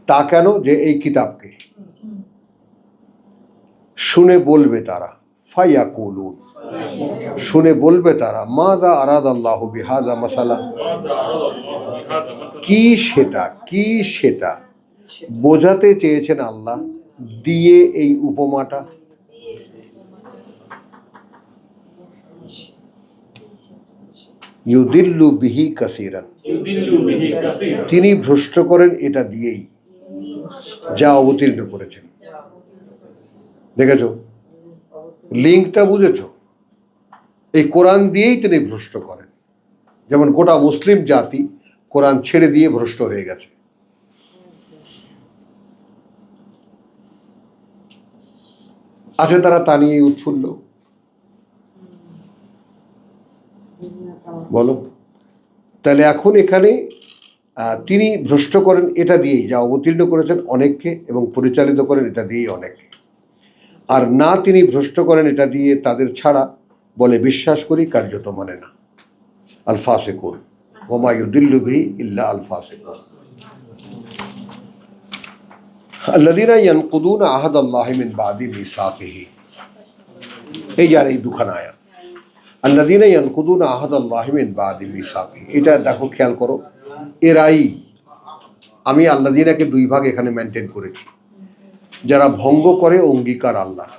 তা কেন? যে এই কিতাবকে শুনে বলবে তারা, ফায়াকুলুন, শুনে বলবে তারা, মাযা আরাদাল্লাহু বিহাযা মাসালা, কি সেটা বোঝাতে চেয়েছেন আল্লাহ দিয়ে এই উপমাটা। ইউদিল্লু বিহি কাসীরান, তিনি ভ্রষ্ট করেন এটা দিয়েই, যা অবতীর্ণ করেছেন। দেখেছো লিঙ্কটা, বুঝেছো? এই কোরআন দিয়েই তিনি ভ্রষ্ট করেন। যেমন গোটা মুসলিম জাতি কোরআন ছেড়ে দিয়ে ভ্রষ্ট হয়ে গেছে। আছে তারা তা নিয়ে উৎফুল্ল। বলো তাহলে এখন এখানে তিনি ভ্রষ্ট করেন এটা দিয়েই, যা অবতীর্ণ করেছেন অনেককে, এবং পরিচালিত করেন এটা দিয়েই অনেককে। আর না, তিনি ভ্রষ্ট করেন এটা দিয়ে তাদের ছাড়া, বলে বিশ্বাস করি, কার্যত মানে না। আল ফাসিকুন ওয়া মা ইউদিল্লু বিহি ইল্লা আল ফাসিকুন আল্লাযীনা ইয়ানকুদুনা আহাদাল্লাহি মিন বাদি মিসাকিহি। এই যার এই দুখানা আয়াত, আল্লাযীনা ইয়ানকুদুনা আহাদাল্লাহি মিন বাদি মিসাকিহি, এটা দেখো, খেয়াল করো, এরাই, আমি আল্লাযীনাকে দুই ভাগ এখানে মেনটেন করেছি, যারা ভঙ্গ করে অঙ্গীকার আল্লাহ।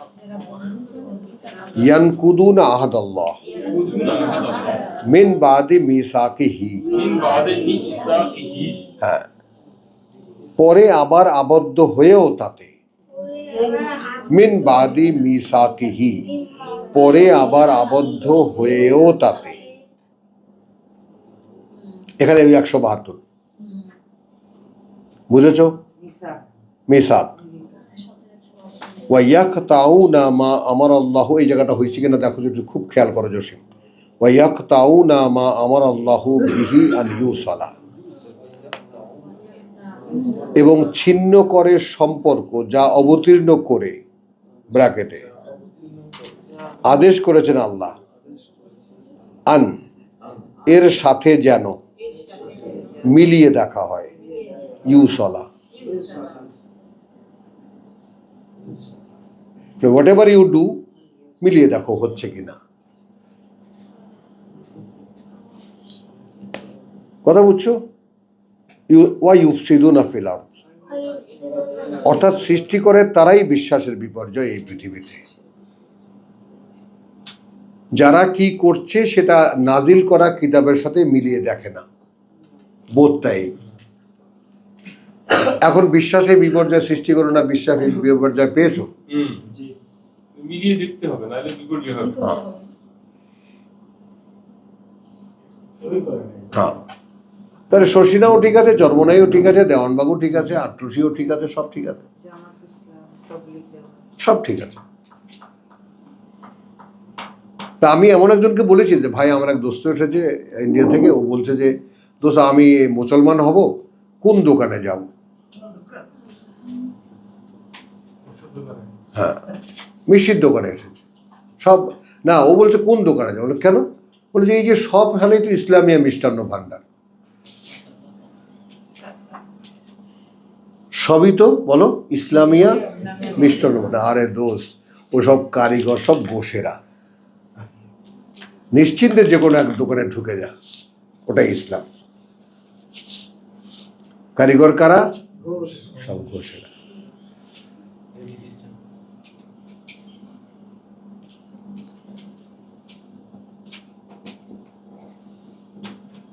ইয়ানকুদুনা আহাদাল্লাহ মিন বাদি মিসাকিহি, হ্যাঁ, পরে আবার আবদ্ধ হয়েও তাতে, মিন বাদি মিসাকিহি, পরে আবার আবদ্ধ হয়েও তাতে। এখানে 172, বুঝেছো? মিসাক ওয়াইয়াকতাউনা মা আমারাল্লাহ, এই জায়গাটা হয়েছে কিনা দেখো, যদি খুব খেয়াল করো জসিম। ওয়াইয়াকতাউনা মা আমারাল্লাহু বিহি আন ইউসালা, এবং ছিন্ন করে সম্পর্ক যা অবতীর্ণ করে, ব্র্যাকেটে আদেশ করেছেন আল্লাহ, আন এর সাথে যেন মিলিয়ে দেখা হয়, ইউসলা, হোয়াট এভার ইউ ডু, মিলিয়ে দেখো হচ্ছে কিনা। কথা বুঝছো? ওয়াইউফসিদুনা ফিল আরদ, অর্থাৎ সৃষ্টি করে তারাই বিশ্বাসের বিপর্যয় এই পৃথিবীতে। যারা কি করছে সেটা নাজিল করা কিতাবের সাথে মিলিয়ে দেখে না, বোধটাই। এখন বিশ্বাসের বিপর্যয় সৃষ্টি করো না, বিশ্বাসের বিপর্যয় পেয়েছো? মিলিয়ে দেখতে হবে, নাহলে বিপর্যয় হবে। হ্যাঁ, তাহলে শশীনাও ঠিক আছে, জন্মনাইও ঠিক আছে, দেওয়ানবাবু ঠিক আছে, আট্রসিও ঠিক আছে, সব ঠিক আছে, জামাত ইসলাম, তাবলীগ জামাত। সব ঠিক আছে। তা আমি এমন একজনকে বলেছি যে ভাই, আমার এক দোস্ত এসেছে ইন্ডিয়া থেকে, ও বলছে যে দোস্ত আমি মুসলমান হব, কোন দোকানে যাব? হ্যাঁ, মিষ্টির দোকানে এসেছে সব। না, ও বলছে কোন দোকানে যাবো? কেন? বলছে এই যে সব হালেই তো ইসলামিয়া মিষ্টান্ন ভান্ডার, সবই তো বলো ইসলামিয়া মিষ্টান্ন ভান্ডার। আরে দোস্ত, ওসব কারিগর সব বসেরা, নিশ্চিন্তে যে কোনো এক দোকানে ঢুকে যা, ওটাই ইসলাম। কারিগর কারা? সব ঘোষেরা।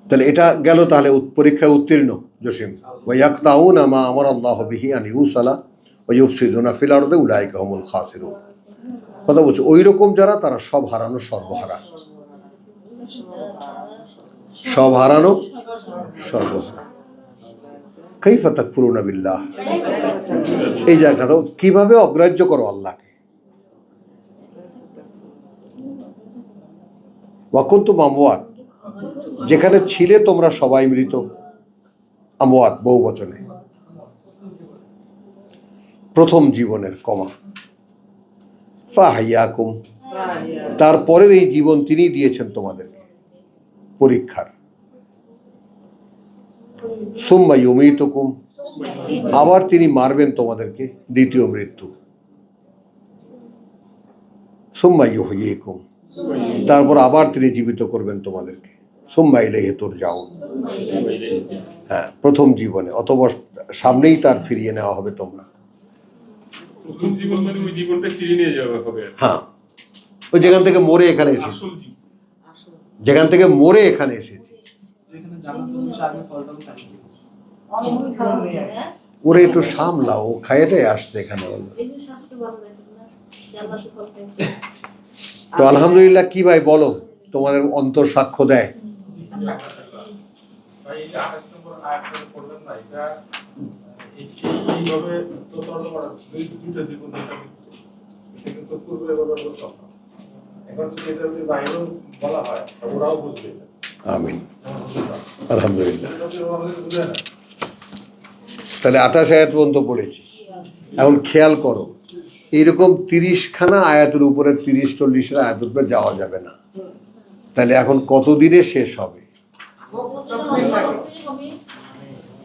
তাহলে এটা গেল, তাহলে পরীক্ষায় উত্তীর্ণ জসিম। ওয়ায়াকতাউনা মা আমারাল্লাহু বিহি আন ইউসালা ওয়া ইউফসিদুনা ফিল আরদি উলাইকা হুমুল খাসিরুন। কথা বলছে ওই রকম যারা, তারা সব হারানো, সর্বহারা, সব হারানো, সর্বহারা। কাইফা তাকফুরুনা বিল্লাহ, এই জায়গাটা কিভাবে অগ্রাহ্য করো আল্লাহকে। ওয়া কুনতুম আমওয়াত, যেখানে ছিলে তোমরা সবাই মৃত, আমওয়াত বহু বচনে, প্রথম জীবনের কমা, ফাহাইয়াকুম, তারপরের এই জীবন তিনি দিয়েছেন তোমাদেরকে পরীক্ষার, সুম্মা ইউমীতুকুম, আবার তিনি মারবেন তোমাদেরকে, দ্বিতীয় মৃত্যু, সুম্মা ইউহয়ীকুম, তারপর আবার তিনি জীবিত করবেন তোমাদেরকে, সুম্মা ইলাইহি তুরজাউন। হ্যাঁ, প্রথম জীবনে, অথবা সামনেই তার ফিরিয়ে নেওয়া হবে তোমরা। প্রথম জীবন মানে ওই জীবনটা ফিরিয়ে নিয়ে যাওয়া হবে। হ্যাঁ, ওই যেখান থেকে মরে এখানে এসেছি, আসল জীবন। যেখান থেকে মরে এখানে এসেছি। যেখানে জান্নাত তুমি সামনে ফলটা খাইছি। ওরে একটু সামলাও, ও খাইয়েটাই আসছে এখানে। তো আলহামদুলিল্লাহ, কি ভাই বলো, তোমাদের অন্তর সাক্ষ্য দেয়? ভাই, এটা 28 নম্বর আয়াতটা পড়লেন না, এটা এইভাবে তর্জমা করা, দুইটা জীবন, এটা কিন্তু পূর্বে ব্যবহার করতাম না। এখন যদি এটা যদি বাইরেও বলা হয়, ওরাও বুঝবে এটা। আমিন, আলহামদুলিল্লাহ। এটা যদি আমাদের বুঝে না, তাহলে 28 আয়াত পর্যন্ত পড়েছি। এখন খেয়াল করো, এইরকম 30খানা আয়াতের উপরে 30-40 আয়াতের উপরে যাওয়া যাবে না। তাহলে এখন কতদিনে শেষ হবে?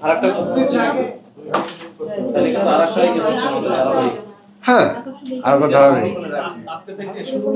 আরেকটা কথা হচ্ছে, তাহলে কিন্তু আরেকটা হচ্ছে আমাদের ধারাবাহিক। হ্যাঁ, আর একটা ধারাবাহিক। আজকে থেকে শুরু